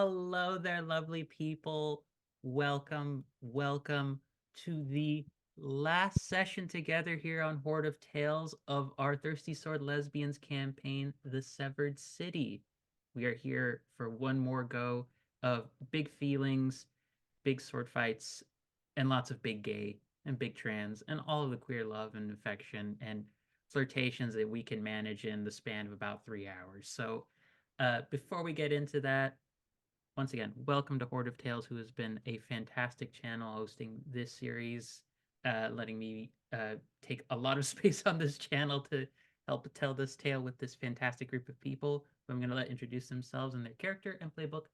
Hello there, lovely people. Welcome to the last session together here on Horde of Tales of our Thirsty Sword Lesbians campaign, The Severed City. We are here for one more go of big feelings, big sword fights, and lots of big gay and big trans, and all of the queer love and affection and flirtations that we can manage in the span of about 3 hours. So, before we get into that, once again, welcome to Horde of Tales, who has been a fantastic channel hosting this series, letting me take a lot of space on this channel to help tell this tale with this fantastic group of people who I'm going to let introduce themselves and their character and playbook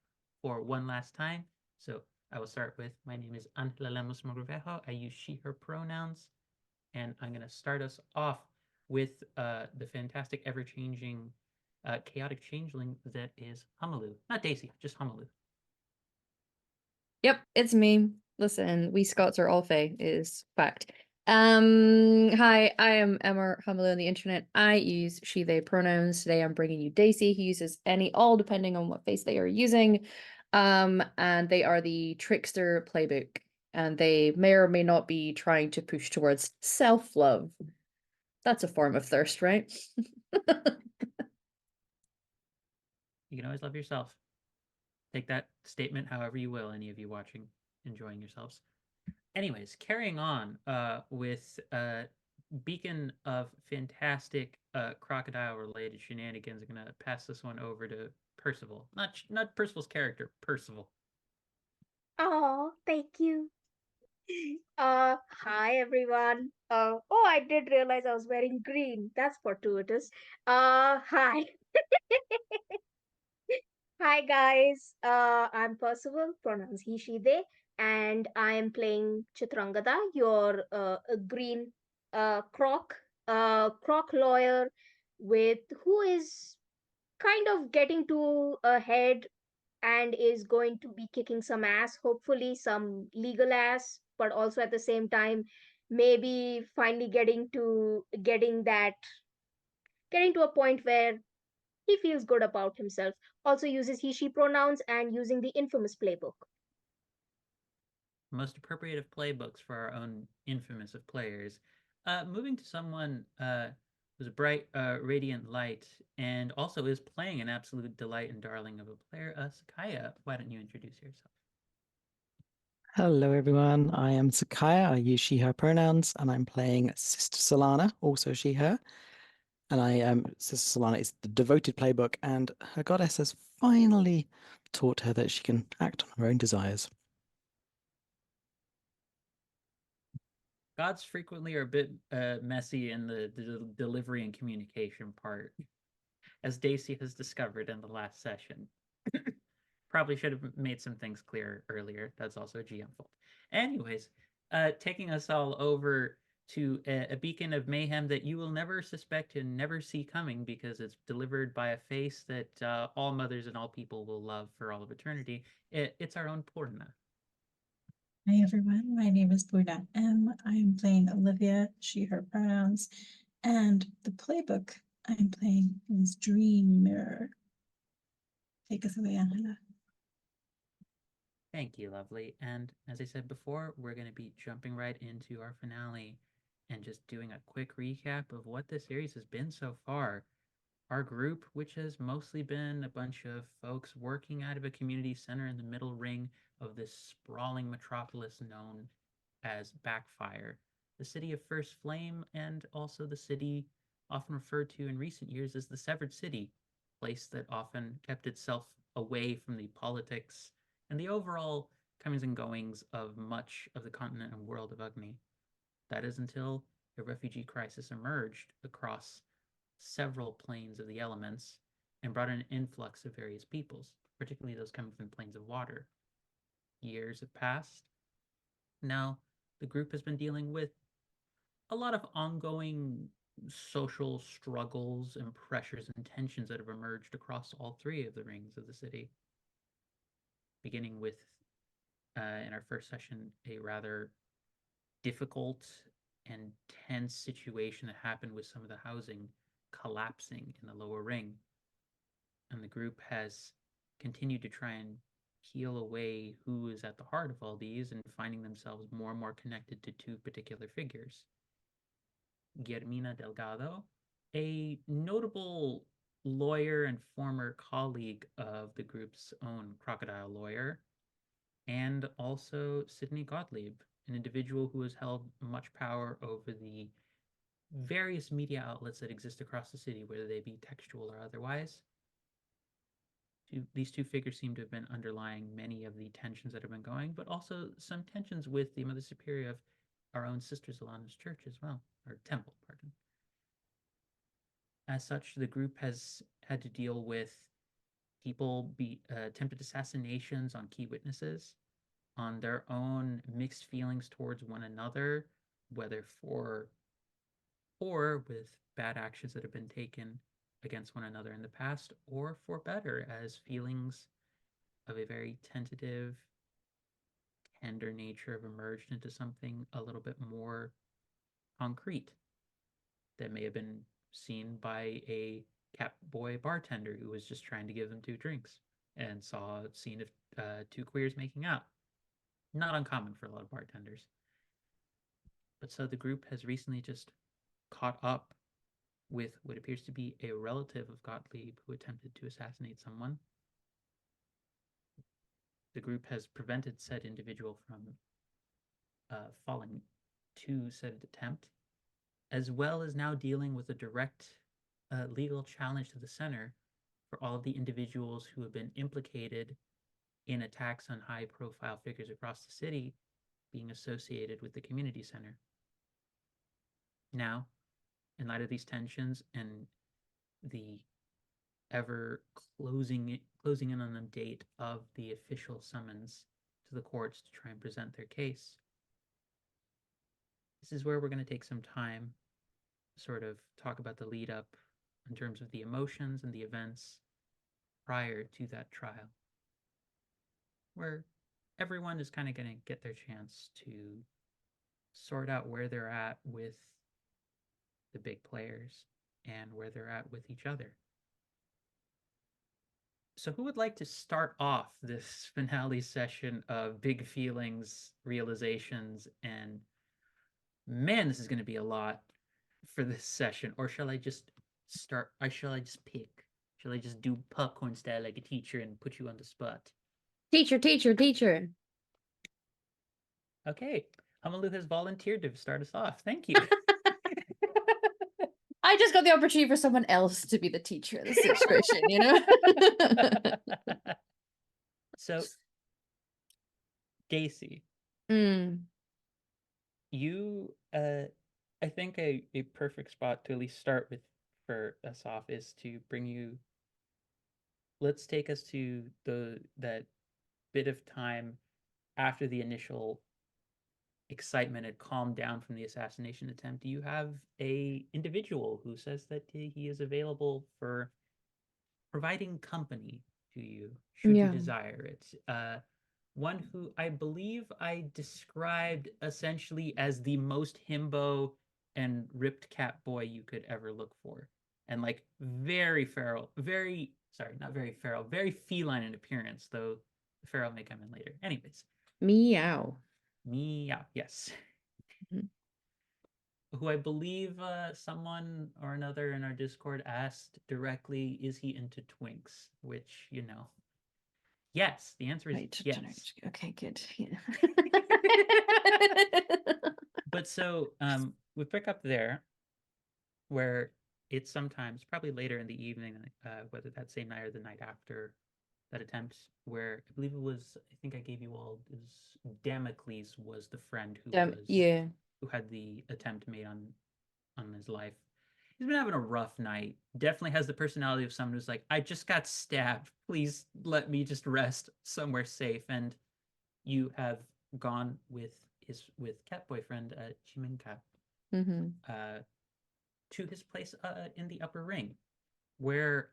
for one last time. So I will start with, my name is Angela Lemos Mogrovejo. I use she, her pronouns, and I'm going to start us off with the fantastic, ever-changing, chaotic changeling that is Humalu. Not Daisy, just Humalu. Yep, it's me. Listen, we Scots are all fae is fact. Hi, I am Emma Hummel on the internet. I use she, they pronouns. Today I'm bringing you Daisy, who uses any, all, depending on what face they are using. And they are the trickster playbook, and they may or may not be trying to push towards self-love. That's a form of thirst, right? You can always love yourself. Take that statement however you will, any of you watching, enjoying yourselves. Anyways, carrying on with beacon of fantastic crocodile-related shenanigans, I'm going to pass this one over to Percival. Not Percival's character, Percival. Oh, thank you. Hi everyone. I did realize I was wearing green. That's fortuitous. Hi. Hi guys. I'm Percival, pronouns he, she, they, and I am playing Chitrangada, your green croc lawyer with who is kind of getting to a head and is going to be kicking some ass, hopefully some legal ass, but also at the same time maybe finally getting to a point where he feels good about himself. Also uses he she pronouns and using the infamous playbook. Most appropriate of playbooks for our own infamous of players. Moving to someone who's a bright, radiant light, and also is playing an absolute delight and darling of a player, Sakaya. Why don't you introduce yourself? Hello, everyone. I am Sakaya. I use she, her pronouns, and I'm playing Sister Solana, also she, her. And Sister Solana is the devoted playbook, and her goddess has finally taught her that she can act on her own desires. Gods frequently are a bit messy in the delivery and communication part, as Daisy has discovered in the last session. Probably should have made some things clear earlier. That's also a GM fault. Anyways, taking us all over to a beacon of mayhem that you will never suspect and never see coming because it's delivered by a face that all mothers and all people will love for all of eternity. It's our own Purna. Hi everyone, my name is Purna M. I am playing Olivia, she, her pronouns, and the playbook I'm playing is Dream Mirror. Take us away, Angela. Thank you, lovely. And as I said before, we're going to be jumping right into our finale and just doing a quick recap of what the series has been so far. Our group, which has mostly been a bunch of folks working out of a community center in the middle ring of this sprawling metropolis known as Backfire, the city of First Flame, and also the city often referred to in recent years as the Severed City, a place that often kept itself away from the politics and the overall comings and goings of much of the continent and world of Agni. That is until a refugee crisis emerged across several planes of the elements and brought an influx of various peoples, particularly those coming from planes of water. Years have passed. Now, the group has been dealing with a lot of ongoing social struggles and pressures and tensions that have emerged across all three of the rings of the city. Beginning with, in our first session, a rather difficult and tense situation that happened with some of the housing collapsing in the lower ring. And the group has continued to try and peel away who is at the heart of all these and finding themselves more and more connected to two particular figures. Guillermina Delgado, a notable lawyer and former colleague of the group's own crocodile lawyer, and also Sidney Gottlieb, an individual who has held much power over the various media outlets that exist across the city, whether they be textual or otherwise. These two figures seem to have been underlying many of the tensions that have been going, but also some tensions with the Mother Superior of our own Sister Solana's church as well, or temple, pardon. As such, the group has had to deal with people attempted assassinations on key witnesses, on their own mixed feelings towards one another, whether for or with bad actions that have been taken against one another in the past, or for better, as feelings of a very tentative, tender nature have emerged into something a little bit more concrete that may have been seen by a Catboy bartender who was just trying to give them 2 drinks and saw a scene of 2 queers making out. Not uncommon for a lot of bartenders. But so the group has recently just caught up with what appears to be a relative of Gottlieb who attempted to assassinate someone. The group has prevented said individual from falling to said attempt, as well as now dealing with a direct legal challenge to the center for all of the individuals who have been implicated in attacks on high-profile figures across the city being associated with the community center. Now, in light of these tensions and the ever closing in on the date of the official summons to the courts to try and present their case, this is where we're going to take some time to sort of talk about the lead up in terms of the emotions and the events prior to that trial, where everyone is kind of going to get their chance to sort out where they're at with the big players and where they're at with each other. So who would like to start off this finale session of big feelings, realizations, and man, this is going to be a lot for this session? Or shall I just start, or shall I just pick? Shall I just do popcorn style like a teacher and put you on the spot? Teacher, teacher, teacher. Okay, Hamalu has volunteered to start us off. Thank you. I just got the opportunity for someone else to be the teacher of the situation, you know? So, Daisy, you, I think a perfect spot to at least start with for us off is to bring you, let's take us to that bit of time after the initial excitement had calmed down from the assassination attempt. Do you have a individual who says that he is available for providing company to you should you desire it? One who I believe I described essentially as the most himbo and ripped cat boy you could ever look for, and like very feral, very feline in appearance, though the feral may come in later. Anyways, Meow. Yes. Who I believe someone or another in our Discord asked directly, is he into twinks? Which, you know, yes, the answer is yes. Okay, good. Yeah. But so we pick up there where it's sometimes, probably later in the evening, whether that same night or the night after that attempt, where I believe it was, I think I gave you all, it was Damocles was the friend who who had the attempt made on his life. He's been having a rough night. Definitely has the personality of someone who's like, I just got stabbed. Please let me just rest somewhere safe. And you have gone with cat boyfriend Chiminka to his place in the upper ring, where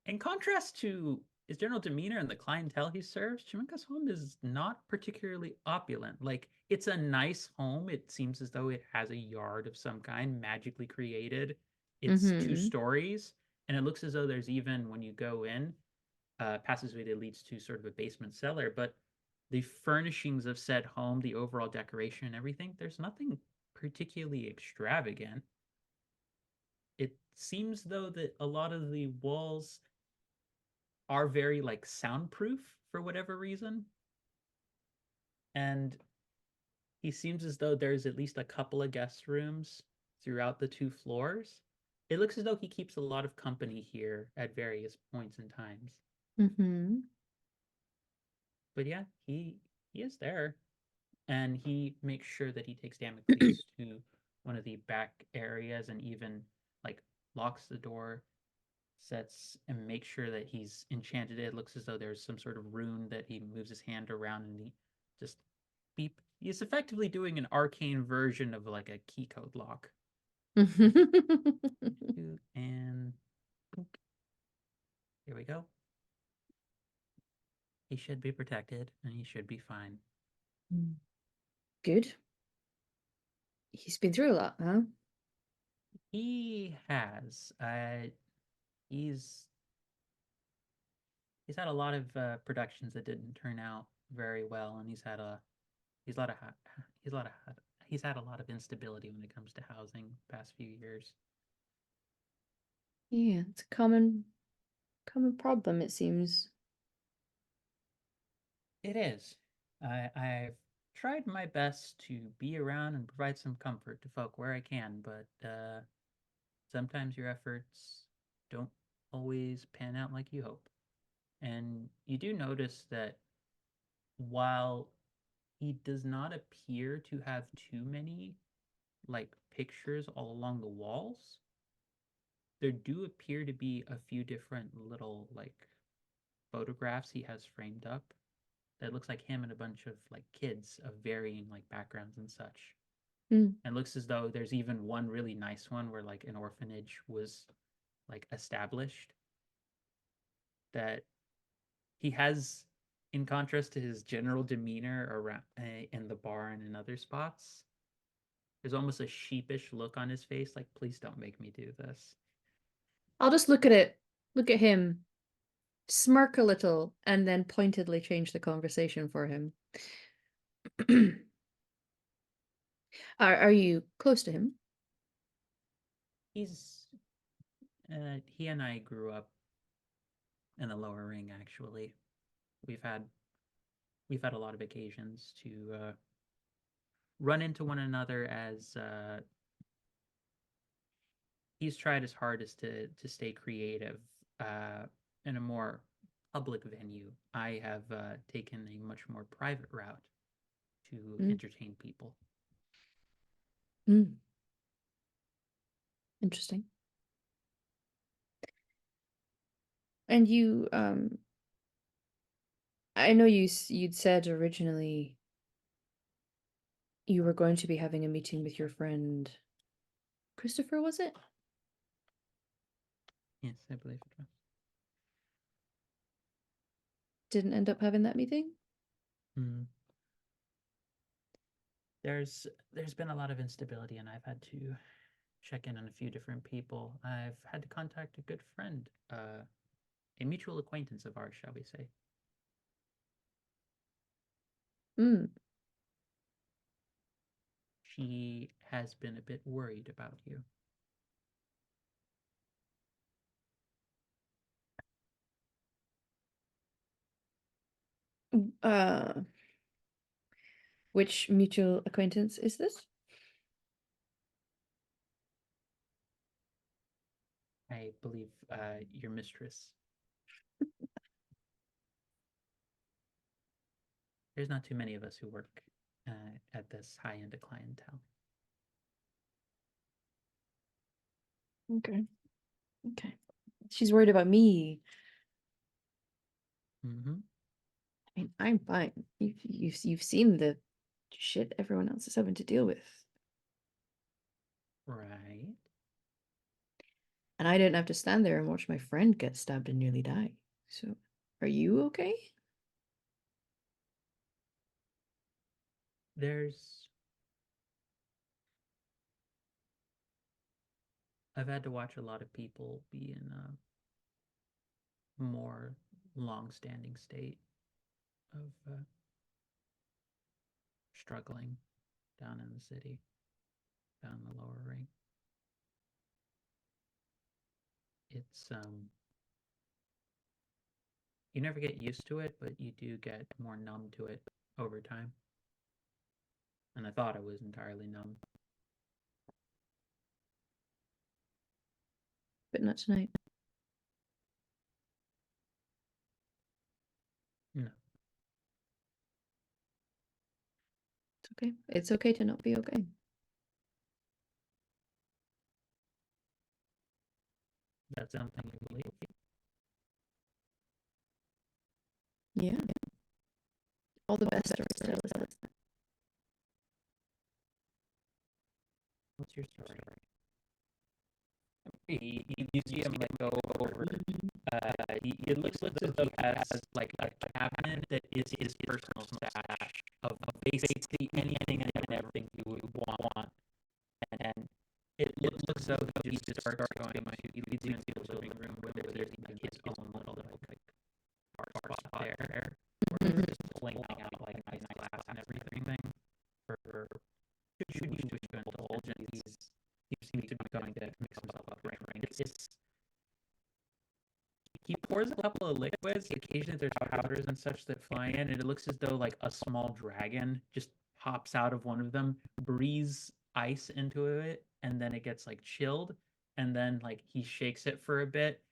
in contrast to his general demeanor and the clientele he serves, Chiminka's home is not particularly opulent. Like, it's a nice home. It seems as though it has a yard of some kind, magically created. It's 2 stories, and it looks as though there's even, when you go in, passageway that leads to sort of a basement cellar, but the furnishings of said home, the overall decoration and everything, there's nothing particularly extravagant. It seems though that a lot of the walls are very like soundproof for whatever reason. And he seems as though there's at least a couple of guest rooms throughout the 2 floors. It looks as though he keeps a lot of company here at various points and times. Mm-hmm. But yeah, he is there. And he makes sure that he takes Damocles to one of the back areas and even like locks the door, sets and makes sure that he's enchanted. It looks as though there's some sort of rune that he moves his hand around and he just beep. He's effectively doing an arcane version of like a key code lock. And boop. Here we go. He should be protected and he should be fine. Good. He's been through a lot, huh? He has. He's had a lot of productions that didn't turn out very well, and he's had a lot of instability when it comes to housing the past few years. Yeah, it's a common problem, it seems. It is. I've tried my best to be around and provide some comfort to folk where I can, but sometimes your efforts don't always pan out like you hope. And you do notice that while he does not appear to have too many like pictures all along the walls, there do appear to be a few different little like photographs he has framed up that looks like him and a bunch of like kids of varying like backgrounds and such. Mm. And looks as though there's even one really nice one where like an orphanage was like established that he has, in contrast to his general demeanor around in the bar and in other spots, there's almost a sheepish look on his face, like, please don't make me do this. I'll just look at him, smirk a little, and then pointedly change the conversation for him. Are you close to him? He and I grew up in the lower ring, actually. We've had a lot of occasions to run into one another as he's tried his hardest to stay creative in a more public venue. I have taken a much more private route to entertain people. Interesting. And you, I know you'd said originally you were going to be having a meeting with your friend Christopher, was it? Yes, I believe it was. Didn't end up having that meeting? There's been a lot of instability, and I've had to check in on a few different people. I've had to contact a good friend, a mutual acquaintance of ours, shall we say. She has been a bit worried about you. Which mutual acquaintance is this? I believe your mistress. There's not too many of us who work at this high-end clientele. Okay. She's worried about me. I mean, I'm fine. You've seen the shit everyone else is having to deal with. Right. And I didn't have to stand there and watch my friend get stabbed and nearly die. So, are you okay? I've had to watch a lot of people be in more long-standing state of struggling down in the city, down in the lower ring. It's you never get used to it, but you do get more numb to it over time. And I thought I was entirely numb. But not tonight. No. It's okay. It's okay to not be okay. That's something you believe. Yeah. All the best stories tell us that. What's your story? You see him like go over. It looks as though he has like a cabinet that is his personal stash of basically anything and everything you would want. And it looks as though he just starts going. He leads you into the living room where there's like his own little like bar spot there, where he's just pulling out like nice glass and everything for should you wish to indulge. And he seems to be going to mix himself up right. He pours a couple of liquids. Occasionally there's powders and such that fly in, and it looks as though like a small dragon just pops out of one of them, breathes ice into it, and then it gets like chilled, and then like he shakes it for a bit,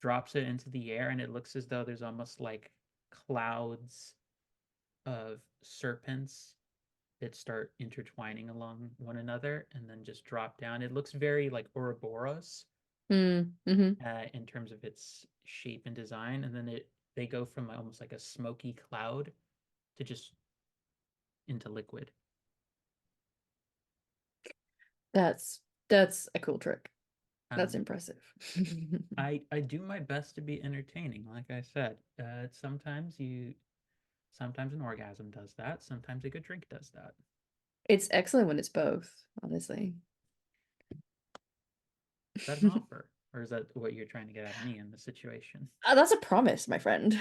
drops it into the air, and it looks as though there's almost like clouds of serpents that start intertwining along one another and then just drop down. It looks very like Ouroboros Mm-hmm. in terms of its shape and design, and then they go from almost like a smoky cloud to just into liquid. That's a cool trick. That's impressive. I do my best to be entertaining. Like I said, sometimes an orgasm does that. Sometimes a good drink does that. It's excellent when it's both, honestly. Is that an offer? Or is that what you're trying to get at me in the situation? That's a promise, my friend.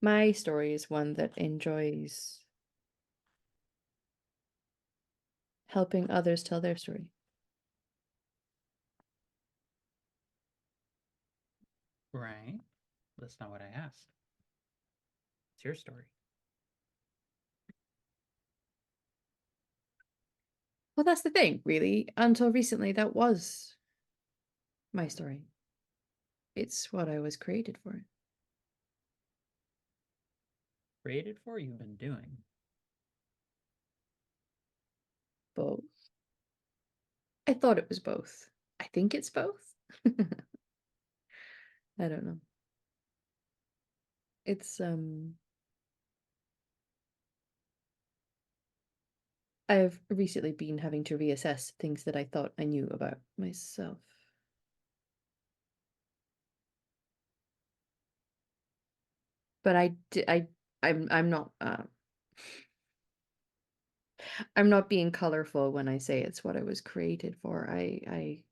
My story is one that enjoys helping others tell their story. Right. That's not what I asked. It's your story. Well, that's the thing, really. Until recently, that was my story. It's what I was created for. Created for? You've been doing. Both. I thought it was both. I think it's both. I don't know. It's I've recently been having to reassess things that I thought I knew about myself. But I'm not I'm not being colorful when I say it's what I was created for. I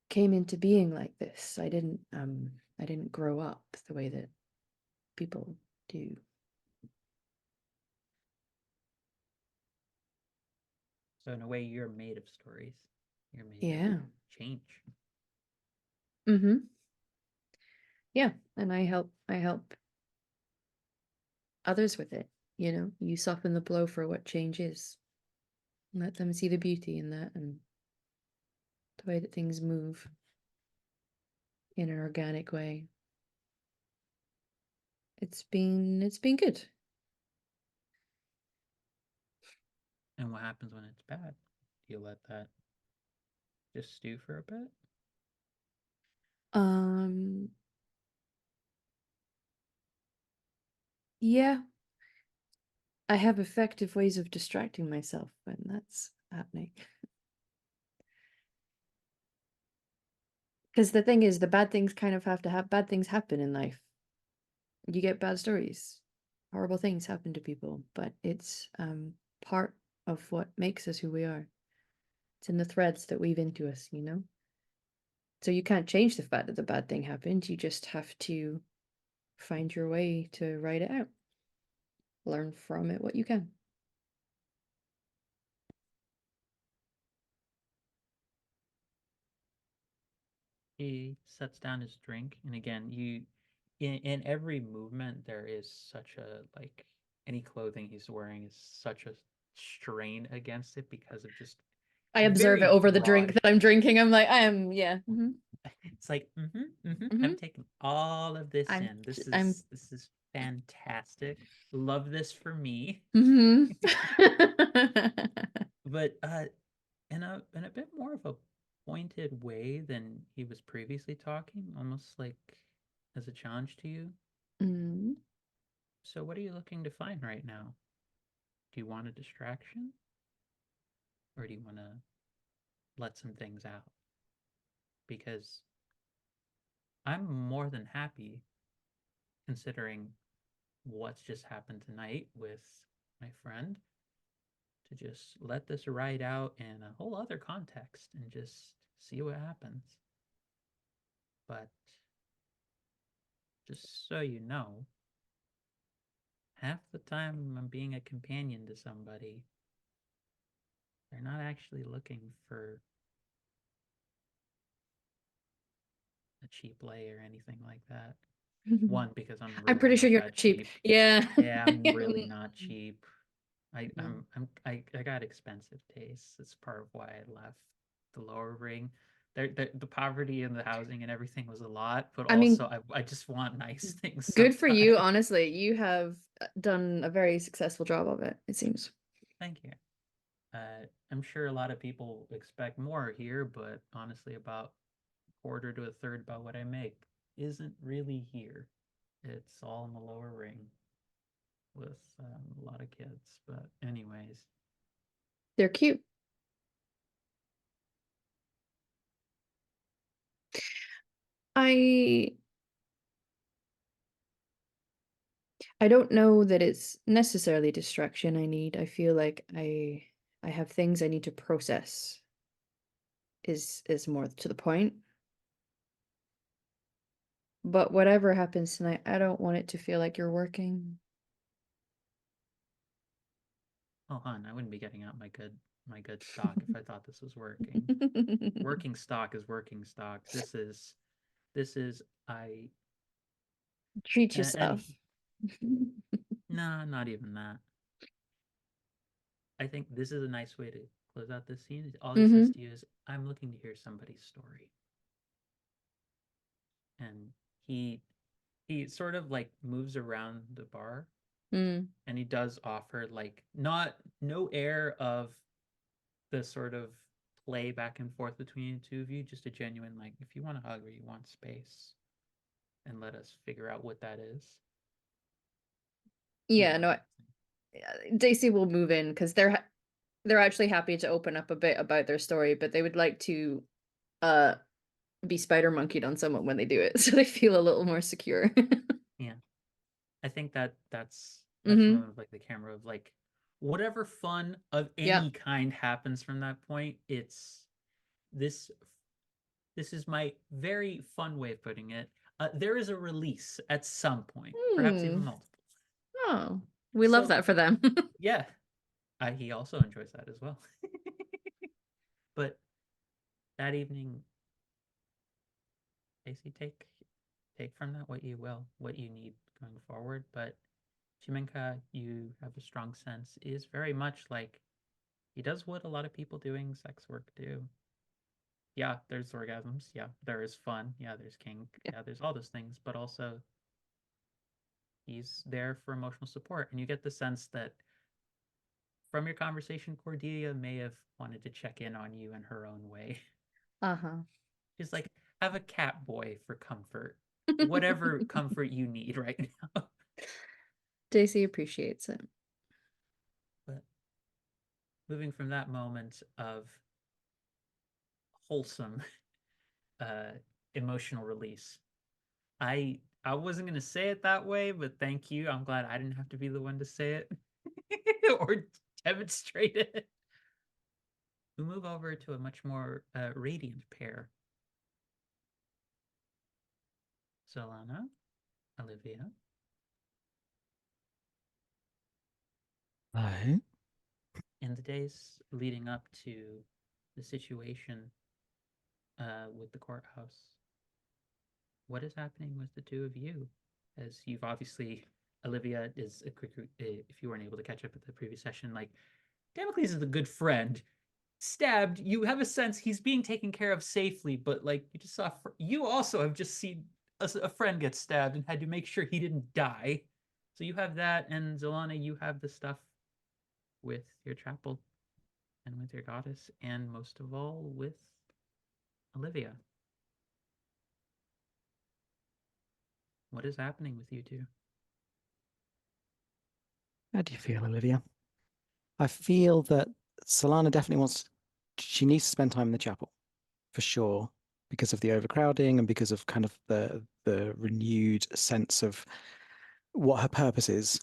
came into being like this. I didn't grow up the way that people do. So in a way, you're made of stories. You're made Yeah. of change. Mm-hmm. Yeah, and I help others with it. You know, you soften the blow for what change is. Let them see the beauty in that and the way that things move in an organic way. It's been good. And what happens when it's bad? Do you let that just stew for a bit? Yeah. I have effective ways of distracting myself when that's happening. Because the thing is, the bad things kind of have to have bad things happen in life. You get bad stories. Horrible things happen to people, but it's part of what makes us who we are. It's in the threads that weave into us, you know? So you can't change the fact that the bad thing happened. You just have to find your way to write it out. Learn from it what you can. He sets down his drink, and again, in every movement there is such a like any clothing he's wearing is such a strain against it because of just I observe it very over the drink broad. that I'm drinking. I'm like, yeah. It's like, I'm Mhm. taking all of this I'm in. This I'm is fantastic. Love this for me. mhm. But in a bit more of a pointed way than he was previously talking, almost like as a challenge to you. Mm. So what are you looking to find right now? Do you want a distraction? Or do you want to let some things out? Because I'm more than happy, considering what's just happened tonight with my friend, to just let this ride out in a whole other context and just see what happens. But just so you know, half the time I'm being a companion to somebody, they're not actually looking for a cheap lay or anything like that. One, because I'm I'm really pretty sure not you're that not cheap. cheap. Yeah. Yeah, I'm really not cheap. Mm. I got expensive tastes. It's part of why I left the lower ring. The poverty and the housing and everything was a lot, but I mean, also I just want nice things good for you, sometimes. honestly. You have done a very successful job of it, it seems. Thank you. I'm sure a lot of people expect more here, but honestly, about a quarter to a third about what I make isn't really here. It's all in the lower ring with a lot of kids. But anyways, They're cute. I don't know that it's necessarily distraction I need. I feel like I have things I need to process is more to the point. But whatever happens tonight, I don't want it to feel like you're working. oh hon, I wouldn't be getting out my good stock if I thought this was working. Working stock is working stock. This is I Treat and yourself. he, nah, not even that. I think this is a nice way to close out this scene. All he says to you is, "I'm looking to hear somebody's story," and he he sort of like moves around the bar, Mm. and he does offer like not no air of the sort of play back and forth between the two of you, just a genuine like, if you want a hug or you want space, and let us figure out what that is. Yeah, no, Daisy will move in because they're actually happy to open up a bit about their story, but they would like to be spider monkeyed on someone when they do it, so they feel a little more secure. Yeah, I think that's the Mm-hmm. moment of like the camera of like whatever fun of Yeah. any kind happens from that point. It's this this is my very fun way of putting it. There is a release at some point, perhaps even Hmm. multiple. Oh, we love So that for them. yeah, he also enjoys that as well. But that evening, Casey, take from that what you will, what you need going forward. But Chimenka, you have a strong sense, is very much like he does what a lot of people doing sex work do. Yeah, there's orgasms. Yeah, there is fun. Yeah, there's kink. Yeah, there's all those things. But also, he's there for emotional support. And you get the sense that from your conversation, Cordelia may have wanted to check in on you in her own way. Uh-huh. She's like, have a cat boy for comfort. Whatever comfort you need right now. Daisy appreciates it. But moving from that moment of wholesome emotional release, I wasn't gonna say it that way, but thank you. I'm glad I didn't have to be the one to say it. Or demonstrated. We move over to a much more radiant pair. Solana, Olivia. Hello. In the days leading up to the situation with the courthouse, what is happening with the two of you? As you've obviously, Olivia is a quick, if you weren't able to catch up at the previous session, like, Damocles is a good friend. Stabbed, you have a sense he's being taken care of safely, but like you just saw, you also have just seen a friend get stabbed and had to make sure he didn't die. So you have that, and Zolana, you have the stuff with your chapel and with your goddess, and most of all with Olivia. What is happening with you two? How do you feel, Olivia? I feel that Solana definitely wants, she needs to spend time in the chapel, for sure, because of the overcrowding and because of kind of the renewed sense of what her purpose is,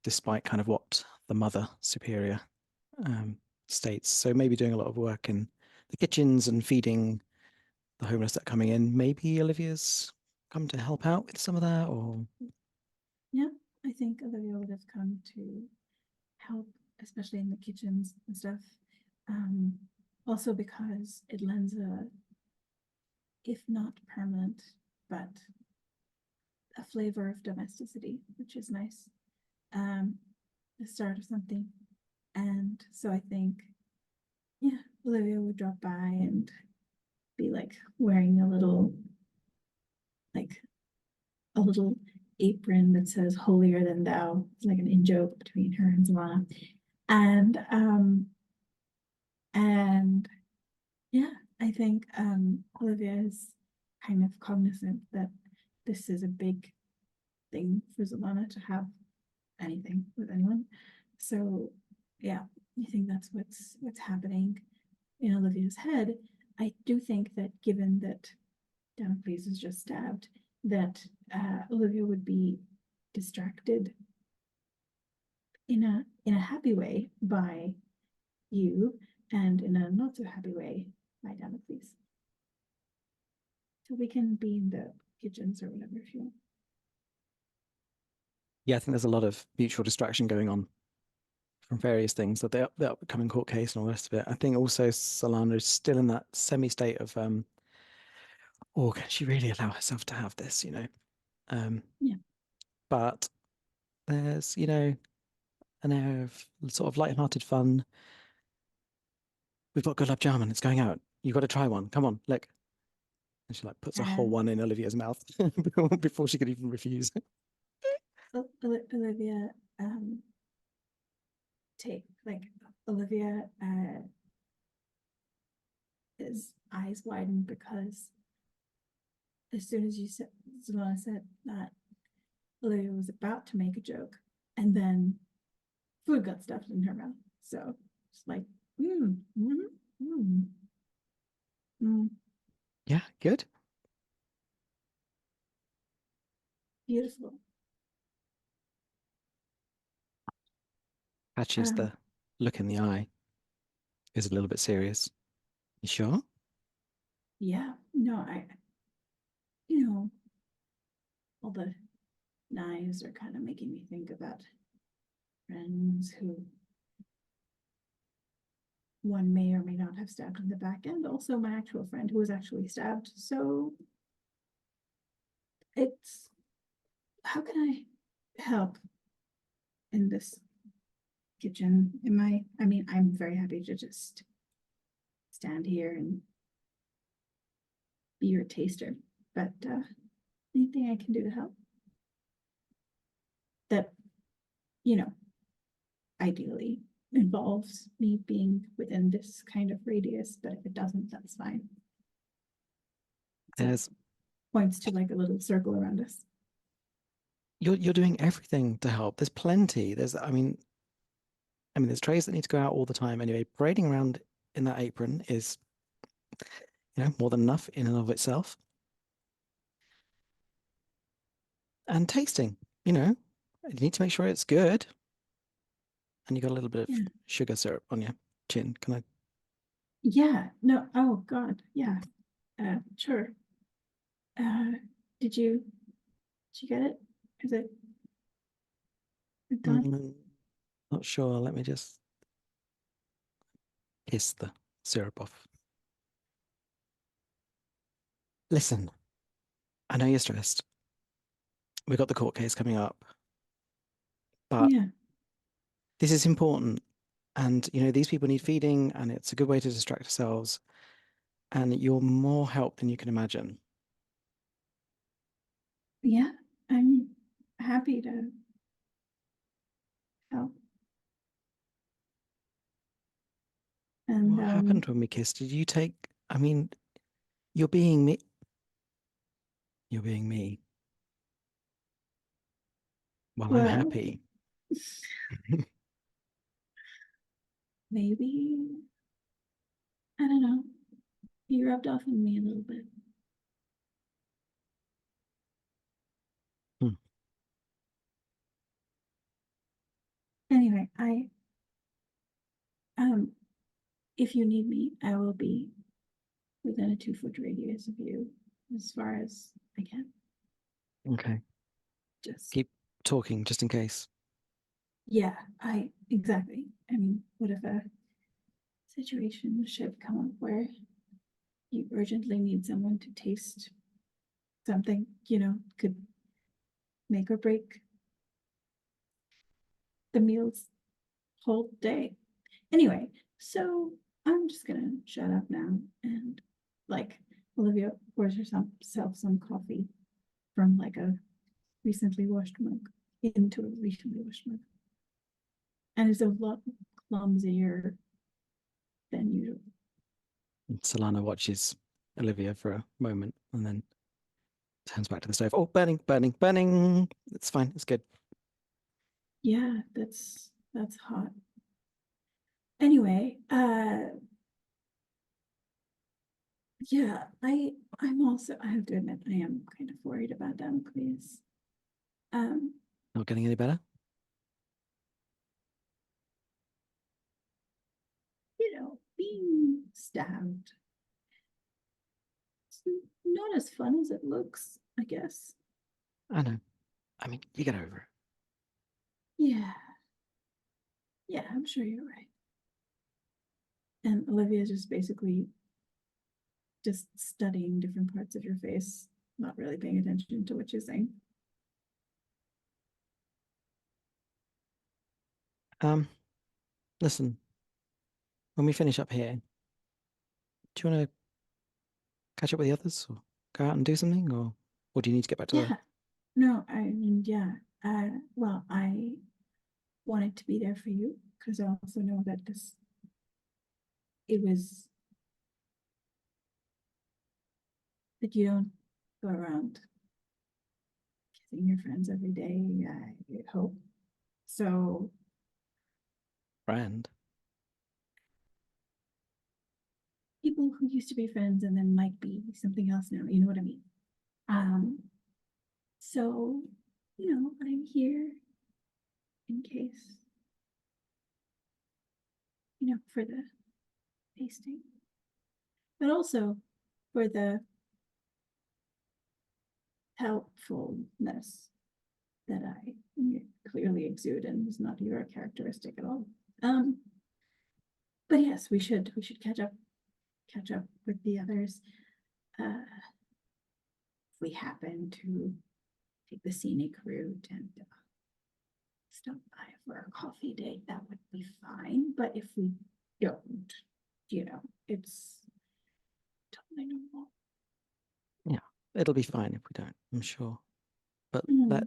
despite kind of what the Mother Superior states. So maybe doing a lot of work in the kitchens and feeding the homeless that are coming in. Maybe Olivia's come to help out with some of that, or Yeah, I think Olivia would have come to help, especially in the kitchens and stuff. Also because it lends a, if not permanent, but a flavor of domesticity, which is nice. The start of something. And so I think, yeah, Olivia would drop by and be like wearing a little apron that says holier than thou. It's like an in-joke between her and Zalana. And yeah, I think Olivia is kind of cognizant that this is a big thing for Zalana to have anything with anyone. So yeah, I think that's what's happening in Olivia's head. I do think that given that Damocles is just stabbed, that Olivia would be distracted in a happy way by you, and in a not so happy way by Damocles. So we can be in the kitchens or whatever if you want. yeah, I think there's a lot of mutual distraction going on from various things, that the upcoming court case and all the rest of it. I think also Solana is still in that semi-state of, oh, can she really allow herself to have this, Yeah. But there's, an air of sort of light-hearted fun. We've got gulab jamun, it's going out. You got to try one. Come on, look. And she like puts a whole one in Olivia's mouth before she could even refuse. Olivia Olivia his eyes widened because as soon as Zalana said that, Olivia was about to make a joke, and then food got stuffed in her mouth. So it's like, Yeah, good. beautiful. Catches the look in the eye. Is a little bit serious. You sure? Yeah, no, all the knives are kind of making me think about friends who one may or may not have stabbed in the back, and also my actual friend who was actually stabbed. So it's, how can I help in this kitchen? I'm very happy to just stand here and be your taster, but anything I can do to help that, ideally involves me being within this kind of radius, but if it doesn't, that's fine. So There's points to like a little circle around us. you're doing everything to help. There's plenty. There's there's trays that need to go out all the time anyway. Parading around in that apron is more than enough in and of itself. And tasting, you need to make sure it's good. and you got a little bit of Yeah. sugar syrup on your chin. Can I? Yeah, no, oh God, yeah. Sure. Did you get it? Is it done? Not sure. Let me just kiss the syrup off. Listen, I know you're stressed. We've got the court case coming up, but Yeah, this is important. And, you know, these people need feeding, and it's a good way to distract ourselves. And you're more help than you can imagine. yeah. I'm happy to help. And What happened when we kissed? Did you take, I mean, you're being me. You're being me. Well, I'm well, happy. maybe, I don't know. You rubbed off on me a little bit. Hmm. Anyway, if you need me, I will be within a 2-foot radius of you as far as I can. Okay. Just Keep talking just in case. yeah, exactly. I mean, what if a situation should come up where you urgently need someone to taste something, could make or break the meal's whole day. Anyway, so I'm just gonna shut up now and like Olivia pours herself some coffee from like a recently washed mug into a recently washed mug. And it's a lot clumsier than usual. Solana watches Olivia for a moment and then turns back to the stove. Oh, burning, burning, burning. It's fine. It's good. Yeah, that's hot. Anyway, yeah, I'm also, I have to admit, I am kind of worried about them, please. Not getting any better? Being stabbed. It's not as fun as it looks, I guess. I know. I mean, you get over it. Yeah. Yeah, I'm sure you're right. And Olivia's just basically just studying different parts of your face, not really paying attention to what you're saying. Listen, when we finish up here, do you want to catch up with the others or go out and do something, or do you need to get back to Yeah. No, I mean, yeah. Well, I wanted to be there for you because I also know that it was that you don't go around kissing your friends every day, I hope. So friend? people who used to be friends and then might be something else now, you know what I mean? So, I'm here in case, for the tasting, but also for the helpfulness that I clearly exude and is not your characteristic at all. But yes, we should catch up with the others. If we happen to take the scenic route and stop by for a coffee date, that would be fine. But if we don't, it's totally normal. Yeah, it'll be fine if we don't, I'm sure. But Mm.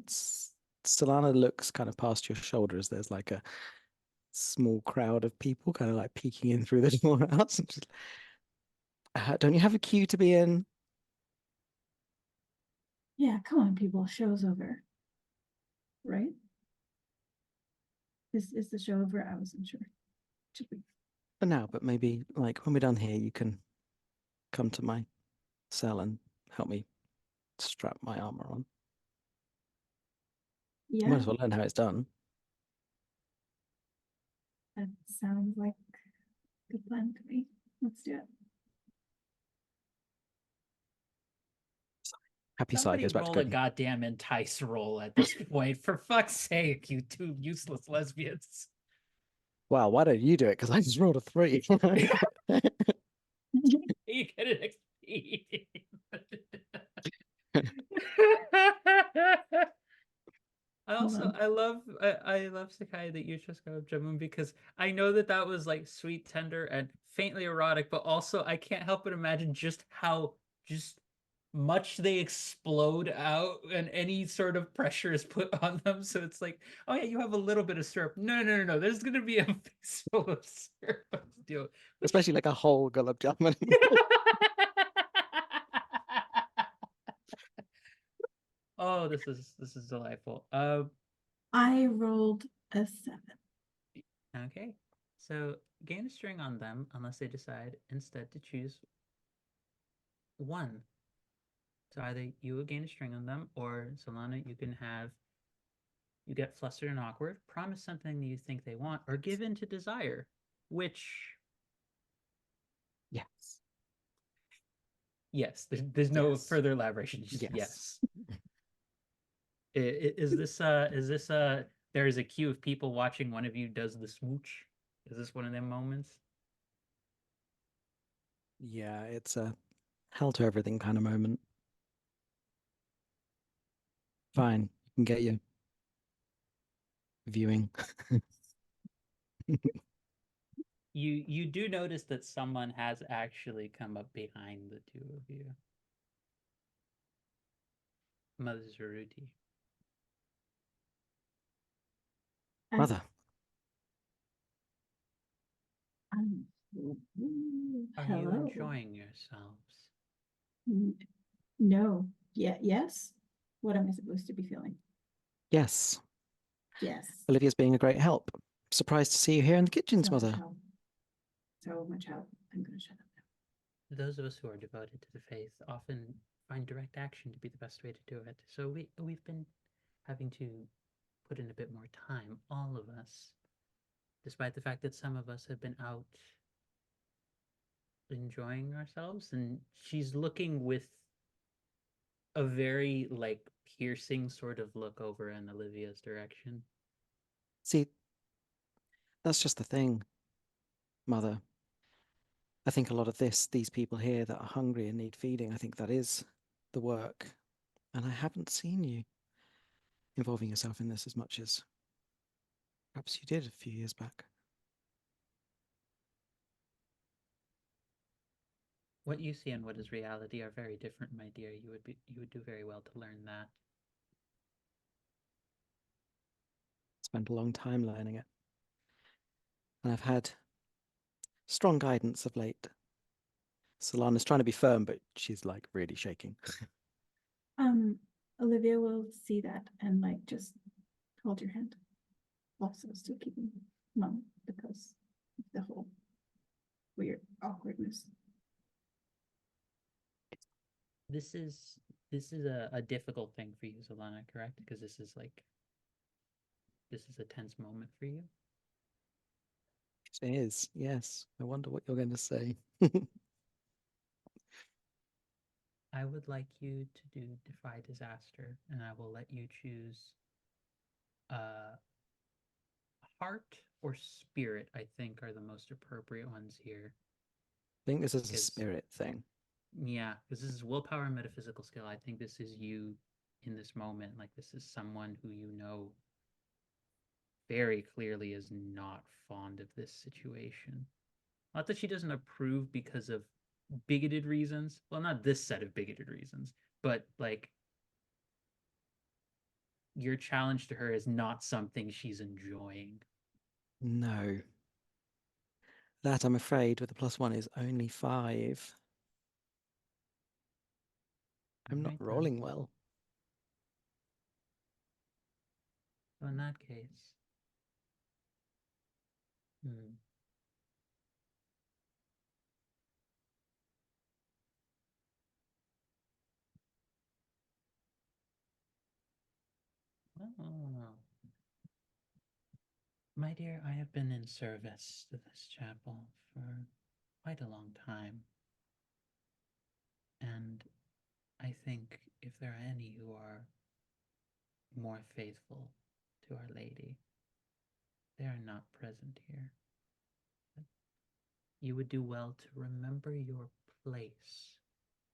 Solana looks kind of past your shoulder as there's like a small crowd of people kind of like peeking in through the doorhouse. And just, don't you have a queue to be in? Yeah, come on, people. Show's over. Right? Is the show over? I wasn't sure. Should we? For now, but maybe like when we're done here, you can come to my cell and help me strap my armor on. Yeah. Might as well learn how it's done. That sounds like a good plan to me. Let's do it. Happy side Somebody goes back to roll a cooking. goddamn entice roll at this point. For fuck's sake, you two useless lesbians. Well, why don't you do it? Because I just rolled a 3. You get an XP. I love Sakai that you just got up Jamun, because I know that was like sweet, tender, and faintly erotic, but also I can't help but imagine just how just much they explode out and any sort of pressure is put on them. So it's like, oh yeah, you have a little bit of syrup. No. There's gonna be a face full of syrup. Deal. Especially like a whole gulab jamun. Oh, this is delightful. I rolled a 7. Okay. So gain a string on them unless they decide instead to choose one. So either you will gain a string on them, or Solana, you get flustered and awkward, promise something that you think they want, or give in to desire. Which, Yes. there's no Yes. further elaboration. Just Yes. yes. Is this there is a queue of people watching one of you does the smooch? Is this one of them moments? Yeah, it's a hell to everything kind of moment. Fine, you can get your viewing. You do notice that someone has actually come up behind the two of you. Mother Zeruti. Mother, Are you Hello. enjoying yourselves? No. Yeah. Yes. What am I supposed to be feeling? yes, Yes. Olivia's being a great help. Surprised to see you here in the kitchens, So much Mother. help. So much help. I'm gonna shut up now. Those of us who are devoted to the faith often find direct action to be the best way to do it. So we've been having to put in a bit more time, all of us, despite the fact that some of us have been out enjoying ourselves. And she's looking with a very like piercing sort of look over in Olivia's direction. See, that's just the thing, Mother. I think a lot of these people here that are hungry and need feeding, I think that is the work. And I haven't seen you involving yourself in this as much as perhaps you did a few years back. What you see and what is reality are very different, my dear. You would do very well to learn that. Spent a long time learning it. And I've had strong guidance of late. Solana's trying to be firm, but she's like really shaking. Olivia will see that and like just hold your hand. Also still keeping mum because of the whole weird awkwardness. This is a difficult thing for you, Solana, correct? Because this is a tense moment for you. It is, yes. I wonder what you're going to say. I would like you to do Defy Disaster, and I will let you choose heart or spirit, I think, are the most appropriate ones here. I think this is a Because- spirit thing. Yeah, because this is willpower and metaphysical skill. I think this is you in this moment. Like, this is someone who you know very clearly is not fond of this situation. Not that she doesn't approve because of bigoted reasons. Well, not this set of bigoted reasons, but like your challenge to her is not something she's enjoying. No. That, I'm afraid, with the +1 is only 5. I'm not Right then. rolling well. So in that case, hmm. Oh. My dear, I have been in service to this chapel for quite a long time. And I think if there are any who are more faithful to Our Lady, they are not present here. You would do well to remember your place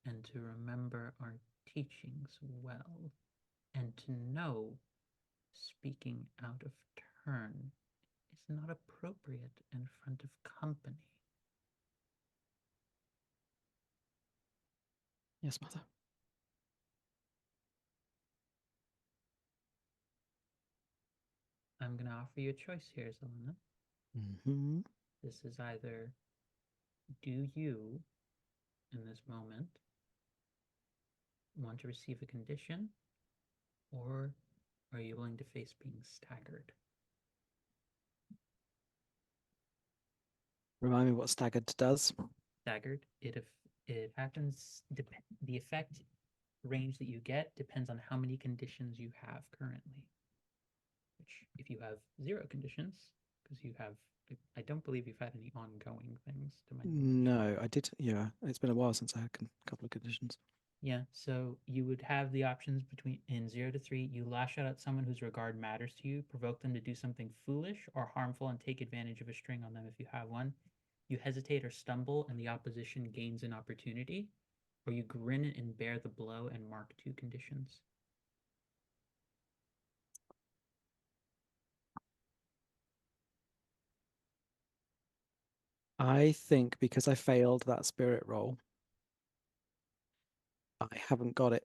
and to remember our teachings well, and to know speaking out of turn is not appropriate in front of company. Yes, mother. I'm going to offer you a choice here, Zelena. Mm-hmm. This is either do you, in this moment, want to receive a condition, or are you willing to face being staggered? Remind me what staggered does. Staggered, it happens, the effect range that you get depends on how many conditions you have currently. Which, if you have 0 conditions, because you have, I don't believe you've had any ongoing things to my knowledge. No, I did. Yeah, it's been a while since I had a couple of conditions. Yeah, so you would have the options between in 0 to 3, you lash out at someone whose regard matters to you, provoke them to do something foolish or harmful, and take advantage of a string on them if you have one. You hesitate or stumble, and the opposition gains an opportunity, or you grin and bear the blow and mark 2 conditions. I think because I failed that spirit roll, I haven't got it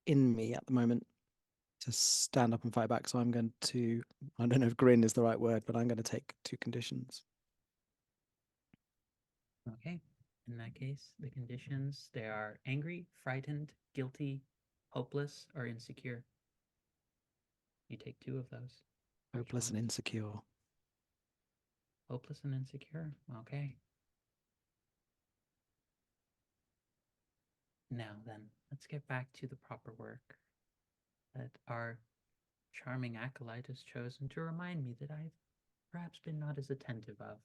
in me at the moment to stand up and fight back. So I'm going to, I don't know if grin is the right word, but I'm going to take 2 conditions. Okay, in that case, the conditions, they are angry, frightened, guilty, hopeless, or insecure. You take 2 of those. Which Hopeless and ones? insecure. Hopeless and insecure. Okay. Now then, let's get back to the proper work that our charming acolyte has chosen to remind me that I've perhaps been not as attentive of.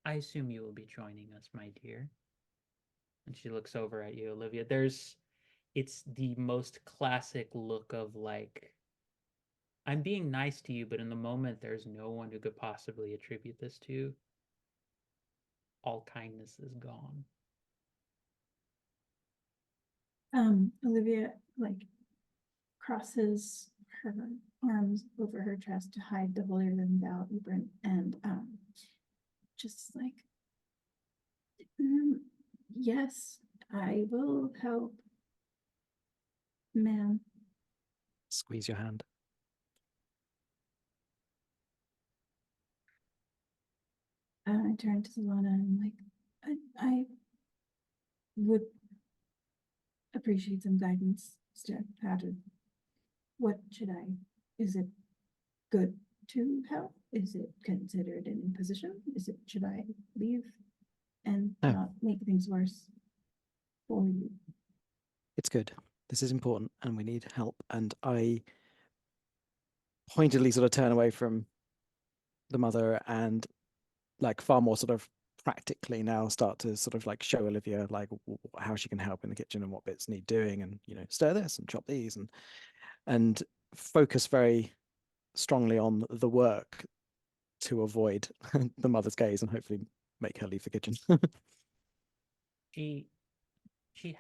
I assume you will be joining us, my dear. And she looks over at you, Olivia. It's the most classic look of like, I'm being nice to you, but in the moment, there's no one who could possibly attribute this to. All kindness is gone. Olivia like crosses her arms over her chest to hide the holier than thou apron and just like yes, I will help, ma'am. Squeeze your hand. I turn to Solana and like I would appreciate some guidance. What should I? Is it good to help? Is it considered an imposition? Should I leave and No. not make things worse for you? It's good. This is important and we need help. And I pointedly sort of turn away from the mother and like far more sort of practically now start to sort of like show Olivia like how she can help in the kitchen and what bits need doing, and stir this and chop these and focus very strongly on the work to avoid the mother's gaze and hopefully make her leave the kitchen. She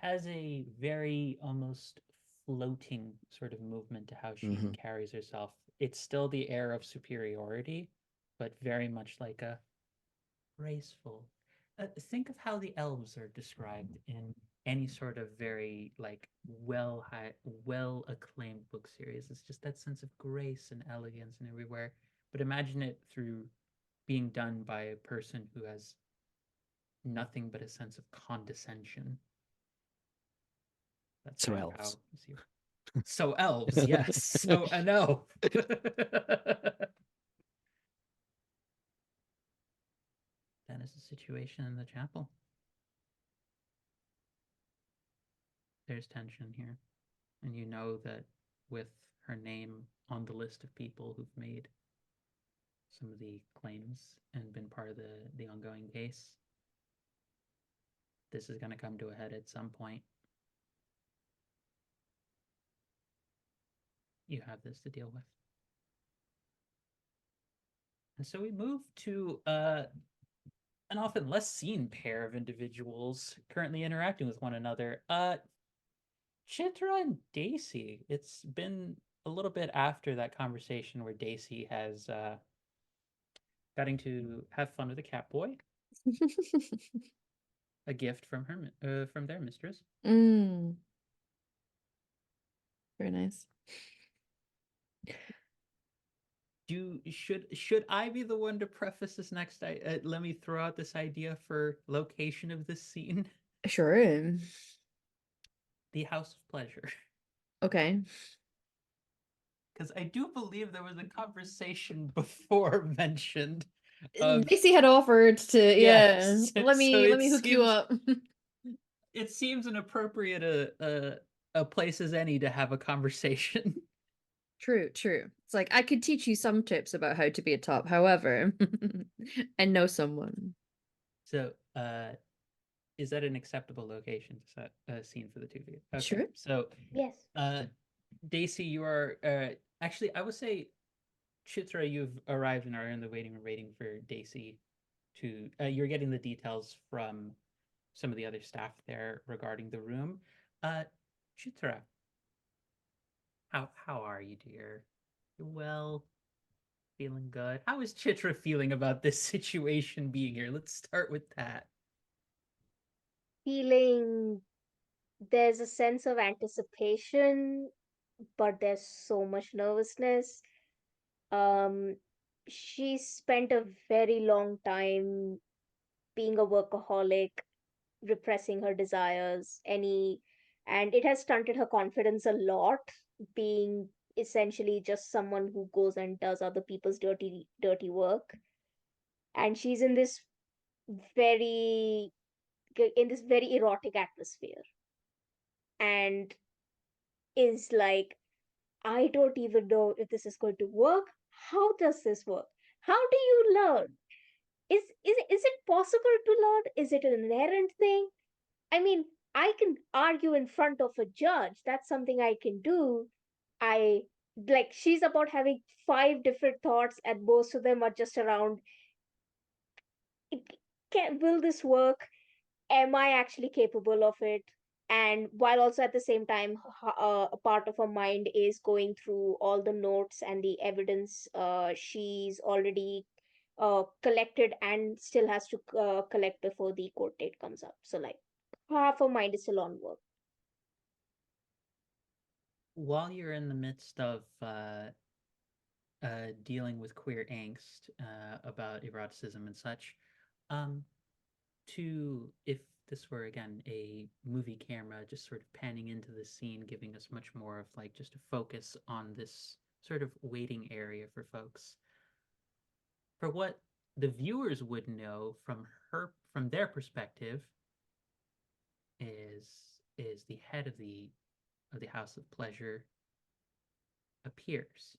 has a very almost floating sort of movement to how she carries herself. It's still the air of superiority, but very much like a graceful. Think of how the elves are described in any sort of very like well acclaimed book series. It's just that sense of grace and elegance and everywhere. But imagine it through being done by a person who has nothing but a sense of condescension. That's So very elves. So elves, yes. So an elf. That is the situation in the chapel. There's tension here. And you know that with her name on the list of people who've made some of the claims and been part of the ongoing case. This is going to come to a head at some point. You have this to deal with. And so we move to an often less seen pair of individuals currently interacting with one another. Chitra and Daisy. It's been a little bit after that conversation where Daisy has getting to have fun with a cat boy, a gift from from their mistress. Mm. Very nice. Should I be the one to preface this next? Let me throw out this idea for location of this scene. Sure. The House of Pleasure. Okay. Because I do believe there was a conversation before mentioned of Daisy had offered to, Yes, yeah. Let so me hook you up. it seems an appropriate a place as any to have a conversation. True. It's like I could teach you some tips about how to be a top, however, I know someone. So, is that an acceptable location to set a scene for the two of you? Okay. Sure. So, Yes. Daisy, you are actually, I would say, Chitra, you've arrived and are in the waiting room waiting for Daisy to. You're getting the details from some of the other staff there regarding the room. Chitra, how are you, dear? You well? Feeling good? How is Chitra feeling about this situation being here? Let's start with that. Feeling there's a sense of anticipation, but there's so much nervousness. Um, she spent a very long time being a workaholic, repressing her desires, and it has stunted her confidence a lot, being essentially just someone who goes and does other people's dirty work. And she's very in this very erotic atmosphere, and is like, I don't even know if this is going to work. How does this work? How do you learn? Is it possible to learn? Is it an inherent thing? I mean, I can argue in front of a judge. That's something I can do. I like she's about having five different thoughts, and most of them are just around, will this work? Am I actually capable of it? And while also at the same time, a part of her mind is going through all the notes and the evidence she's already collected and still has to collect before the court date comes up. So, like, half her mind is still on work. While you're in the midst of dealing with queer angst about eroticism and such, um, if this were again a movie camera just sort of panning into the scene, giving us much more of like just a focus on this sort of waiting area for folks, for what the viewers would know from their perspective is the head of the House of Pleasure appears.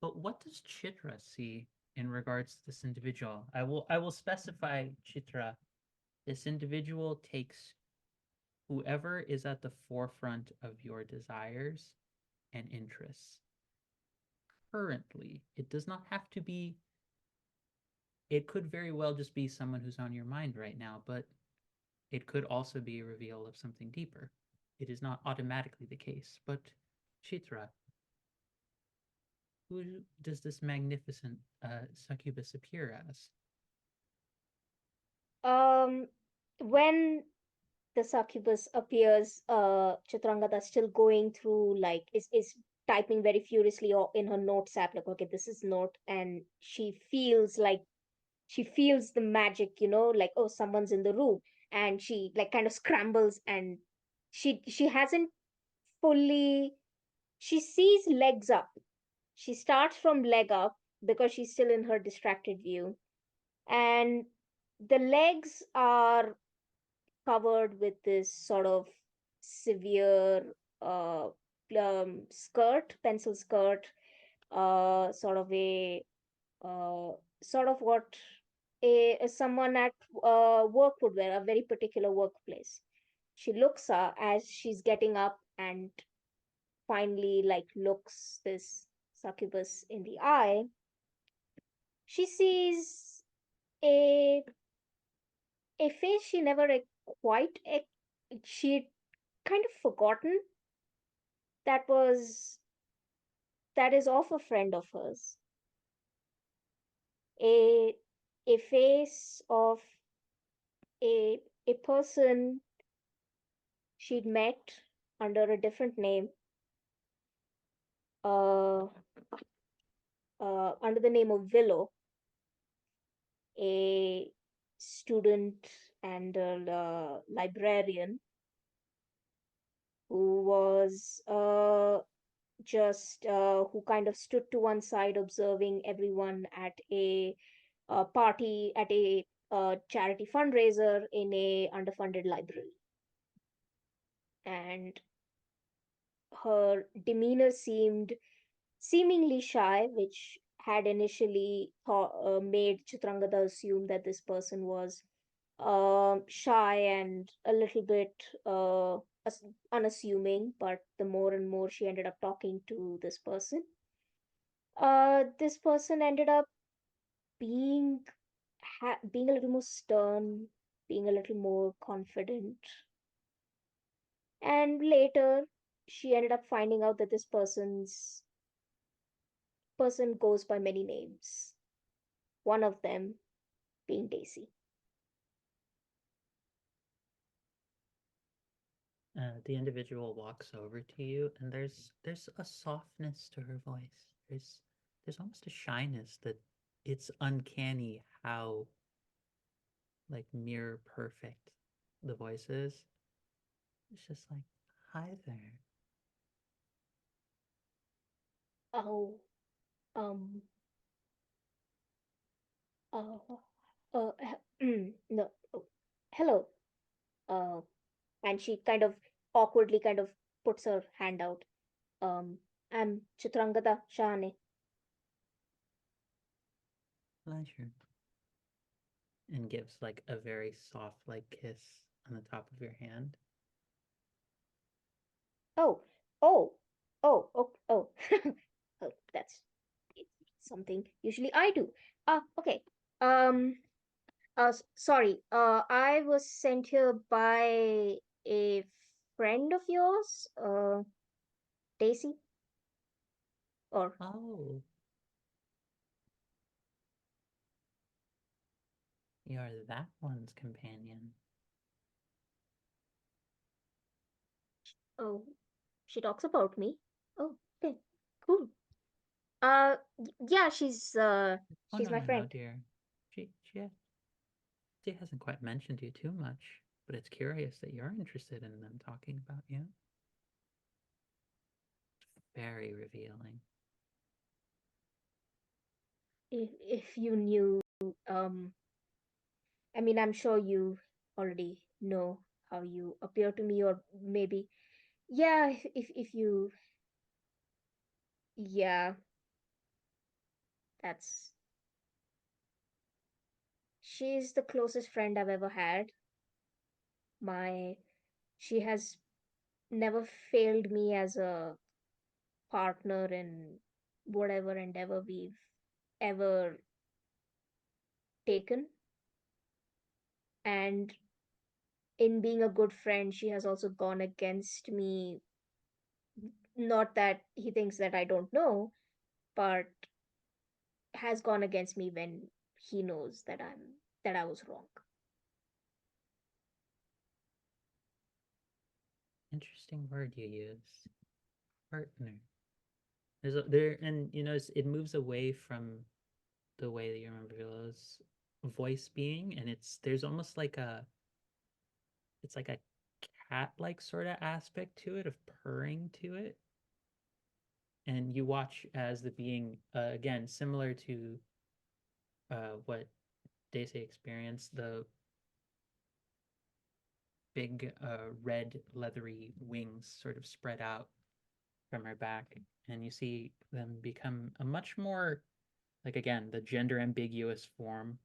But what does Chitra see in regards to this individual? I will specify, Chitra. This individual takes whoever is at the forefront of your desires and interests. Currently, it does not have to be, it could very well just be someone who's on your mind right now, but it could also be a reveal of something deeper. It is not automatically the case, but Chitra, who does this magnificent succubus appear as? When the succubus appears, Chitrangada's still going through, like, is typing very furiously in her notes app, like, okay, this is note, and she feels the magic, like, oh, someone's in the room, and she like kind of scrambles, and she hasn't fully, she sees legs up. She starts from leg up because she's still in her distracted view, and the legs are covered with this sort of severe skirt, pencil skirt, sort of a sort of what someone at work would wear, a very particular workplace. She looks as she's getting up and finally like looks this succubus in the eye. She sees a a face she never quite she'd kind of forgotten that was that is of a friend of hers. A a face of a a person she'd met under a different name, uh, under the name of Willow, a student and a librarian who was just who kind of stood to one side observing everyone at a party at a charity fundraiser in a underfunded library. And her demeanor seemingly shy, which had initially made Chitrangada assume that this person was shy and a little bit unassuming. But the more and more she ended up talking to this person ended up being being a little more stern, being a little more confident. And later, she ended up finding out that this person goes by many names. One of them being Daisy. The individual walks over to you, and there's a softness to her voice. There's almost a shyness that it's uncanny how like mirror perfect the voice is. It's just like, hi there. Oh, um, uh, no, oh, hello. Uh, and she kind of awkwardly kind of puts her hand out. Um, I'm Chitrangada Shahane. Pleasure. And gives like a very soft like kiss on the top of your hand. Oh, oh, oh. Oh, that's something usually I do. Okay. Um, sorry. I was sent here by a friend of yours, Daisy, or Oh, you're that one's companion. oh, she talks about me. Oh, okay, cool. Yeah, Oh she's no, my no, no, friend. dear. She hasn't quite mentioned you too much, but it's curious that you're interested in them talking about you. Very revealing. If you knew, um, I mean, I'm sure you already know how you appear to me, or maybe, yeah, if you, yeah, that's she's the closest friend I've ever had. My She has never failed me as a partner in whatever endeavor we've ever taken. And in being a good friend, she has also gone against me. Not that he thinks that I don't know, but has gone against me when he knows that I was wrong. Interesting word you use. Partner. There's a, there, and you know, it moves away from the way that you remember Villa's voice being, and there's almost like it's like a cat-like sort of aspect to it, of purring to it. And you watch as the being, again, similar to what Daisy experienced, the big red leathery wings sort of spread out from her back, and you see them become a much more, like, again, the gender ambiguous form.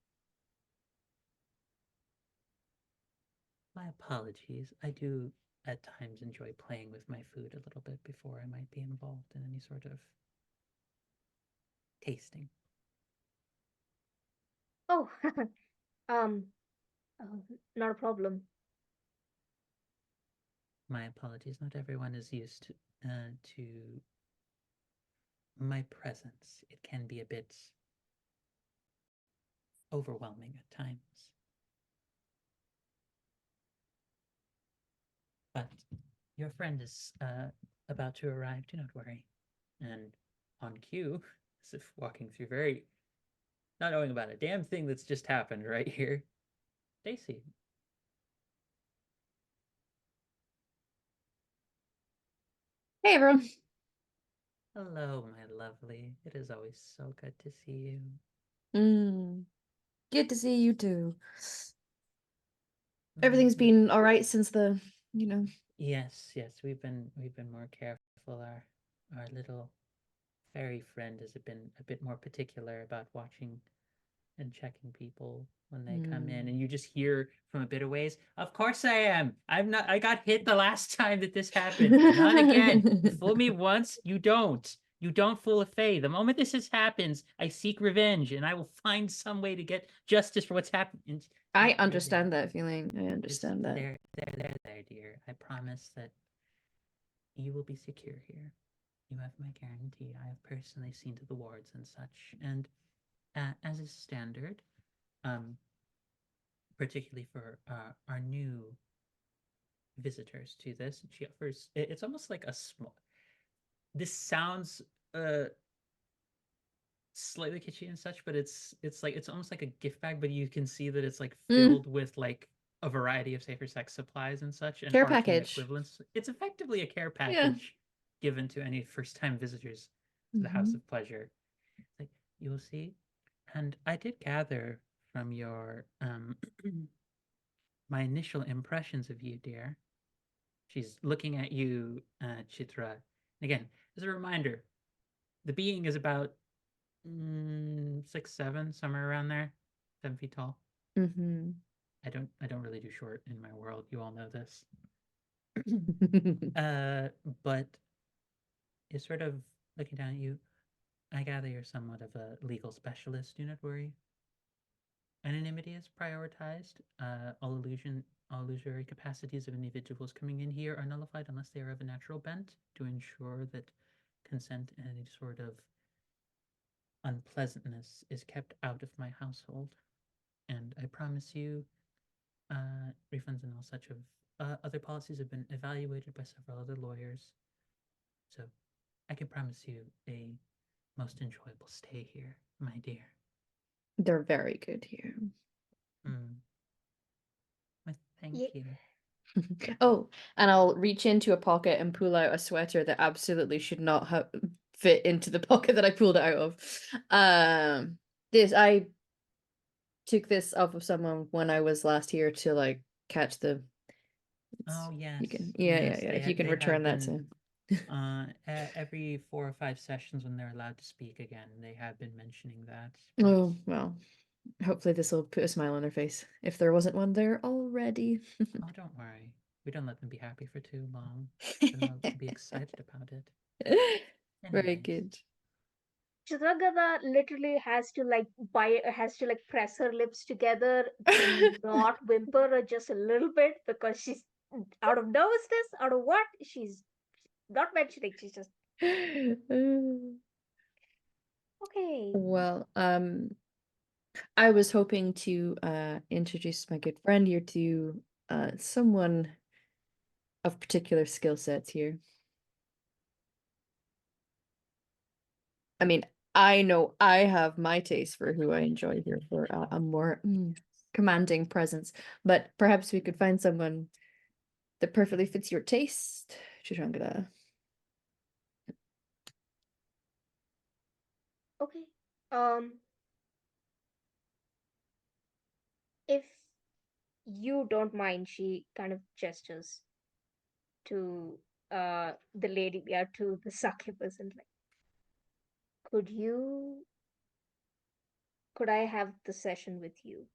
My apologies. I do at times enjoy playing with my food a little bit before I might be involved in any sort of tasting. Oh, um, not a problem. My apologies. Not everyone is used to my presence. It can be a bit overwhelming at times. But your friend is about to arrive. Do not worry. And on cue, as if walking through very, not knowing about a damn thing that's just happened right here, Daisy. Hey everyone. Hello, my lovely. It is always so good to see you. Good to see you too. Mm, Everything's we- been all right since the, Yes, we've been more careful. Our little fairy friend has been a bit more particular about watching and checking people when they come in, and you just hear from a bit of ways, "Of course I am. I got hit the last time that this happened. Not again. You fool me once, you don't. You don't fool a fae. The moment this happens, I seek revenge, and I will find some way to get justice for what's happened." I understand that feeling. I Just understand that. there, dear. I promise that you will be secure here. You have my guarantee. I have personally seen to the wards and such, and as is standard, particularly for our new visitors to this, she offers. It's almost like a small. This sounds slightly kitschy and such, but it's almost like a gift bag, but you can see that it's like filled with like a variety of safer sex supplies and such, and Care arcane package. equivalents. It's effectively a care package given to any first-time visitors to the House of Pleasure. Like, you will see, and I did gather from your my initial impressions of you, dear. She's looking at you, Chitra. Again, as a reminder, the being is about 6'7", somewhere around there, 7 feet tall. Mm-hmm. I don't really do short in my world. You all know this. But is sort of looking down at you. I gather you're somewhat of a legal specialist. Do not worry. Anonymity is prioritized. All illusory capacities of individuals coming in here are nullified unless they are of a natural bent, to ensure that consent and any sort of unpleasantness is kept out of my household. And I promise you, refunds and all such of other policies have been evaluated by several other lawyers. So I can promise you a most enjoyable stay here, my dear. They're very good here. Well, thank Ye- you. Oh, and I'll reach into a pocket and pull out a sweater that absolutely should not have fit into the pocket that I pulled it out of. I took this off of someone when I was last here to like catch the. Oh yes, You can, yes, If you can return that to. every 4 or 5 sessions when they're allowed to speak again, they have been mentioning that. Oh well, hopefully this will put a smile on their face if there wasn't one there already. Oh, don't worry. We don't let them be happy for too long. They'll be excited about it. Very Anyways. good. Chitragada literally has to like press her lips together to not whimper just a little bit because she's out of nervousness, out of what? She's not mentioning, she's just okay. Well, I was hoping to introduce my good friend here to someone of particular skill sets here. I mean, I know I have my taste for who I enjoy here for a more commanding presence, but perhaps we could find someone that perfectly fits your taste. Chuchangada. Okay. If you don't mind, she kind of gestures to the lady to the succubus and like, could I have the session with you?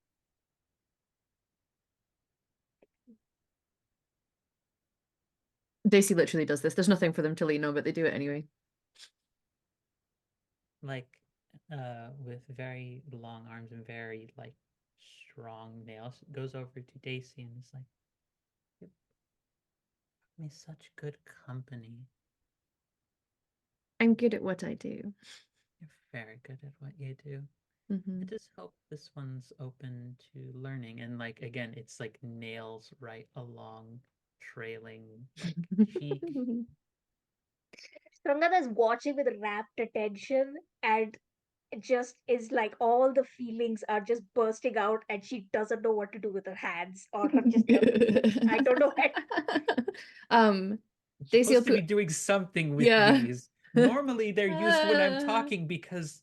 Daisy literally does this. There's nothing for them to lean on, but they do it anyway. Like, with very long arms and very like strong nails, goes over to Daisy and is like, "You me such good company. I'm good at what I do. You're very good at what you do. Mhm. I just hope this one's open to learning." And like again, it's like nails right along, trailing like cheek. Strangada is watching with rapt attention and it just is like all the feelings are just bursting out and she doesn't know what to do with her hands or her just her feet. I don't know what. Um, I'm Daisy will supposed to be put doing something with yeah. these. Normally they're used when I'm talking because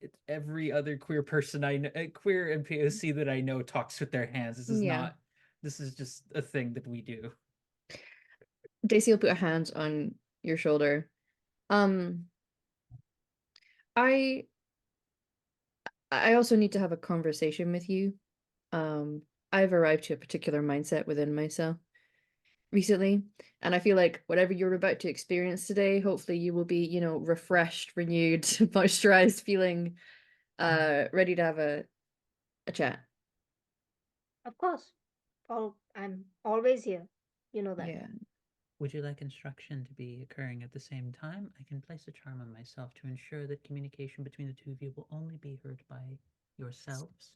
it's every other queer person I know, queer and POC that I know talks with their hands. This is Yeah. not. This is just a thing that we do. Daisy will put her hands on your shoulder. I also need to have a conversation with you. I've arrived to a particular mindset within myself recently, and I feel like whatever you're about to experience today, hopefully you will be, refreshed, renewed, moisturized, feeling ready to have a chat. Of course. I'm always here. You know that. Yeah. Would you like instruction to be occurring at the same time? I can place a charm on myself to ensure that communication between the two of you will only be heard by yourselves.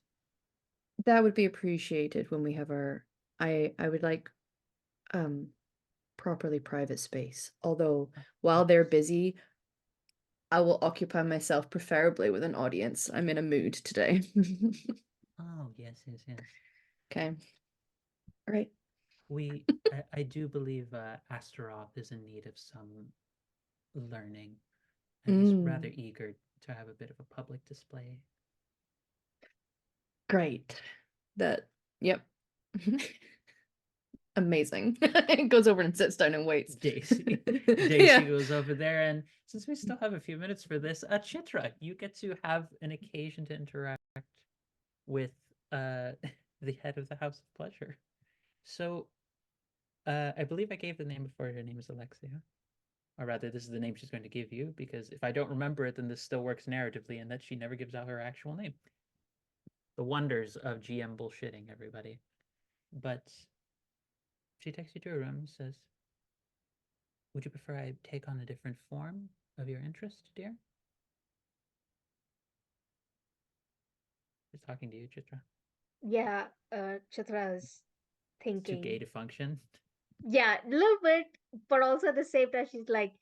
That would be appreciated when we have I would like properly private space. Although while they're busy, I will occupy myself preferably with an audience. I'm in a mood today. Oh, yes. Okay. All right. I do believe Astaroth is in need of some learning, and he's rather eager to have a bit of a public display. Great. Yep. Amazing. Goes over and sits down and waits. Daisy Yeah. goes over there, and since we still have a few minutes for this, Chitra, you get to have an occasion to interact with the head of the House of Pleasure. So, I believe I gave the name before. Her name is Alexia, or rather, this is the name she's going to give you, because if I don't remember it, then this still works narratively, and that she never gives out her actual name. The wonders of GM bullshitting, everybody. But she takes you to a room and says, "Would you prefer I take on a different form of your interest, dear?" She's talking to you, Chitra. Yeah, Chitra is It's too gay thinking. to function. Yeah, a little bit, but also at the same time, she's like,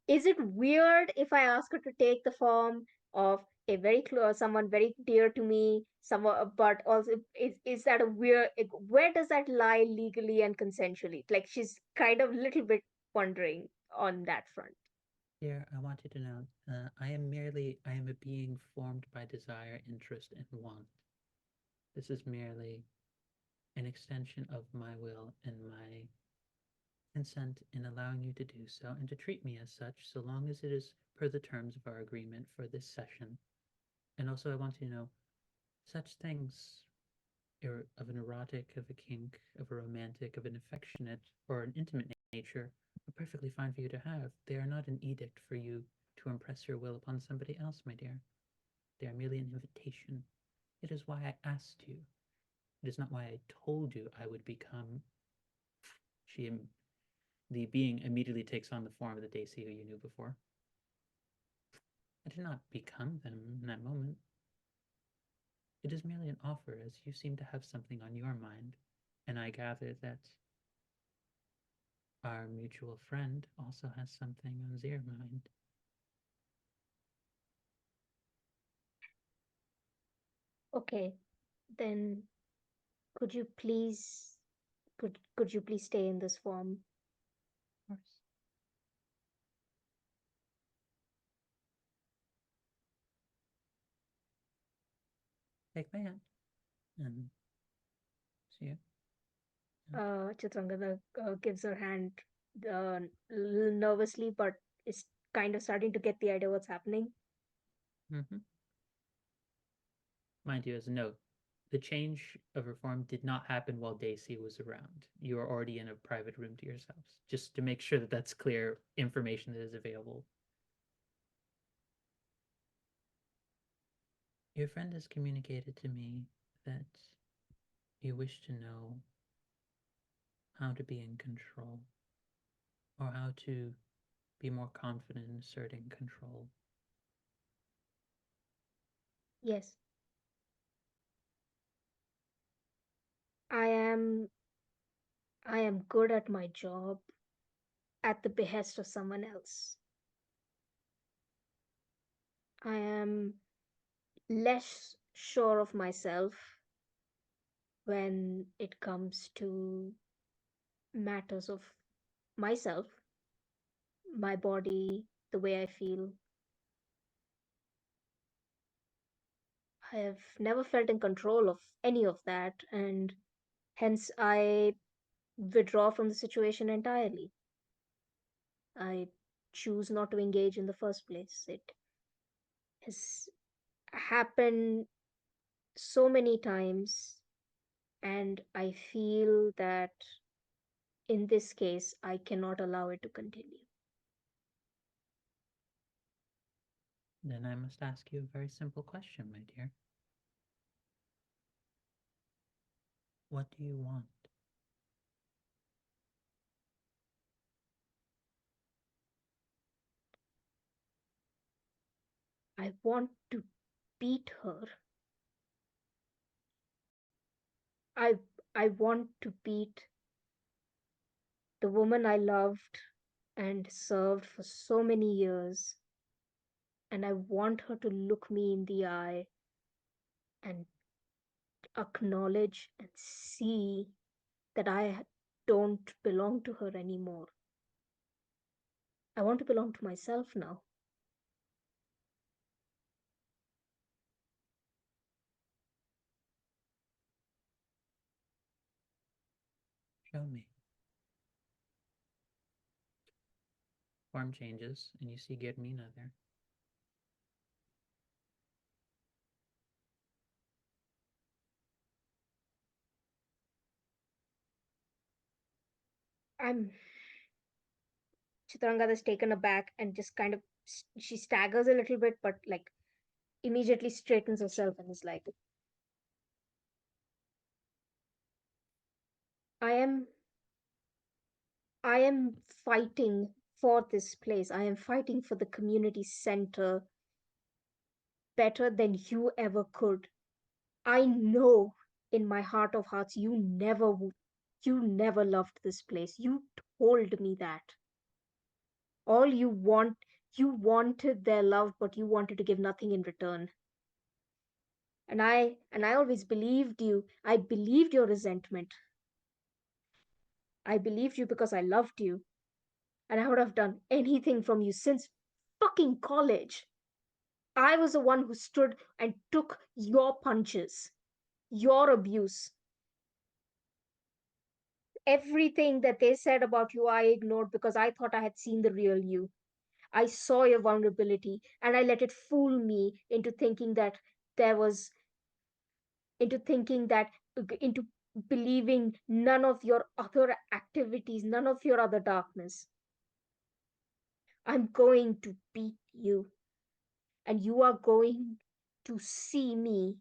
is it weird if I ask her to take the form of a very close, someone very dear to me, someone, but also is that a weird, where does that lie legally and consensually? Like she's kind of a little bit wondering on that front. Dear, I want you to know, I am a being formed by desire, interest, and want. This is merely an extension of my will and my consent in allowing you to do so and to treat me as such, so long as it is per the terms of our agreement for this session. And also, I want you to know, such things of an erotic, of a kink, of a romantic, of an affectionate, or an intimate nature are perfectly fine for you to have. They are not an edict for you to impress your will upon somebody else, my dear. They are merely an invitation. It is why I asked you. It is not why I told you I would become. The being immediately takes on the form of the Daisy who you knew before. I did not become them in that moment. It is merely an offer, as you seem to have something on your mind, and I gather that our mutual friend also has something on their mind. Okay, then could you please could you please stay in this form? Of course. Take my hand and see you. Chitrangada gives her hand nervously, but is kind of starting to get the idea what's happening. Mm-hmm. Mind you, as a note, the change of reform did not happen while Daisy was around. You are already in a private room to yourselves, just to make sure that that's clear information that is available. Your friend has communicated to me that you wish to know how to be in control, or how to be more confident in asserting control. Yes. I am good at my job at the behest of someone else. I am less sure of myself when it comes to matters of myself, my body, the way I feel. I have never felt in control of any of that, and hence I withdraw from the situation entirely. I choose not to engage in the first place. It has happened so many times, and I feel that in this case, I cannot allow it to continue. Then I must ask you a very simple question, my dear. What do you want? I want to beat her. I I want to beat the woman I loved and served for so many years, and I want her to look me in the eye and acknowledge and see that I don't belong to her anymore. I want to belong to myself now. Show me. Form changes, and you see Germina there. I'm Chitrangada is taken aback and just kind of she staggers a little bit, but like immediately straightens herself and is like, I am I am fighting for this place. I am fighting for the community center better than you ever could. I know in my heart of hearts you never loved this place. You told me that. All you wanted their love, but you wanted to give nothing in return. And I always believed you. I believed your resentment. I believed you because I loved you. And I would have done anything from you since fucking college. I was the one who stood and took your punches, your abuse. Everything that they said about you, I ignored because I thought I had seen the real you. I saw your vulnerability and I let it fool me into thinking that there was, into thinking that, into believing none of your other activities, none of your other darkness. I'm going to beat you, and you are going to see me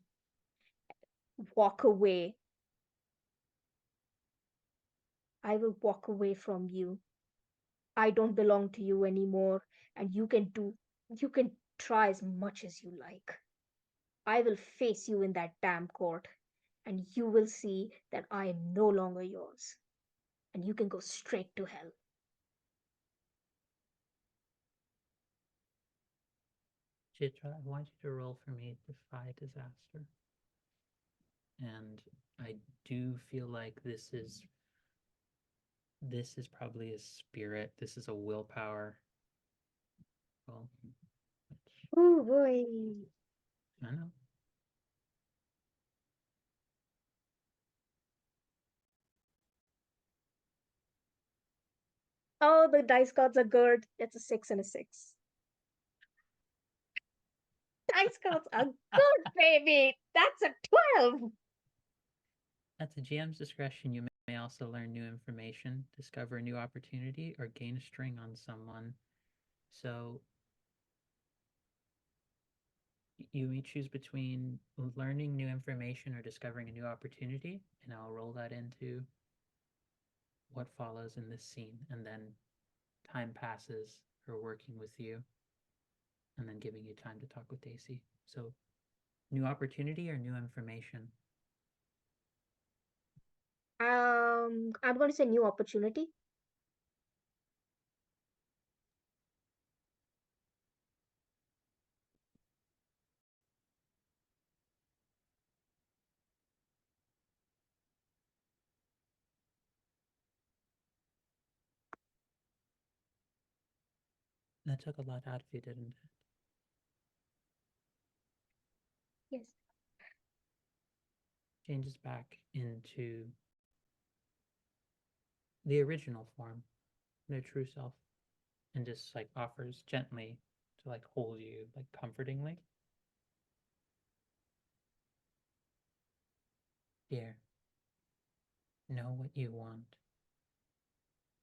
walk away. I will walk away from you. I don't belong to you anymore, and you can try as much as you like. I will face you in that damn court, and you will see that I am no longer yours, and you can go straight to hell. Chitra, I want you to roll for me Defy Disaster. And I do feel like this is probably a spirit. This is a willpower. Well, Oh boy. I know. Oh, the dice cards are good. It's a 6 and a 6. Dice cards are good, baby. That's a 12. At the GM's discretion, you may also learn new information, discover a new opportunity, or gain a string on someone. So you may choose between learning new information or discovering a new opportunity, and I'll roll that into what follows in this scene. And then time passes, her working with you, and then giving you time to talk with Daisy. So new opportunity or new information? I'm going to say new opportunity. That took a lot out of you, didn't it? Yes. Changes back into the original form, their true self, and just like offers gently to like hold you like comfortingly. Dear, know what you want.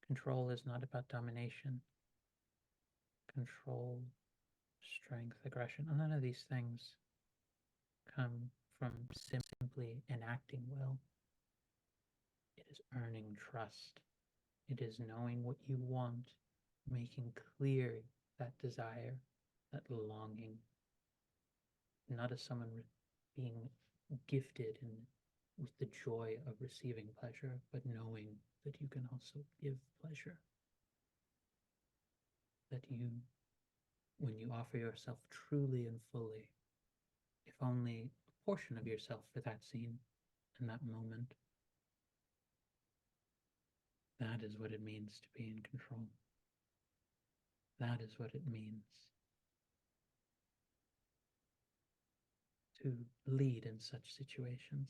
Control is not about domination. Control, strength, aggression, none of these things come from simply enacting will. It is earning trust. It is knowing what you want, making clear that desire, that longing, not as someone being gifted and with the joy of receiving pleasure, but knowing that you can also give pleasure. That you, when you offer yourself truly and fully, if only a portion of yourself for that scene and that moment, that is what it means to be in control. That is what it means to lead in such situations.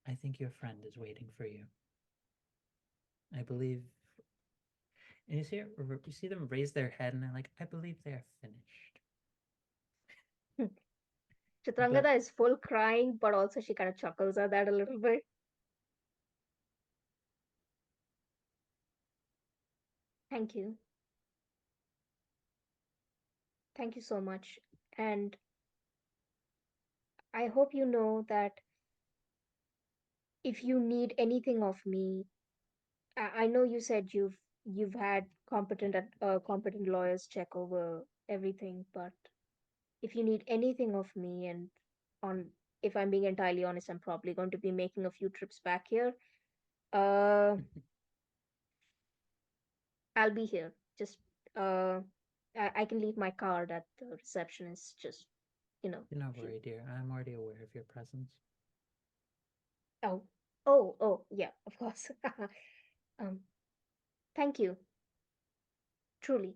I think your friend is waiting for you. I believe, and you see them raise their head, and they're like, I believe they are finished. Chitrangada is full crying, but also she kind of chuckles at that a little bit. Thank you. Thank you so much. And I hope you know that if you need anything of me, I know you said you've had competent lawyers check over everything, but if you need anything of me, and on if I'm being entirely honest, I'm probably going to be making a few trips back here. I'll be here. Just I can leave my card at the receptionist. Just Do not worry, dear. I'm already aware of your presence. Oh, yeah, of course. Thank you. Truly.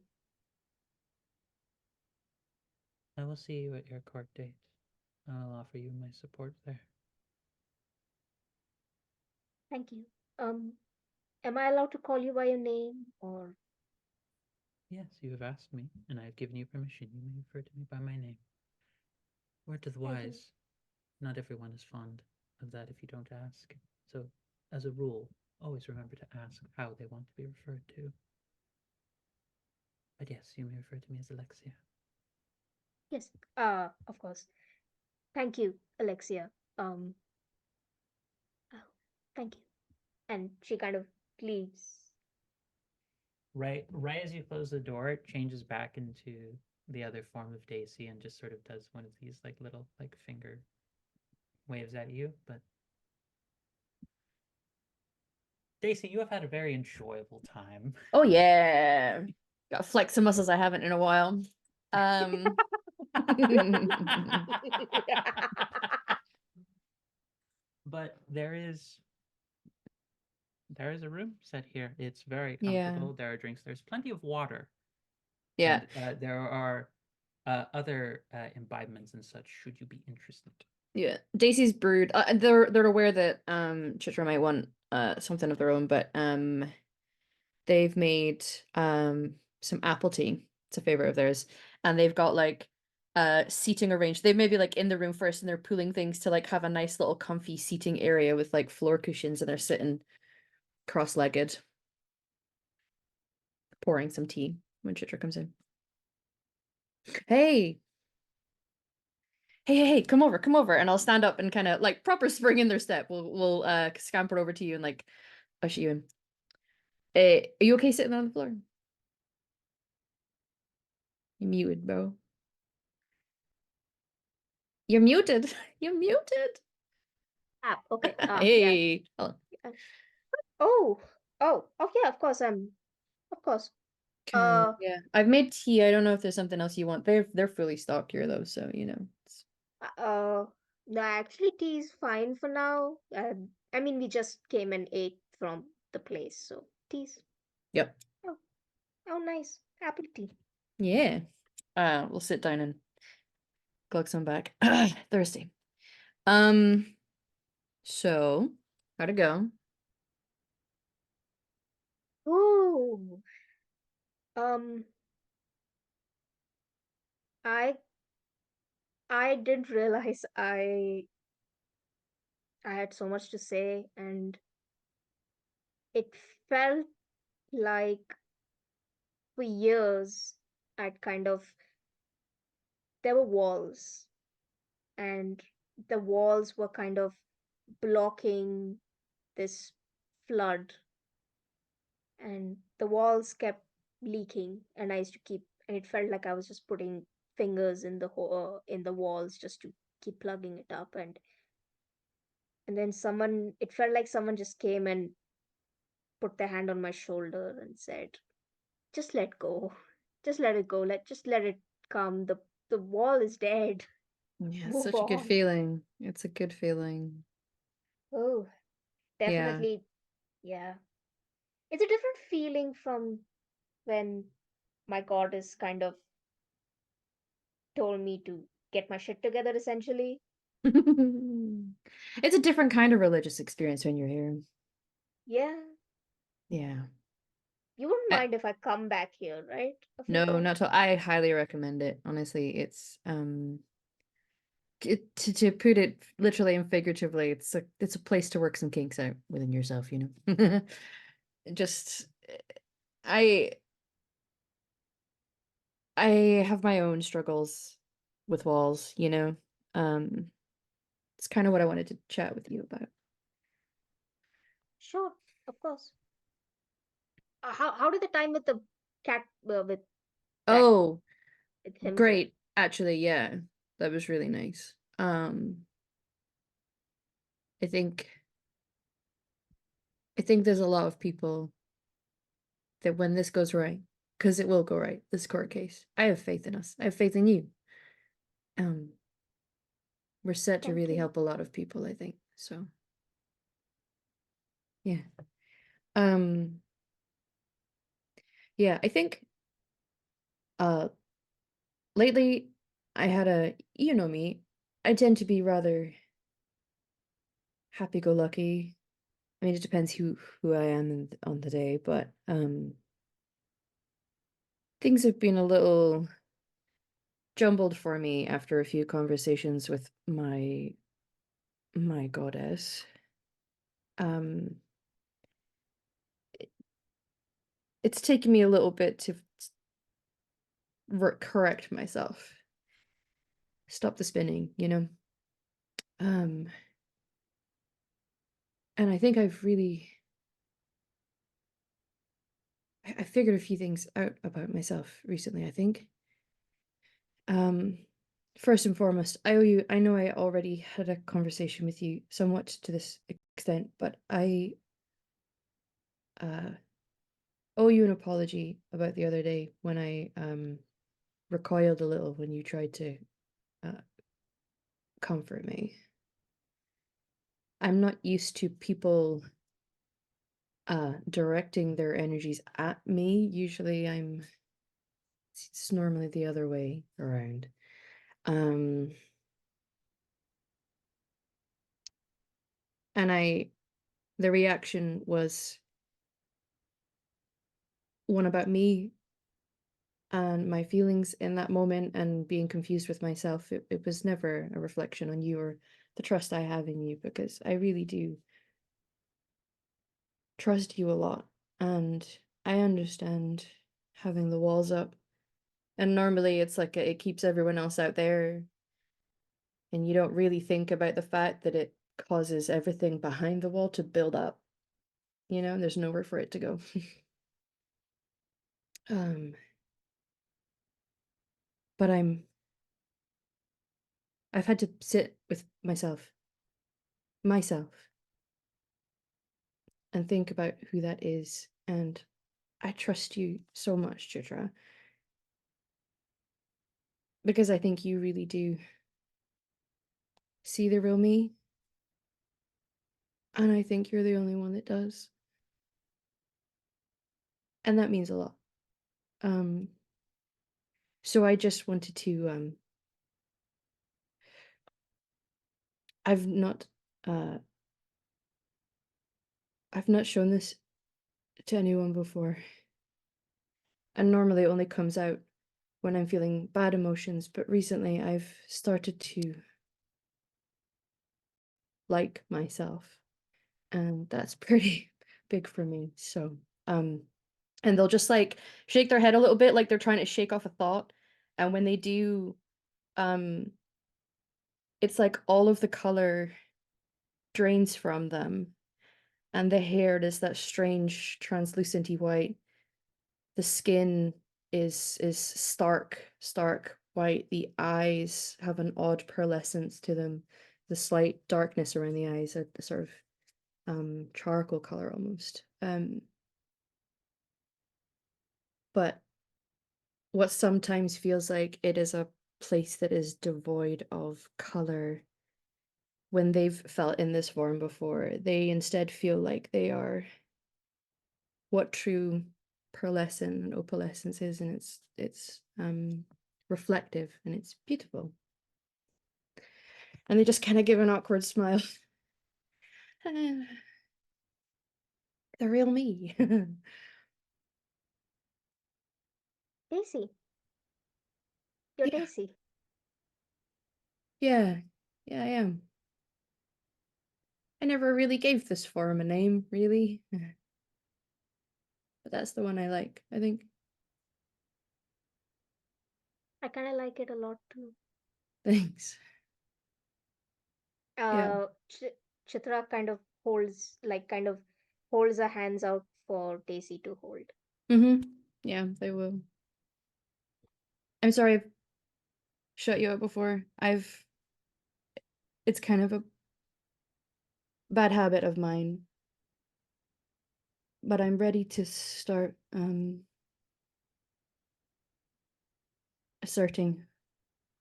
I will see you at your court date. I'll offer you my support there. Thank you. Am I allowed to call you by your name, or? Yes, you have asked me, and I have given you permission. You may refer to me by my name. Word to the Thank you. wise, not everyone is fond of that if you don't ask. So, as a rule, always remember to ask how they want to be referred to. But yes, you may refer to me as Alexia. Yes, of course. Thank you, Alexia. Oh, thank you. And she kind of leaves. Right as you close the door, it changes back into the other form of Daisy and just sort of does one of these like little like finger waves at you. But Daisy, you have had a very enjoyable time. Oh yeah. Got flex some muscles I haven't in a while. But there is a room set here. It's very Yeah. comfortable. There are drinks. There's plenty of water. Yeah. And, there are other imbibements and such should you be interested. Yeah. Daisy's brewed. They're aware that Chitra might want something of their own, but they've made some apple tea. It's a favorite of theirs, and they've got like seating arranged. They may be like in the room first, and they're pulling things to like have a nice little comfy seating area with like floor cushions, and they're sitting cross-legged, pouring some tea when Chitra comes in. Hey, hey, come over, and I'll stand up and kind of like proper spring in their step. We'll scamper over to you and like usher you in. Are you okay sitting on the floor? You're muted, bro. You're muted. You're muted. Ah, okay. Yeah. Hey. Oh, Oh, yeah, of course. Of course. cool. Yeah, I've made tea. I don't know if there's something else you want. They're fully stocked here though, so you know. No, actually, tea is fine for now. I mean, we just came and ate from the place, so tea's. Yep. Oh, nice. Apple tea. Yeah. We'll sit down and glug some back. Thirsty. So how'd it go? Ooh. Um, I I didn't realize I had so much to say, and it felt like for years I'd kind of there were walls, and the walls were kind of blocking this flood, and the walls kept leaking, and I used to keep, and it felt like I was just putting fingers in the in the walls just to keep plugging it up, and then someone, it felt like someone just came and put their hand on my shoulder and said, just let go, just let it go, just let it come, the wall is dead. Yeah, it's Move such a good on. feeling. It's a good feeling. Oh, Yeah. definitely. Yeah, it's a different feeling from when my goddess kind of told me to get my shit together, essentially. It's a different kind of religious experience when you're here. Yeah, Yeah. you wouldn't Uh, mind if I come back here, right? A few no, times. not at all. I highly recommend it. Honestly, it's to put it literally and figuratively, it's a place to work some kinks out within yourself, you know. Just I I have my own struggles with walls, you know. It's kind of what I wanted to chat with you about. Sure, of course. How did the time with the cat with that Oh, with him go? great. Actually, yeah. That was really nice. I think there's a lot of people that when this goes right, because it will go right, this court case, I have faith in us. I have faith in you. We're set to Thank really you. help a lot of people, I think. So, yeah. Um, yeah, I think uh lately I had you know me, I tend to be rather happy-go-lucky. I mean, it depends who I am on the day, but things have been a little jumbled for me after a few conversations with my goddess. Um, it's taken me a little bit to correct myself, stop the spinning, you know. And I think I've really I figured a few things out about myself recently, I think. First and foremost, I know I already had a conversation with you somewhat to this extent, but I owe you an apology about the other day when I recoiled a little when you tried to comfort me. I'm not used to people directing their energies at me. Usually it's normally the other way around. And the reaction was one about me and my feelings in that moment and being confused with myself. It was never a reflection on you or the trust I have in you, because I really do trust you a lot, and I understand having the walls up. And normally it's like it keeps everyone else out there, and you don't really think about the fact that it causes everything behind the wall to build up. You know, there's nowhere for it to go. But I've had to sit with myself, and think about who that is. And I trust you so much, Chitra, because I think you really do see the real me. And I think you're the only one that does. And that means a lot. So I just wanted to, I've not shown this to anyone before. And normally it only comes out when I'm feeling bad emotions, but recently I've started to like myself, and that's pretty big for me. So, and they'll just like shake their head a little bit, like they're trying to shake off a thought. And when they do, it's like all of the color drains from them, and the hair is that strange translucenty white. The skin is stark white. The eyes have an odd pearlescence to them. The slight darkness around the eyes, a sort of charcoal color almost. But what sometimes feels like it is a place that is devoid of color, when they've felt in this form before, they instead feel like they are what true pearlescent and opalescence is, and it's reflective and it's beautiful. And they just kind of give an awkward smile. The real me. Daisy. You're Yeah. Daisy. Yeah, I am. I never really gave this form a name, really. But that's the one I like, I think. I kind of like it a lot too. Thanks. Yeah. Chitra kind of holds her hands out for Daisy to hold. Mm-hmm. Yeah, they will. I'm sorry I've shut you up before. It's kind of a bad habit of mine. But I'm ready to start asserting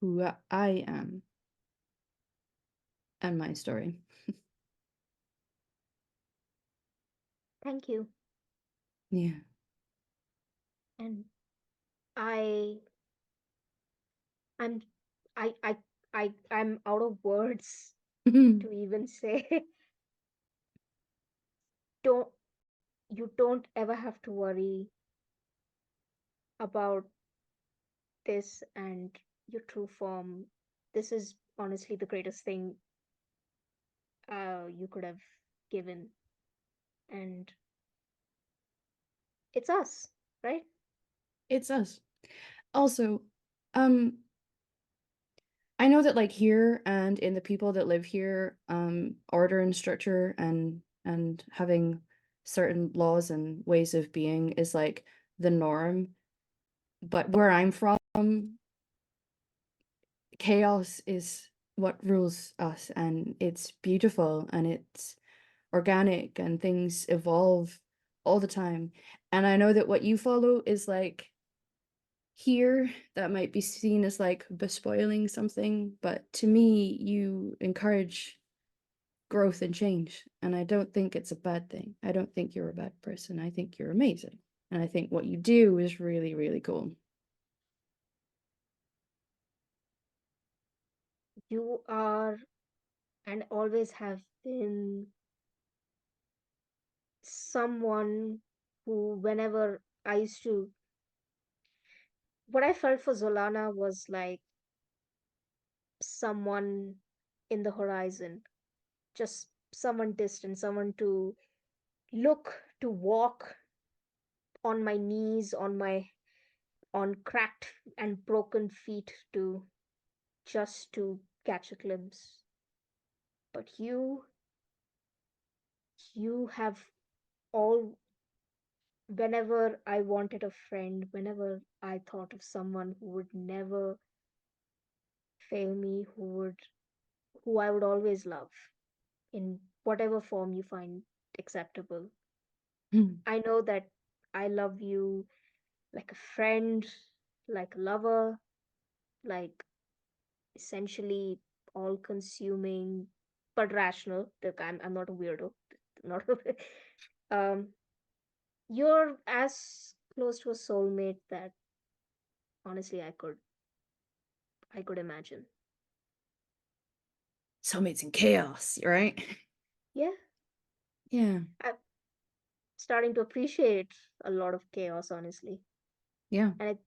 who I am and my story. Thank you. Yeah. And I I'm I I I'm out of words to even say. don't you don't ever have to worry about this and your true form. This is honestly the greatest thing you could have given, and it's us, right? It's us. Also, um, I know that like here and in the people that live here, order and structure and having certain laws and ways of being is like the norm. But where I'm from, chaos is what rules us, and it's beautiful and it's organic and things evolve all the time. And I know that what you follow is like here that might be seen as like bespoiling something, but to me you encourage growth and change, and I don't think it's a bad thing. I don't think you're a bad person. I think you're amazing, and I think what you do is really, really cool. You are and always have been someone who, whenever I used to, what I felt for Zolana was like someone in the horizon, just someone distant, someone to look, to walk on my knees, on cracked and broken feet, to just to catch a glimpse. But you have all, whenever I wanted a friend, whenever I thought of someone who would never fail me, who I would always love in whatever form you find acceptable. I know that I love you like a friend, like a lover, like essentially all consuming but rational. Look, I'm not a weirdo. Not um you're as close to a soulmate that honestly I could imagine. Soulmates in chaos, right? Yeah, Yeah, I'm starting to appreciate a lot of chaos, honestly. yeah. And it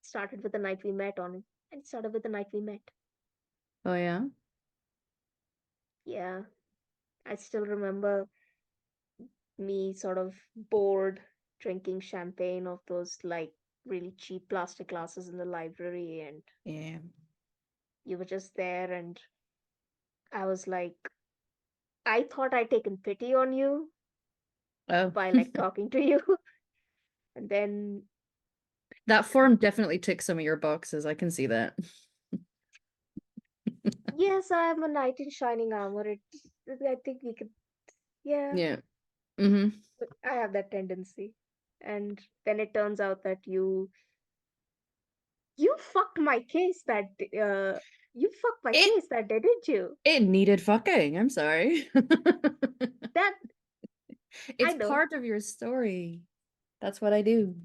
started with the night we met on it. And it started with the night we met. Oh yeah. Yeah. I still remember me sort of bored drinking champagne of those like really cheap plastic glasses in the library, and Yeah. you were just there, and I was like, I thought I'd taken pity on you Oh. by like talking to you. And then That form definitely ticks some of your boxes. I can see that. yes, I am a knight in shining armor. I think we could, yeah, Yeah. Mm-hmm. I have that tendency. And then it turns out that you fucked my case that you fucked my It case that day, didn't you? it needed fucking. I'm sorry. That I It's know. part of your story. That's what I do.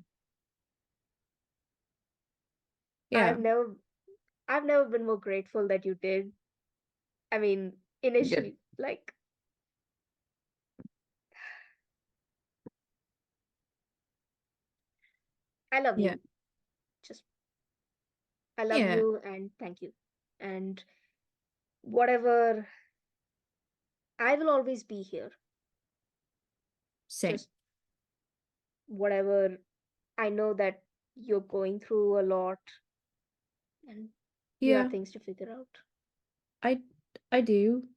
Yeah. I've never I've never been more grateful that you did. I mean, Good. initially, like, I love Yeah. you. Just I love Yeah. you and thank you. And whatever, I will always be here. Same. Just whatever, I know that you're going through a lot and you have Yeah. things to figure out. I I do.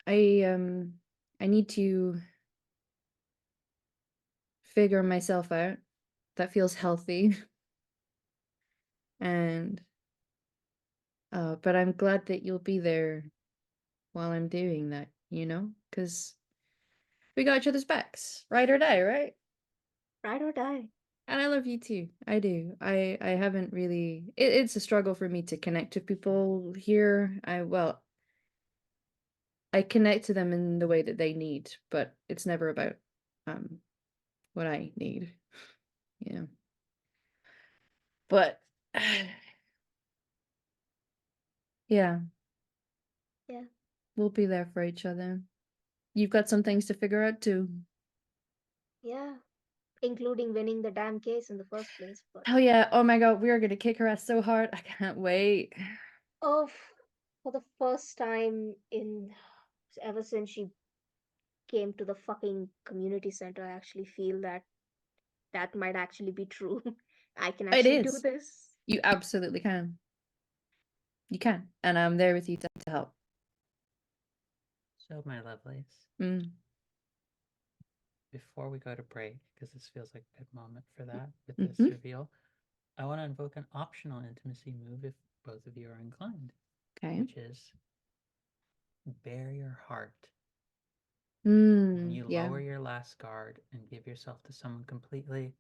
I I need to figure myself out. That feels healthy. And but I'm glad that you'll be there while I'm doing that, because we got each other's backs, ride or die, right? Ride or die. And I love you too. I do. I haven't really. It's a struggle for me to connect to people here. I connect to them in the way that they need, but it's never about um what I need. Yeah. But yeah, Yeah. we'll be there for each other. You've got some things to figure out too. Yeah. Including winning the damn case in the first place. But Oh yeah. Oh my god, we are gonna kick her ass so hard. I can't wait. oh, for the first time in ever since she came to the fucking community center, I actually feel that that might actually be true. I can It actually do is. this. You absolutely can. You can. And I'm there with you to help. So, my lovelies, Mm. before we go to break, because this feels like a good moment for that with this Mhm. reveal, I want to invoke an optional intimacy move if both of you are inclined, Okay. which is bare your heart. When you Yeah. lower your last guard and give yourself to someone completely,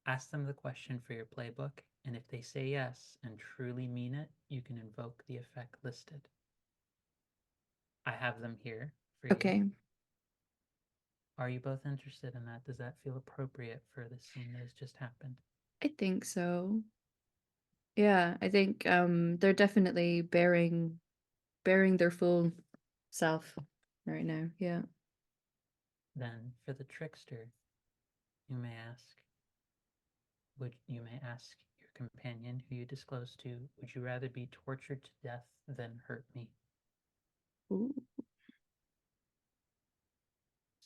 ask them the question for your playbook, and if they say yes and truly mean it, you can invoke the effect listed. I have them here for Okay. you. Are you both interested in that? Does that feel appropriate for the scene that has just happened? I think so. Yeah, I think they're definitely bearing their full self right now. Yeah. Then for the trickster, you may ask your companion who you disclose to, would you rather be tortured to death than hurt me? Ooh.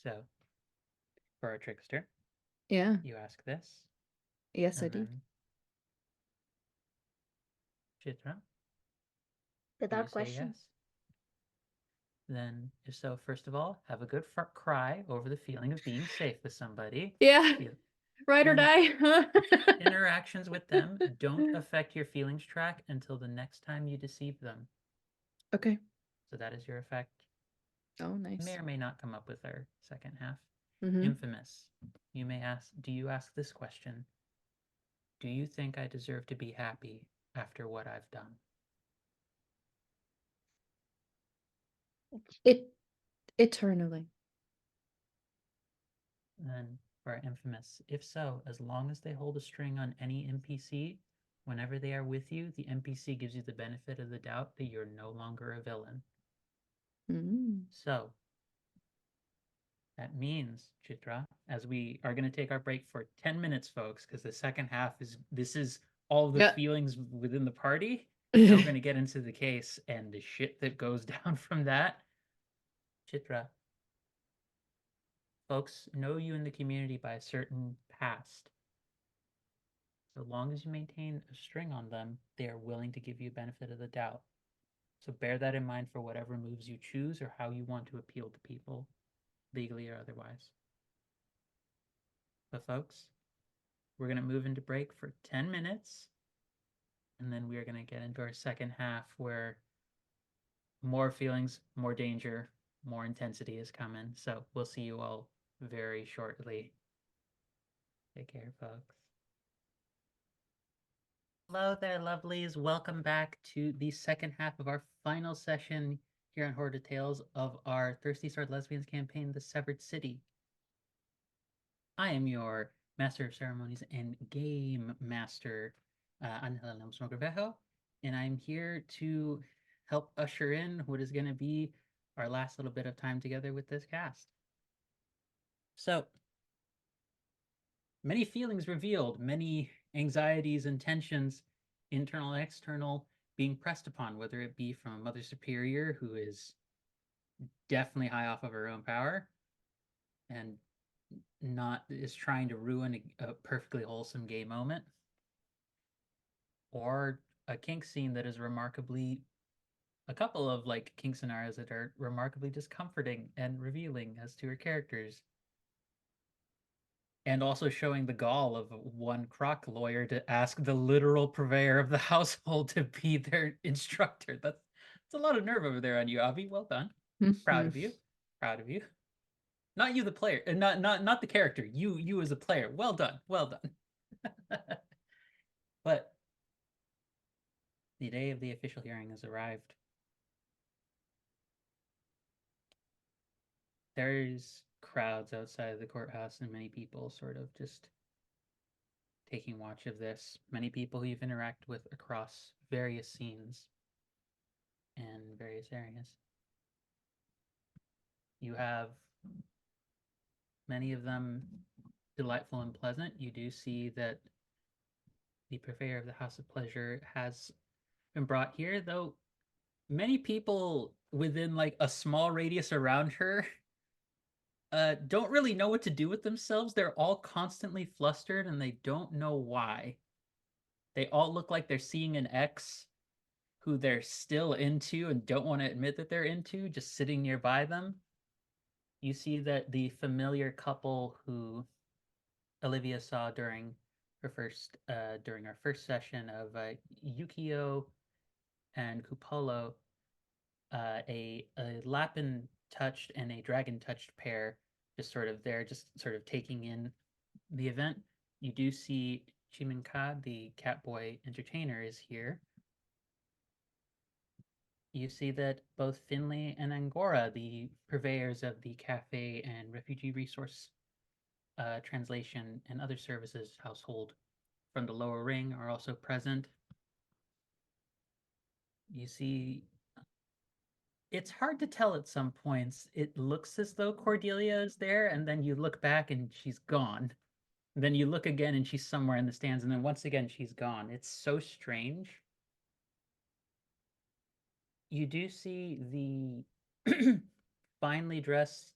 So for our trickster, Yeah. you ask this. Yes, I And do. then Chitra, you Without say question. yes. Then, if so, first of all, have a good cry over the feeling of being safe with somebody. Yeah. Feel- Ride or Then die. interactions with them don't affect your feelings track until the next time you deceive them. Okay. So that is your effect. Oh, May nice. or may not come up with our second half. Mm-hmm. Infamous. Do you ask this question? Do you think I deserve to be happy after what I've done? Eternally. Then for our infamous, if so, as long as they hold a string on any NPC, whenever they are with you, the NPC gives you the benefit of the doubt that you're no longer a villain. Mm. So that means, Chitra, as we are going to take our break for 10 minutes, folks, because the second half is all the Yeah. feelings within the party. Now we're going to get into the case and the shit that goes down from that. Chitra, folks know you in the community by a certain past. So long as you maintain a string on them, they are willing to give you benefit of the doubt. So bear that in mind for whatever moves you choose or how you want to appeal to people, legally or otherwise. But folks, we're going to move into break for 10 minutes, and then we are going to get into our second half where more feelings, more danger, more intensity is coming. So we'll see you all very shortly. Take care, folks. Hello there, lovelies. Welcome back to the second half of our final session here on Horror Tales of our Thirsty Sword Lesbians campaign, The Severed City. I am your Master of Ceremonies and Game Master, Angela Lemos-Mogrovejo, and I'm here to help usher in what is going to be our last little bit of time together with this cast. So, many feelings revealed, many anxieties and tensions, internal and external, being pressed upon, whether it be from a Mother Superior who is definitely high off of her own power and is trying to ruin a perfectly wholesome gay moment, or a kink scene that is a couple of like kink scenarios that are remarkably discomforting and revealing as to her characters, and also showing the gall of one croc lawyer to ask the literal purveyor of the household to be their instructor. That's a lot of nerve over there on you, Avi. Well done. Proud of you. Proud of you. Not you, the player, and not the character. You as a player. Well done. Well done. But the day of the official hearing has arrived. There's crowds outside the courthouse and many people sort of just taking watch of this. Many people you've interacted with across various scenes and various areas. You have many of them delightful and pleasant. You do see that the purveyor of the House of Pleasure has been brought here, though many people within like a small radius around her don't really know what to do with themselves. They're all constantly flustered and they don't know why. They all look like they're seeing an ex who they're still into and don't want to admit that they're into, just sitting nearby them. You see that the familiar couple who Olivia saw during our first session of Yukio and Kupolo, a Lapin touched and a dragon touched pair, just sort of taking in the event. You do see Chiminka, the Catboy entertainer, is here. You see that both Finley and Angora, the purveyors of the cafe and refugee resource translation and other services household from the lower ring, are also present. You see it's hard to tell at some points. It looks as though Cordelia is there, and then you look back and she's gone. Then you look again and she's somewhere in the stands, and then once again she's gone. It's so strange. You do see the finely dressed,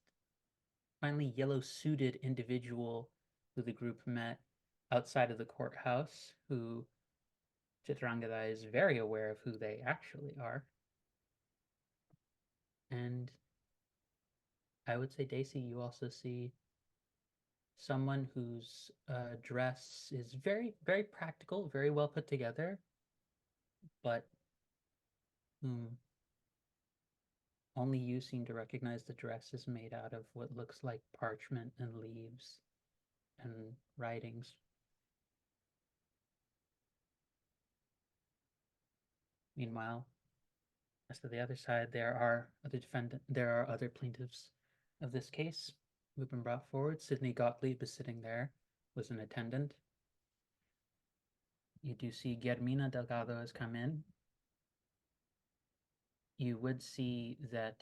finely yellow-suited individual who the group met outside of the courthouse, who Chitrangada is very aware of who they actually are. And I would say, Daisy, you also see someone whose dress is very, very practical, very well put together, but only you seem to recognize the dress is made out of what looks like parchment and leaves and writings. Meanwhile, as to the other side, there are other plaintiffs of this case who have been brought forward. Sidney Gottlieb is sitting there, was an attendant. You do see Guermina Delgado has come in. You would see that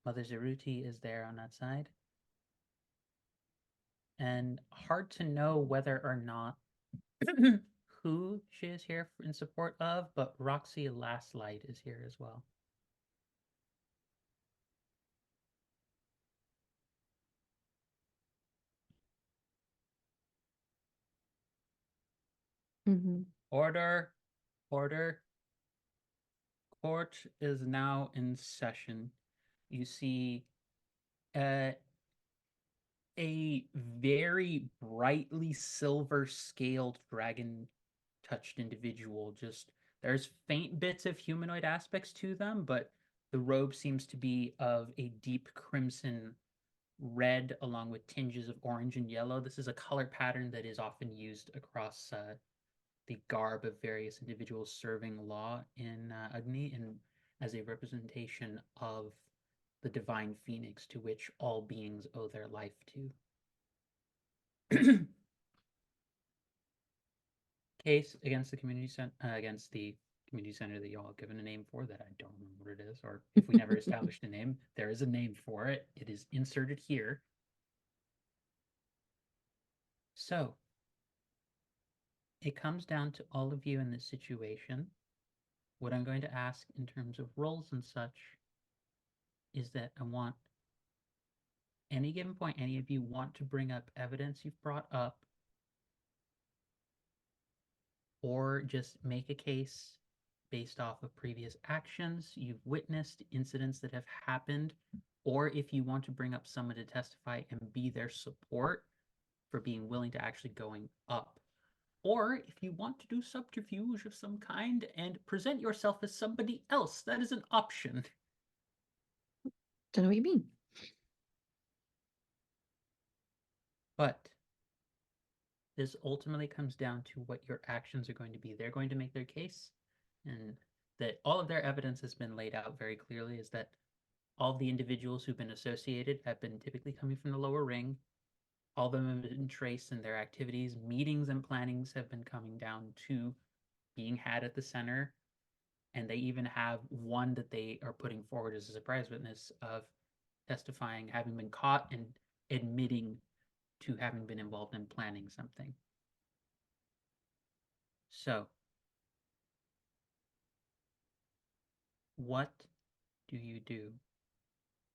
Mother Zeruti is there on that side. And hard to know whether or not who she is here in support of, but Roxy Last Light is here as well. Order, order. Court is now in session. You see a very brightly silver scaled dragon touched individual. Just there's faint bits of humanoid aspects to them, but the robe seems to be of a deep crimson red along with tinges of orange and yellow. This is a color pattern that is often used across the garb of various individuals serving law in Agni, and as a representation of the divine phoenix to which all beings owe their life to. Case against the community center, that y'all have given a name for that I don't remember what it is, or if we never established a name, there is a name for it. It is inserted here. So it comes down to all of you in this situation. What I'm going to ask in terms of roles and such is that I want any given point, any of you want to bring up evidence you've brought up, or just make a case based off of previous actions you've witnessed, incidents that have happened, or if you want to bring up someone to testify and be their support for being willing to actually going up. Or if you want to do subterfuge of some kind and present yourself as somebody else, that is an option. Don't know what you mean. But this ultimately comes down to what your actions are going to be. They're going to make their case, and that all of their evidence has been laid out very clearly, is that all of the individuals who've been associated have been typically coming from the lower ring. All of them have been traced in their activities. Meetings and plannings have been coming down to being had at the center. And they even have one that they are putting forward as a surprise witness of testifying, having been caught and admitting to having been involved in planning something. So, what do you do?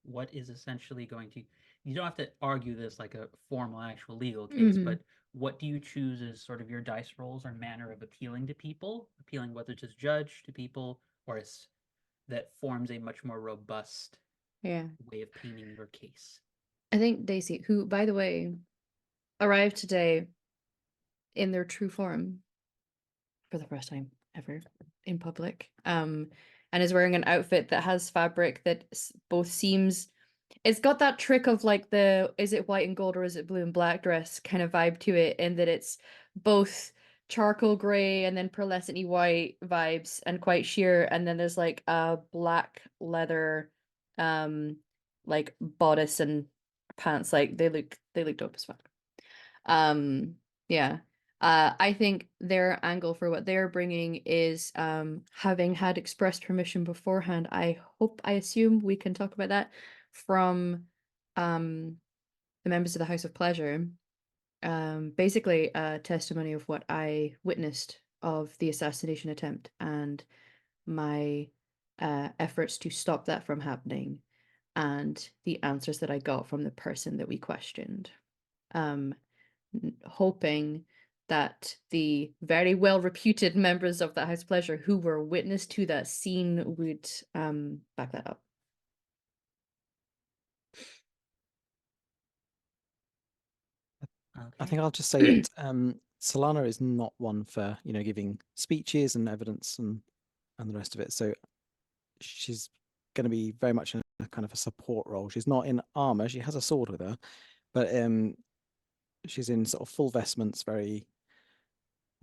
What is essentially going to, you don't have to argue this like a formal actual legal case, but what do you choose as sort of your dice rolls or manner of appealing to people, appealing whether to judge, to people, or as that forms a much more robust way of painting your case? I think Daisy, who, by the way, arrived today in their true form for the first time ever in public, and is wearing an outfit that has fabric that both seems, it's got that trick of like the, is it white and gold or is it blue and black dress kind of vibe to it, in that it's both charcoal gray and then pearlescent-y white vibes and quite sheer, and then there's like a black leather like bodice and pants. Like they look dope as fuck. Yeah, I think their angle for what they're bringing is having had expressed permission beforehand. I assume we can talk about that from the members of the House of Pleasure. Basically a testimony of what I witnessed of the assassination attempt and my efforts to stop that from happening, and the answers that I got from the person that we questioned. Hoping that the very well reputed members of the House of Pleasure who were witness to that scene would back that up. I think Okay. I'll just say that Solana is not one for, giving speeches and evidence and the rest of it. So she's going to be very much in a kind of a support role. She's not in armor. She has a sword with her, but she's in sort of full vestments, very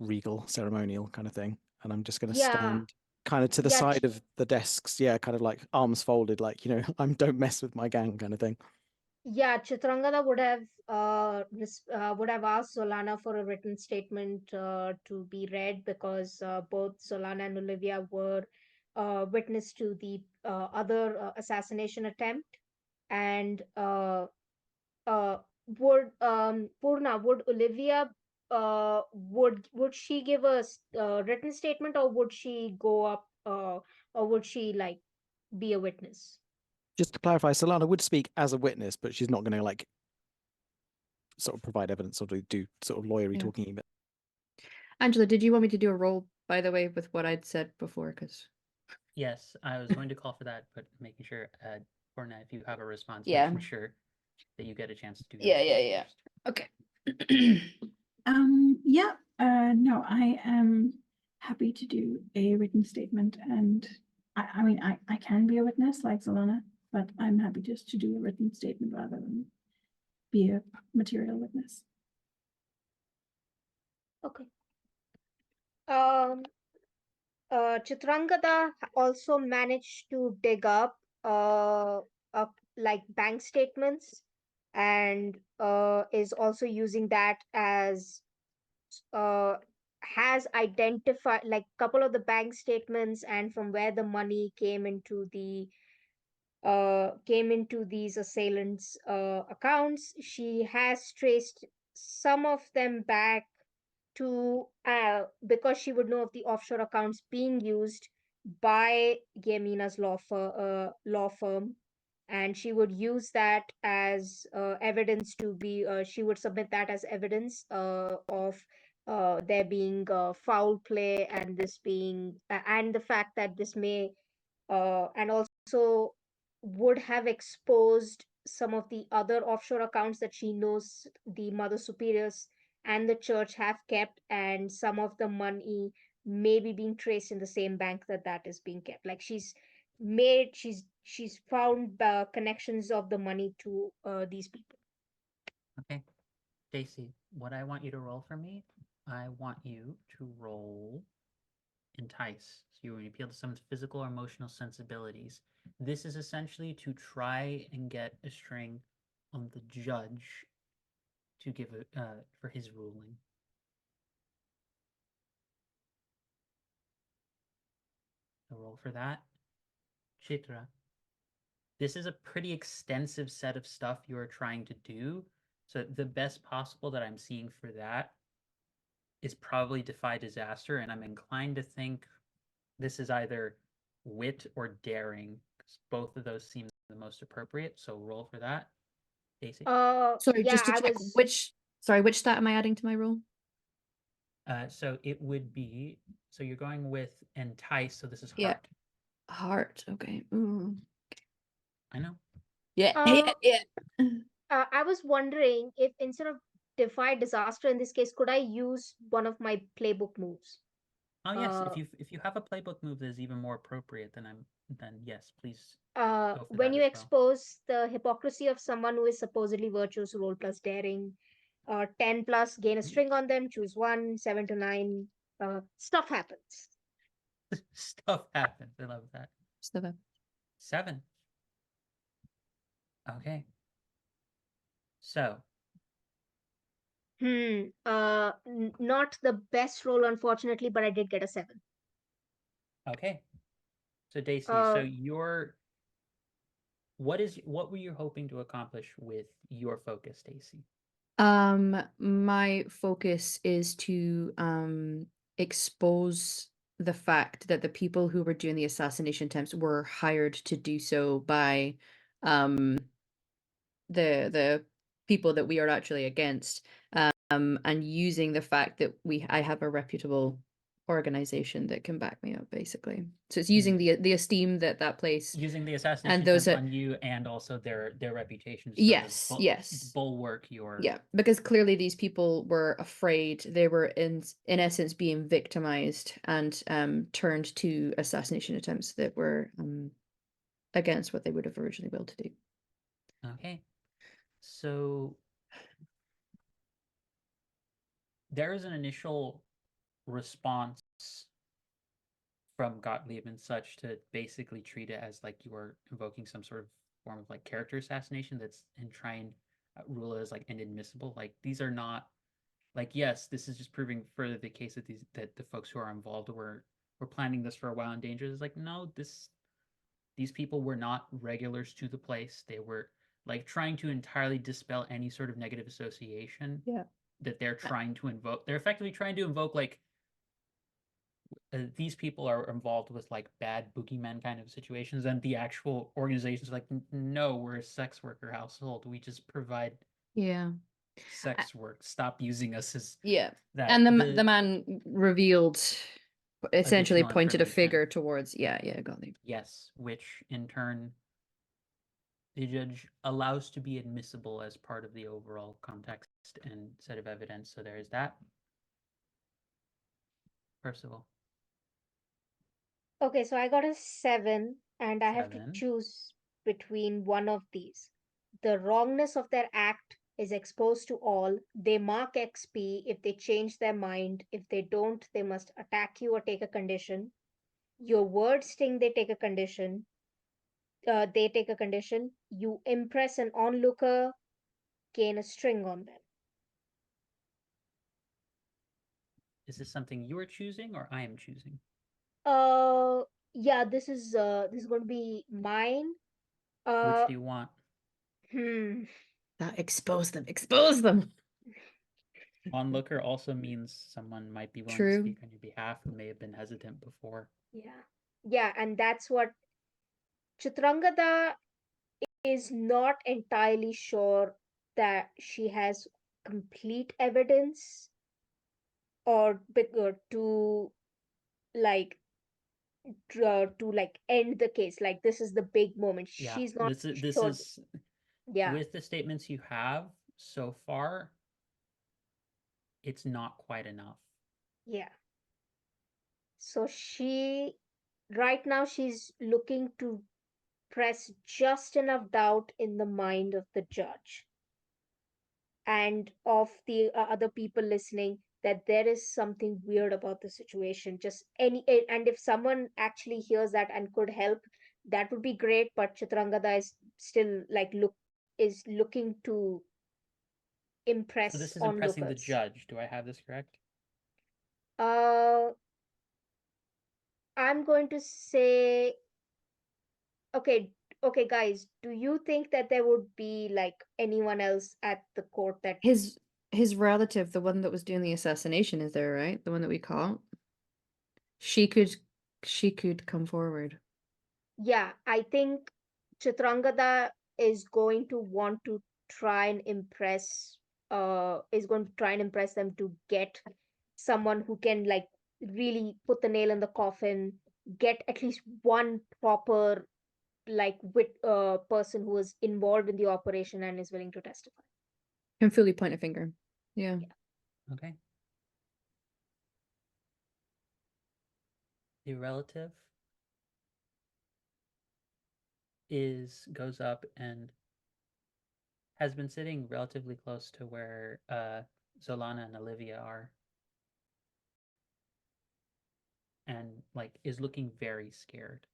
regal, ceremonial kind of thing. And I'm just going to Yeah, stand kind of to the yeah, side of the desks. Yeah, kind of like arms folded, like, don't mess with my gang kind of thing. yeah. Chitrangada would have asked Solana for a written statement to be read, because both Solana and Olivia were witness to the other assassination attempt. And Purna, would Olivia would she give a written statement, or would she go up, or would she like be a witness? Just to clarify, Solana would speak as a witness, but she's not going to like sort of provide evidence or do sort of lawyery Yeah. talking about. Angela, did you want me to do a roll, by the way, with what I'd said before? Because Yes, I was going to call for that, but making sure, Forna, if you have a response, Yeah. making sure that you get a chance to do yeah, yours yeah, first. yeah. Okay. Yeah, no, I am happy to do a written statement, and I mean, I can be a witness like Solana, but I'm happy just to do a written statement rather than be a material witness. Okay. Chitrangada also managed to dig up like bank statements, and is also using that as has identified like couple of the bank statements, and from where the money came into these assailants' accounts. She has traced some of them back to because she would know of the offshore accounts being used by Yamina's law firm, and she would use that as evidence to be. She would submit that as evidence of there being foul play, and this being and the fact that this may and also would have exposed some of the other offshore accounts that she knows the Mother Superiors and the church have kept, and some of the money may be being traced in the same bank that is being kept. Like she's found connections of the money to these people. Okay. Stacy, what I want you to roll for me, I want you to roll entice. So you appeal to someone's physical or emotional sensibilities. This is essentially to try and get a string on the judge to give for his ruling. So roll for that. Chitra. This is a pretty extensive set of stuff you are trying to do. So the best possible that I'm seeing for that is probably defy disaster, and I'm inclined to think this is either wit or daring, because both of those seem the most appropriate. So roll for that, Daisy. Sorry, Yeah, just to I check was which stat am I adding to my roll? So it would be, so you're going with entice, so this is Yeah. heart. Heart. Okay. Ooh. I know. Yeah. Uh, Yeah. I was wondering if instead of defy disaster in this case, could I use one of my playbook moves? Oh yes, Uh, if you have a playbook move that is even more appropriate, then yes, please go for when that you as well. expose the hypocrisy of someone who is supposedly virtuous, roll plus daring, 10 plus, gain a string on them, choose one, 7 to 9, stuff happens. Stuff happens. I love that. 7. Okay. So Not the best roll, unfortunately, but I did get a 7. Okay. So Daisy, so what were you hoping to accomplish with your focus, Daisy? My focus is to expose the fact that the people who were doing the assassination attempts were hired to do so by the people that we are actually against, and using the fact that I have a reputable organization that can back me up, basically. So it's using the esteem that place Using the and assassination those attempt that on you and also their reputation to yes, sort of yes. bulwark your Yeah, because clearly these people were afraid. They were in essence being victimized and turned to assassination attempts that were against what they would have originally willed to do. Okay. So there is an initial response from Gottlieb and such to basically treat it as like you are invoking some sort of form of like character assassination that's and try and rule it as like inadmissible. Like these are not like yes, this is just proving further the case that the folks who are involved were planning this for a while in danger. It's like no, these people were not regulars to the place. They were like trying to entirely dispel any sort of negative association Yeah. that they're trying to invoke. They're effectively trying to invoke like these people are involved with like bad boogeyman kind of situations, and the actual organization's like, no, we're a sex worker household. We just provide Yeah. sex work. Stop using us as Yeah. that. And the man revealed, essentially Additional pointed a information. figure towards, Gottlieb. Yes, which in turn the judge allows to be admissible as part of the overall context and set of evidence. So there is that. Percival. Okay, so I got a 7, and I have to 7. choose between one of these. The wrongness of their act is exposed to all. They mark XP if they change their mind. If they don't, they must attack you or take a condition. Your words sting, they take a condition. You impress an onlooker, gain a string on them. Is this something you are choosing or I am choosing? Uh, yeah, this is going to be mine. Which do you want? Expose them. Expose them. Onlooker also means someone might be willing to True. speak on your behalf who may have been hesitant before. Yeah, and that's what Chitrangada is not entirely sure that she has complete evidence or to like end the case. Like this is the big moment. Yeah, She's not this sure. is Yeah, with the statements you have so far, it's not quite enough. yeah. So right now she's looking to press just enough doubt in the mind of the judge and of the other people listening that there is something weird about the situation. And if someone actually hears that and could help, that would be great. But Chitrangada is still looking to So impress this is impressing the onlookers. judge. Do I have this correct? uh I'm going to say, okay, okay, guys, do you think that there would be like anyone else at the court that His relative, the one that was doing the assassination, is there, right? The one that we caught. She could come forward. yeah, I think Chitrangada is going to want to try and impress them to get someone who can like really put the nail in the coffin, get at least one proper person who is involved in the operation and is willing to testify. Can fully point a finger. Yeah. Okay. The relative goes up and has been sitting relatively close to where Zolana and Olivia are, and like is looking very scared.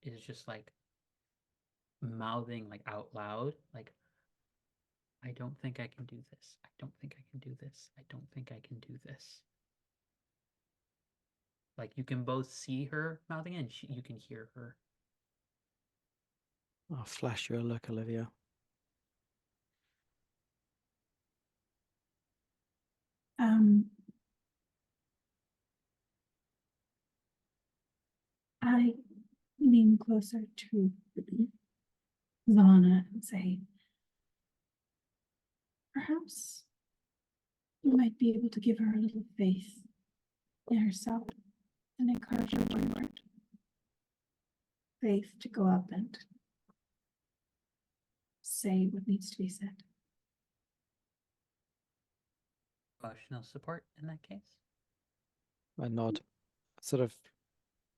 Is just like mouthing like out loud, like I don't think I can do this. I don't think I can do this. I don't think I can do this. Like you can both see her mouthing it and you can hear her. I'll flash you a look, Olivia. I lean closer to Zana and say, perhaps you might be able to give her a little faith in herself and encourage her forward. Faith to go up and say what needs to be said. Emotional support in that case. I nod. Sort of,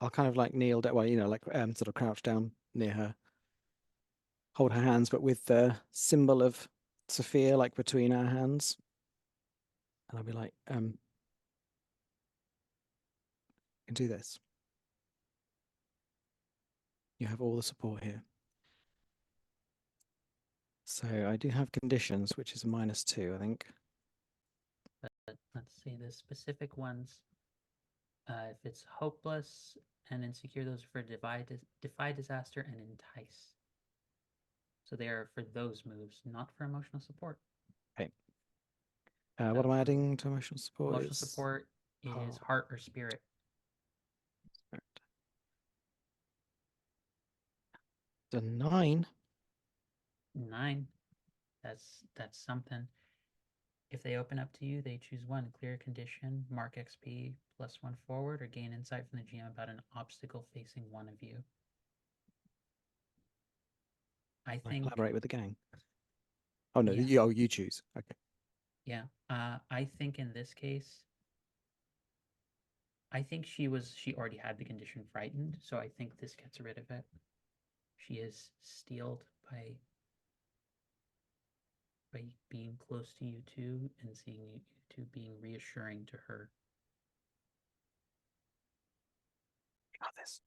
I'll kind of like kneel down, well, you know, like sort of crouch down near her. Hold her hands, but with the symbol of Sophia like between our hands. And I'll be like, can do this. You have all the support here. So I do have conditions, which is a -2, I think. But let's see the specific ones. If it's hopeless and insecure, those are for defy disaster and entice. So they are for those moves, not for emotional support. Okay. What am I adding to emotional support? Emotional support is heart or spirit. The 9. 9. That's something. If they open up to you, they choose one. Clear a condition, mark XP +1 forward, or gain insight from the GM about an obstacle facing one of you. I think collaborate with the gang. Oh no, Yeah. you choose. Okay. Yeah. I think in this case, I think she already had the condition frightened, so I think this gets rid of it. She is steeled by being close to you two and seeing you two being reassuring to her. Got this.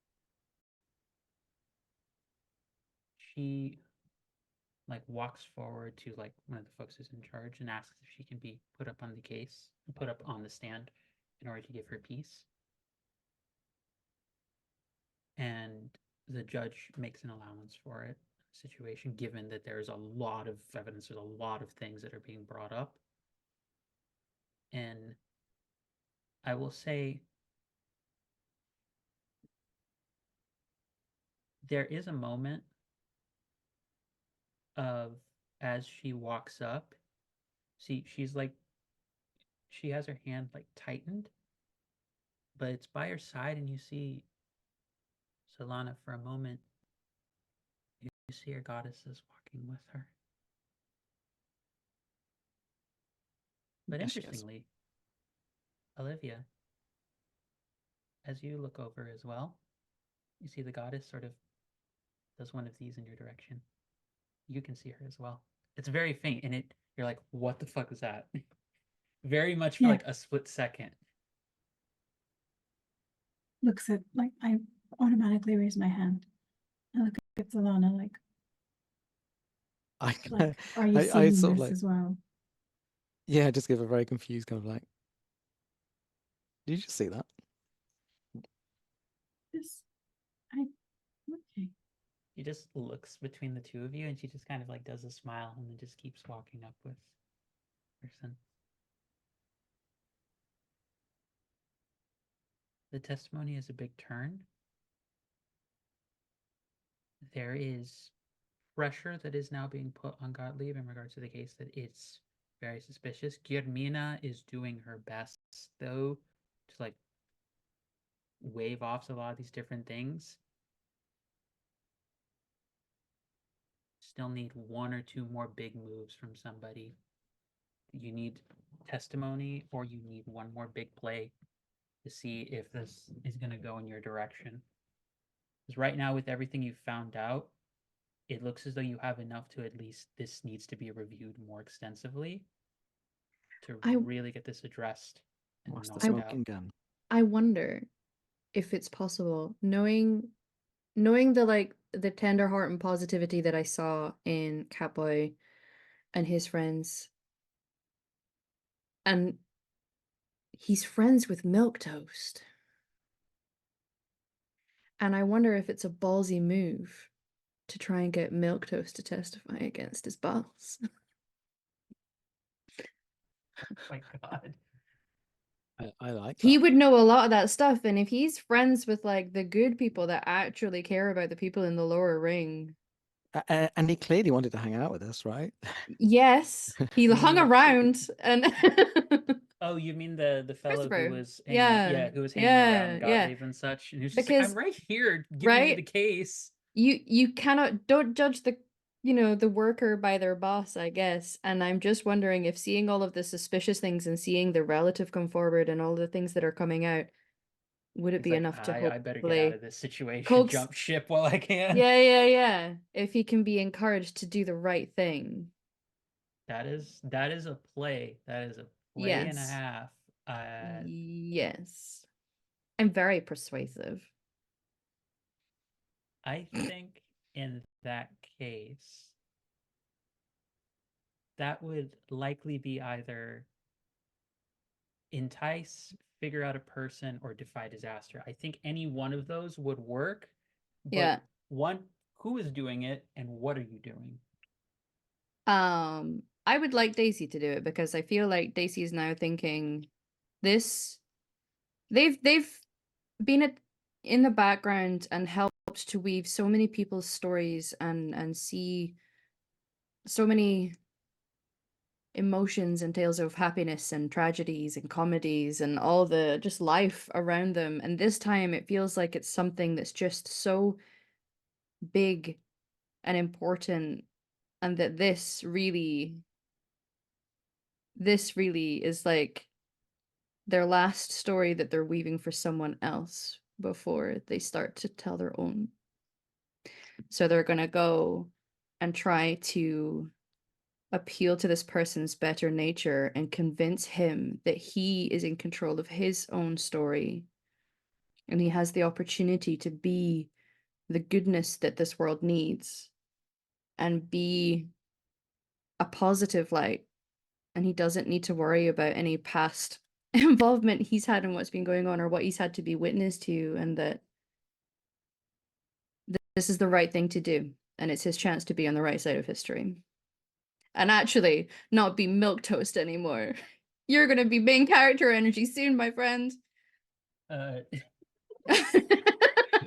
She like walks forward to like one of the folks who's in charge and asks if she can be put up on the case, put up on the stand in order to give her peace. And the judge makes an allowance for it situation, given that there's a lot of evidence, there's a lot of things that are being brought up. And I will say there is a moment of as she walks up, she's like, she has her hand like tightened, but it's by her side, and you see Solana for a moment. You see her goddesses walking with her. But Yes, yes. interestingly, Olivia, as you look over as well, you see the goddess sort of does one of these in your direction. You can see her as well. It's very faint, and you're like, what the fuck was that? Very much for like a split second. Looks at, like, I automatically raise my hand. I look at Zalana like, are you seeing sort of this like, as well? yeah, just give a very confused kind of like, did you just see that? Okay. She just looks between the two of you, and she just kind of like does a smile and then just keeps walking up with person. The testimony is a big turn. There is pressure that is now being put on Gottlieb in regards to the case that it's very suspicious. Guillermina is doing her best, though, to like wave off a lot of these different things. Still need 1 or 2 more big moves from somebody. You need testimony, or you need 1 more big play to see if this is going to go in your direction. Because right now, with everything you've found out, it looks as though you have enough to at least this needs to be reviewed more extensively to really get this addressed and What's the knocked out. smoking gun? I wonder if it's possible, knowing the like the tender heart and positivity that I saw in Catboy, and his friends. And he's friends with Milquetoast. And I wonder if it's a ballsy move to try and get Milquetoast to testify against his boss. Oh my god. I like He that. would know a lot of that stuff, and if he's friends with like the good people that actually care about the people in the lower ring, And he clearly wanted to hang out with us, right? yes, he You hung mean around and Oh, you mean the fellow who Christopher. was hanging Yeah, who was hanging around yeah, yeah. Gottlieb and such, and he was just like, Because I'm right here giving you the right, case. you cannot don't judge the the worker by their boss, I guess. And I'm just wondering if seeing all of the suspicious things and seeing the relative come forward and all the things that are coming out, would it He's be like, enough to I better get out hopefully of this situation, coax? jump ship while I can. Yeah. If he can be encouraged to do the right thing. That is a play. That is a play and a Yes. half. Yes. I'm very persuasive. I think in that case, that would likely be either entice, figure out a person, or defy disaster. I think any one of those would work, but Yeah. one, who is doing it and what are you doing? I would like Daisy to do it because I feel like Daisy is now thinking this. They've been in the background and helped to weave so many people's stories and see so many emotions and tales of happiness and tragedies and comedies and all the just life around them. And this time it feels like it's something that's just so big and important, and that this really is like their last story that they're weaving for someone else before they start to tell their own. So they're going to go and try to appeal to this person's better nature and convince him that he is in control of his own story and he has the opportunity to be the goodness that this world needs and be a positive light, and he doesn't need to worry about any past involvement he's had in what's been going on or what he's had to be witness to, and that this is the right thing to do and it's his chance to be on the right side of history and actually not be Milquetoast anymore. You're gonna be main character energy soon, my friend.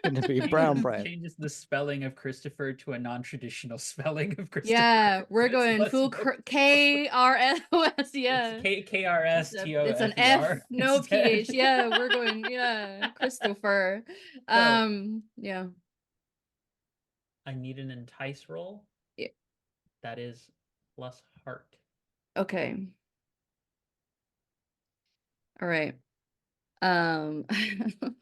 Gonna be brown bread. Changes the spelling of Christopher to a non-traditional spelling of Christopher. Yeah, we're It's going less full Milquetoast. KRSOS. Yeah, It's KRSTOFER. it's an F, no instead. PH. Yeah, we're going Christopher. Yeah. I need an entice roll. Yeah. That is plus heart. Okay. All right.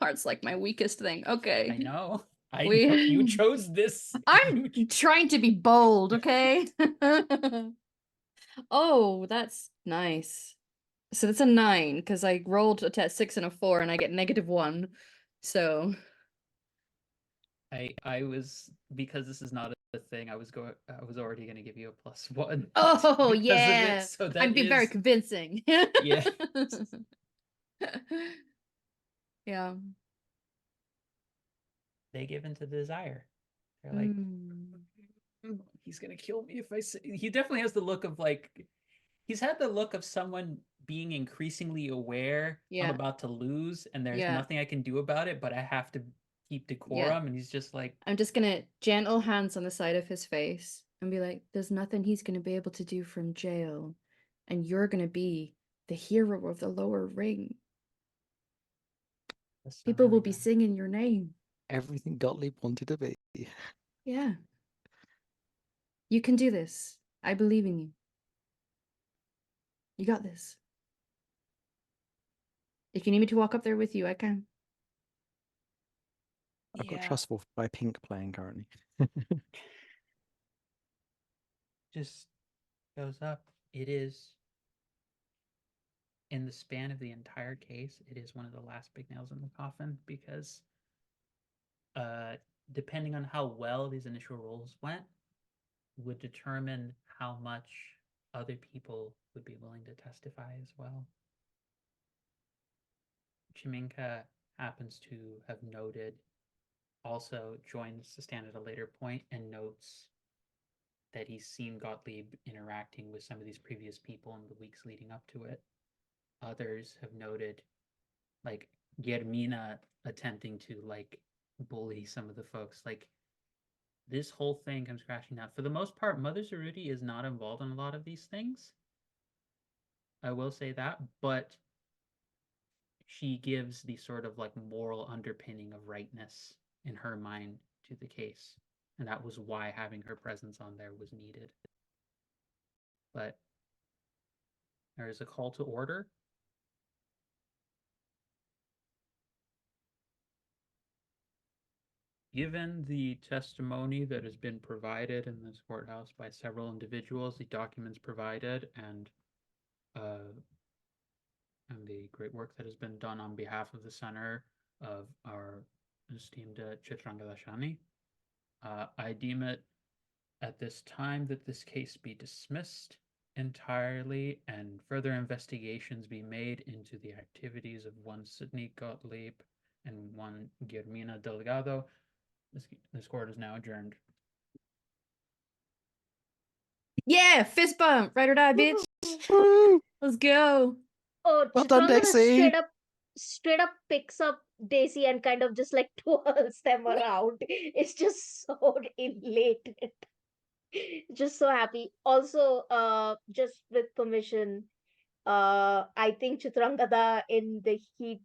Heart's like my weakest thing. Okay. I know. I We- know. You chose this. I'm trying to be bold, okay? Oh, that's nice. So that's a 9 because I rolled a 6 and a 4 and I get -1. So I was, because this is not a thing, I was already gonna give you a +1. oh because of yeah. it. So that I'm being very is, convincing. yeah. Yeah. They give into the desire. They're like, he's gonna kill me if I say. He definitely has the look of like, he's had the look of someone being increasingly aware I'm Yeah. about to lose and there's Yeah. nothing I can do about it, but I have to keep decorum. And he's just like, I'm just gonna gentle hands on the side of his face and be like, there's nothing he's gonna be able to do from jail. And you're gonna be the hero of the lower ring. People will be singing your name. Everything Gottlieb wanted to be. Yeah. You can do this. I believe in you. You got this. If you need me to walk up there with you, I can. I've got yeah, Trustful by Pink playing currently. just goes up. It is, in the span of the entire case, it is one of the last big nails in the coffin because depending on how well these initial rolls went would determine how much other people would be willing to testify as well. Chiminka happens to have noted, also joins the stand at a later point and notes that he's seen Gottlieb interacting with some of these previous people in the weeks leading up to it. Others have noted, like, Germina attempting to, like, bully some of the folks. Like, this whole thing comes crashing down. For the most part, Mother Zeruti is not involved in a lot of these things. I will say that, but she gives the sort of, like, moral underpinning of rightness in her mind to the case. And that was why having her presence on there was needed. But there is a call to order. Given the testimony that has been provided in this courthouse by several individuals, the documents provided, and the great work that has been done on behalf of the center of our esteemed Chitrangala Shani, I deem it at this time that this case be dismissed entirely and further investigations be made into the activities of one Sidney Gottlieb and one Guillermina Delgado. This court is now adjourned. Yeah, fist bump, ride or die, bitch. Woo! Let's go. Oh, Well done, Chitrangada Dixie. straight up picks up Daisy and kind of just like twirls them around. It's just so elated. Just so happy. Also, just with permission, I think Chitrangada in the heat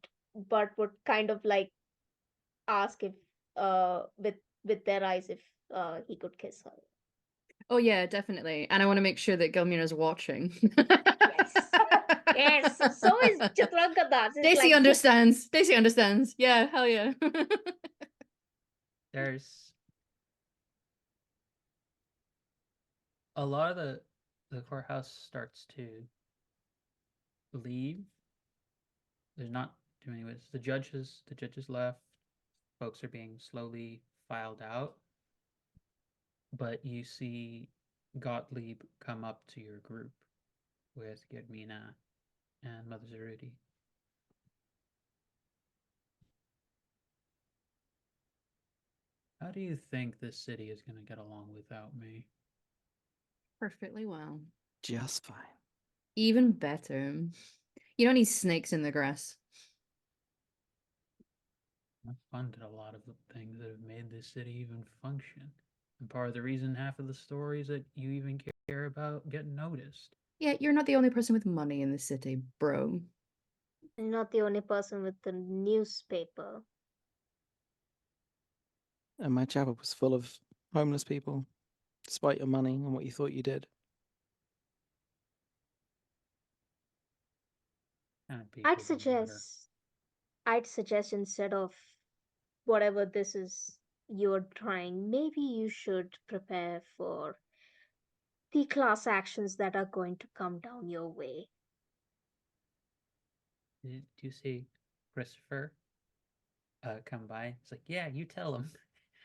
but would kind of like ask if with their eyes if he could kiss her. Oh yeah, definitely. And I want to make sure that Gilmina's watching. Yes, so is Chitrangada. Daisy understands. Daisy understands. Yeah, hell yeah. There's a lot of the courthouse starts to leave. There's not too many ways. The judges left. Folks are being slowly filed out. But you see Gottlieb come up to your group with Germina and Mother Zeruti. How do you think this city is going to get along without me? Perfectly well. Just fine. Even better. You don't need snakes in the grass. I've funded a lot of the things that have made this city even function. And part of the reason half of the stories that you even care about get noticed. Yeah, you're not the only person with money in the city, bro. Not the only person with the newspaper. And my chapel was full of homeless people, despite your money and what you thought you did. Kind of people don't matter. I'd suggest instead of whatever this is you're trying, maybe you should prepare for the class actions that are going to come down your way. Do you see Christopher come by? It's like, yeah, you tell him.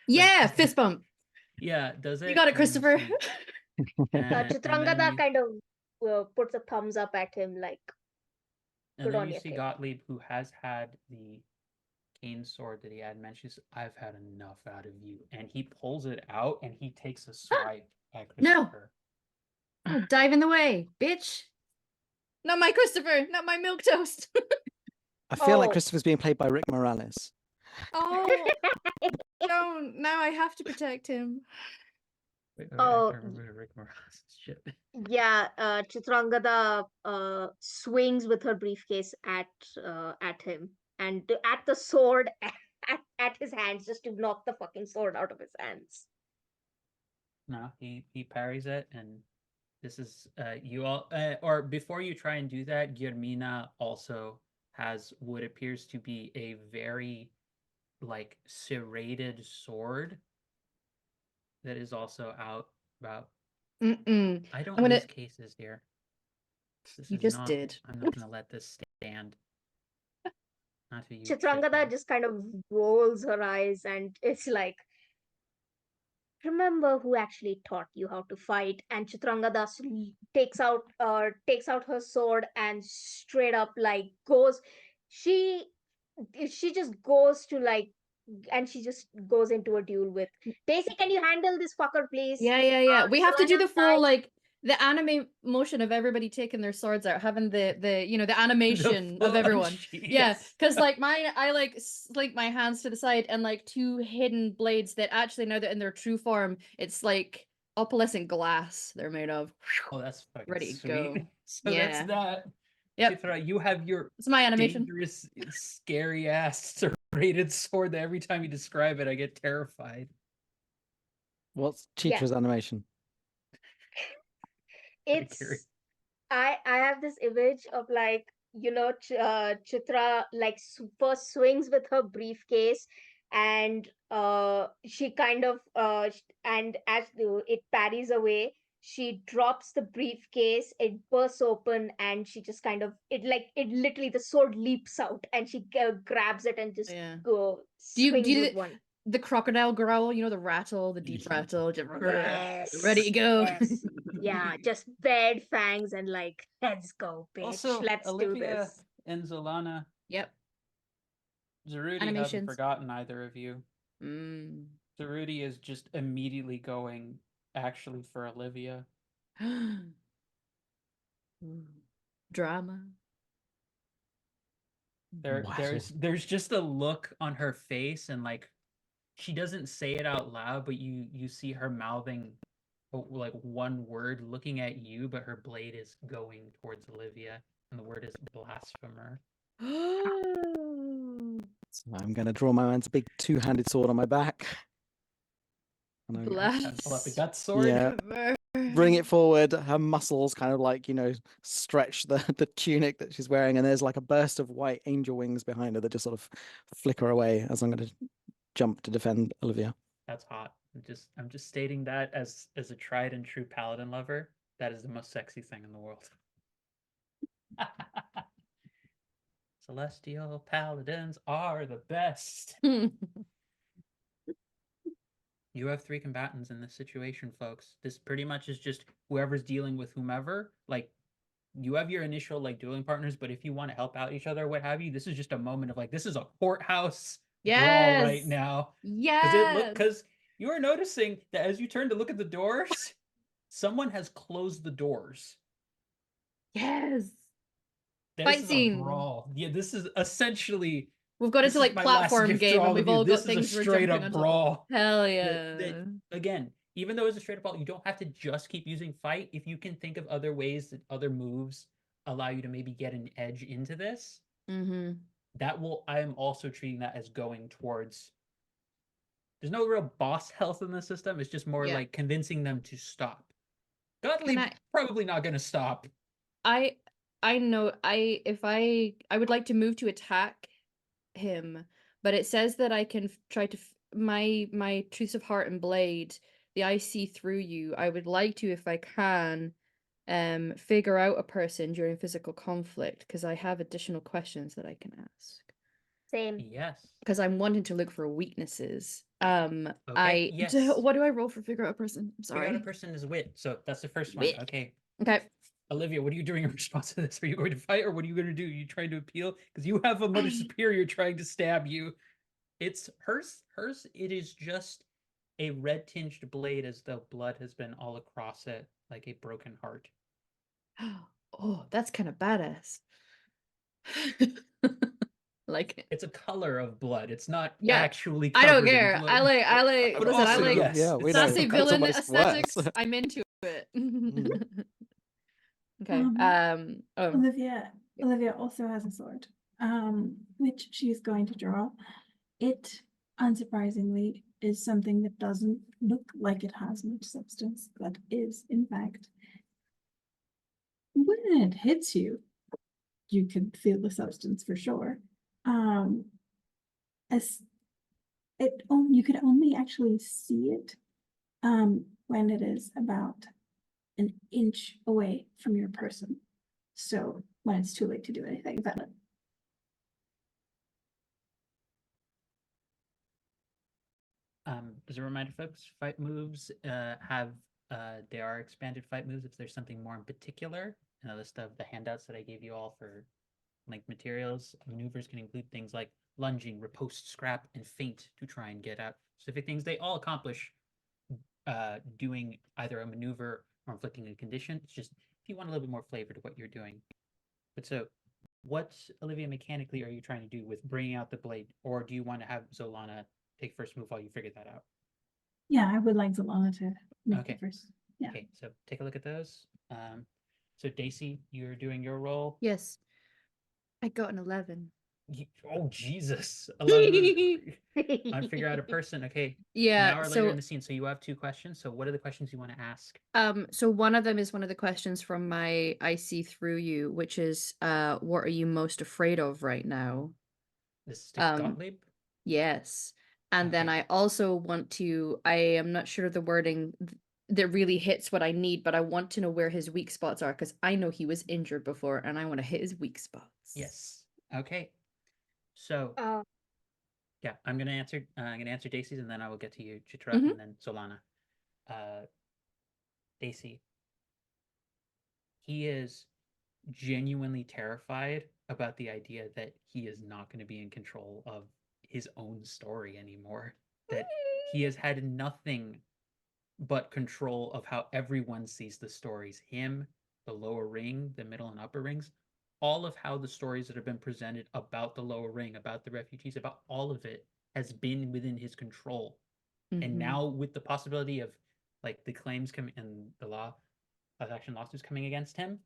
Yeah, Like, fist bump. yeah, does it? You got it, and Christopher. and Chitrangada then you, kind of puts a thumbs up at him like, and good then on you you, see kid. Gottlieb, who has had the cane sword that he had mentioned. I've had enough out of you, and he pulls it out and he takes a swipe at No. Christopher. Oh, dive in the way, bitch. Not my Christopher, not my milquetoast. I feel like Oh. Christopher's being played by Rick Morales. Oh, don't. Now I have to protect him. Wait, Oh, I remember Rick Morales' shit. Yeah, Chitrangada swings with her briefcase at him and at the sword at his hands just to knock the fucking sword out of his hands. No, he parries it, and this is you all or before you try and do that, Guillermina also has what appears to be a very like serrated sword that is also out about. Mm-mm. I don't I'm gonna- lose cases here. This You is just not, did. I'm not gonna let this stand. Not to you. Chitrangada just kind of rolls her eyes and it's like, remember who actually taught you how to fight? And Chitrangada takes out her sword and straight up like goes. She she just goes to like and she just goes into a duel with Daisy. Can you handle this fucker, please? Yeah. We have to do Solana the full side. like the anime motion of everybody taking their swords out, having the you know the animation of full everyone. unsheath. Yeah, because like I like slink my hands to the side and like two hidden blades that actually now that in their true form, it's like opalescent glass they're made of. Oh, that's fucking Ready to sweet. go. So Yeah. that's that. Yep. Chithra, you have your It's my animation. dangerous, scary ass serrated sword that every time you describe it, I get terrified. What's Yeah. Chitra's animation? Very curious. It's I have this image of like Chitra like first swings with her briefcase and she kind of and as it parries away, she drops the briefcase, it bursts open, and she just kind of it literally the sword leaps out and she grabs it and just Yeah. swings do you with one. the crocodile growl, you know, the rattle, the deep rattle, just Yes. ready to go. Yes. Yeah, just bared fangs and like, let's go, bitch. Also, Let's do Olivia this. and Zolana, Yep. Zarudi haven't Animations. forgotten either of you. Mm. Zarudi is just immediately going actually for Olivia. Drama. Wow. There's just a look on her face, and like she doesn't say it out loud, but you see her mouthing like one word looking at you, but her blade is going towards Olivia, and the word is blasphemer. So I'm going to draw my man's big two-handed sword on my back. And I'm gonna Kind of pull out the gut sword. Yeah. bring it forward. Her muscles kind of like, stretch the tunic that she's wearing. And there's like a burst of white angel wings behind her that just sort of flicker away as I'm going to jump to defend Olivia. That's hot. I'm just stating that as a tried and true paladin lover, that is the most sexy thing in the world. Celestial paladins are the best. You have 3 combatants in this situation, folks. This pretty much is just whoever's dealing with whomever. Like, you have your initial like dueling partners, but if you want to help out each other, what have you, this is just a moment of like, this is a courthouse brawl right now. Yes. Because you are noticing that as you turn to look at the doors, someone has closed the doors. Yes. This Fight is scene. A brawl. Yeah, this is essentially. We've got into like platform game and we've all got This things is a we're straight jumping up on top. brawl. Hell yeah. That, again, even though it's a straight up brawl, you don't have to just keep using fight. If you can think of other ways that other moves allow you to maybe get an edge into this, I am also treating that as going towards. There's no real boss health in the system. It's just more like convincing them to stop. Gottlieb probably not going to stop. I know I would like to move to attack him, but it says that I can try to my truths of heart and blade, the I see through you. I would like to, if I can, figure out a person during physical conflict, because I have additional questions that I can ask. Same. Yes. Because I'm wanting to look for weaknesses. Okay, yes. What do I roll for figure out a person? I'm sorry. Figure out a person is wit, so that's the first one. Wit. Okay. Okay. Olivia, what are you doing in response to this? Are you going to fight, or what are you going to do? Are you trying to appeal? Because you have a mother superior trying to stab you. It's hers. It is just a red tinged blade, as though blood has been all across it, like a broken heart. Oh, that's kind of badass. Like it. It's a color of blood. It's not Yeah, I I don't care. I like But listen, I also, like yes, we it's know. sassy That's villain almost aesthetics. worse. I'm into it. Okay. Olivia also has a sword, which she's going to draw. It, unsurprisingly, is something that doesn't look like it has much substance, but is, in fact, when it hits you, you can feel the substance for sure. You can only actually see it when it is about an inch away from your person. So when it's too late to do anything about it. As a reminder, folks, fight moves they are expanded fight moves if there's something more in particular. And a list of the handouts that I gave you all for linked materials. Maneuvers can include things like lunging, riposte, scrap, and feint to try and get out specific things. They all accomplish doing either a maneuver or inflicting a condition. It's just if you want a little bit more flavor to what you're doing. But so, what, Olivia, mechanically are you trying to do with bringing out the blade? Or do you want to have Zolana take first move while you figure that out? Yeah, I would like Zolana to make Okay. the first. Yeah. Okay, so take a look at those. So Daisy, you're doing your roll. Yes. I got an 11. Oh Jesus, 11. On figure out a person. Okay, Yeah, now we're later in the scene. So you have 2 questions. So what are the questions you want to ask? so one of them is one of the questions from my I See Through You, which is what are you most afraid of right now? This is to Gottlieb. Yes. And then Okay. I also want to, I am not sure of the wording that really hits what I need, but I want to know where his weak spots are because I know he was injured before and I want to hit his weak spots. Yes. Okay. So yeah, I'm gonna answer Daisy's and then I will get to you, Chitra, Mhm. and then Solana. Daisy. He is genuinely terrified about the idea that he is not going to be in control of his own story anymore. That he has had nothing but control of how everyone sees the stories. Him, the lower ring, the middle and upper rings, all of how the stories that have been presented about the lower ring, about the refugees, about all of it has been within his control. And now with the possibility of like the claims coming and the law of action lawsuits coming against him,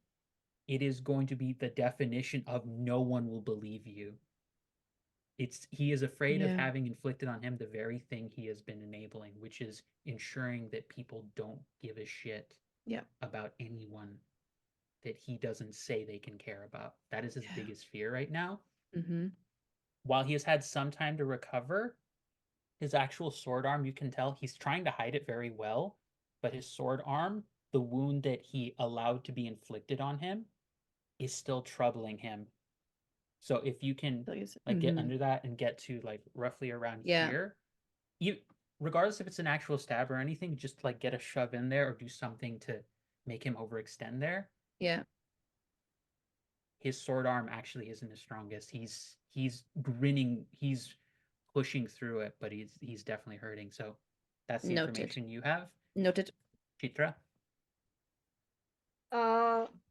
it is going to be the definition of no one will believe you. He is afraid of having inflicted on him the very thing he has been enabling, which is ensuring that people don't give a shit about anyone that he doesn't say they can care about. That is his biggest fear right now. While he has had some time to recover, his actual sword arm, you can tell he's trying to hide it very well, but his sword arm, the wound that he allowed to be inflicted on him, is still troubling him. So if you can like get under that and get to like roughly around here, you regardless if it's an actual stab or anything, just like get a shove in there or do something to make him overextend there. Yeah. His sword arm actually isn't his strongest. He's grinning, he's pushing through it, but he's definitely hurting. So that's the information you have. Noted. Chitra?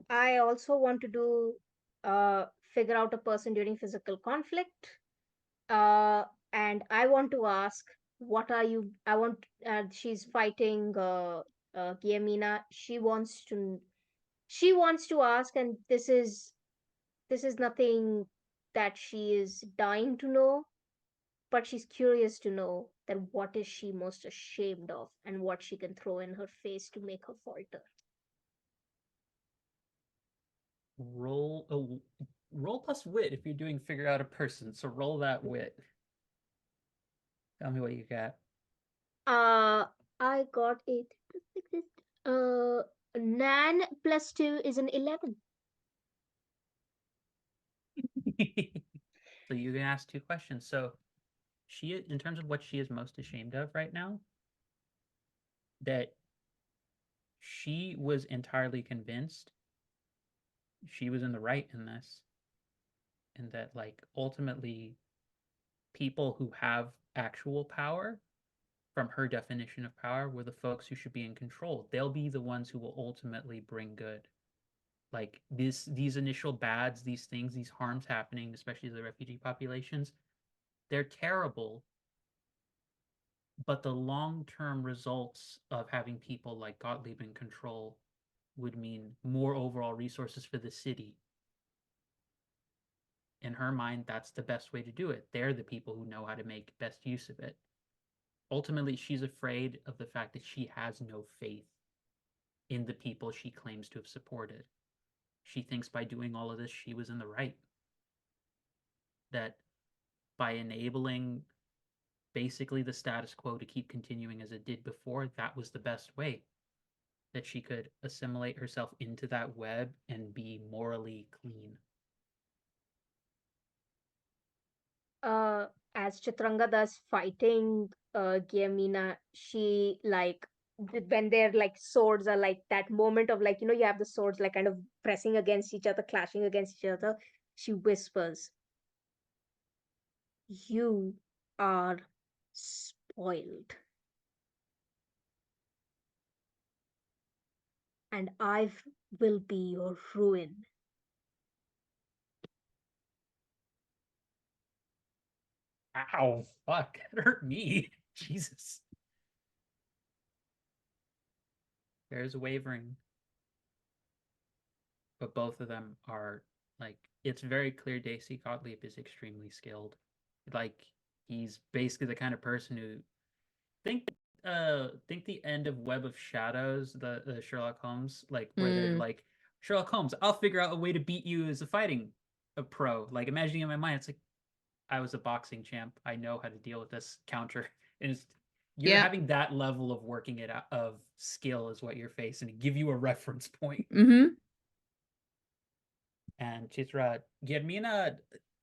I also want to do figure out a person during physical conflict. And I want to ask, what are you? She's fighting Giamina. She wants to ask, and this is nothing that she is dying to know, but she's curious to know that what is she most ashamed of and what she can throw in her face to make her falter. Roll plus wit if you're doing figure out a person. So roll that wit. Tell me what you got. I got it. Nan plus 2 is an 11. So you can ask 2 questions. So she, in terms of what she is most ashamed of right now, that she was entirely convinced she was in the right in this, and that like ultimately people who have actual power, from her definition of power, were the folks who should be in control. They'll be the ones who will ultimately bring good. Like these initial bads, these things, these harms happening, especially to the refugee populations, they're terrible. But the long-term results of having people like Gottlieb in control would mean more overall resources for the city. In her mind, that's the best way to do it. They're the people who know how to make best use of it. Ultimately, she's afraid of the fact that she has no faith in the people she claims to have supported. She thinks by doing all of this, she was in the right. That by enabling basically the status quo to keep continuing as it did before, that was the best way. That she could assimilate herself into that web and be morally clean. as Chitrangada's fighting Giamina, she like when their like swords are like that moment of like, you have the swords like kind of pressing against each other, clashing against each other, she whispers, "You are spoiled, and I will be your ruin." Ow, fuck, that hurt me. Jesus. There's wavering. But both of them are like, it's very clear Daisy Gottlieb is extremely skilled. Like, he's basically the kind of person who think the end of Web of Shadows, the Sherlock Holmes, like where they're like, Sherlock Holmes, I'll figure out a way to beat you as a pro. Like, imagining in my mind, it's like, I was a boxing champ. I know how to deal with this counter. And you're having that level of working it out, of skill is what you're facing to give you a reference point. Mm-hmm. And Chitra, Germina,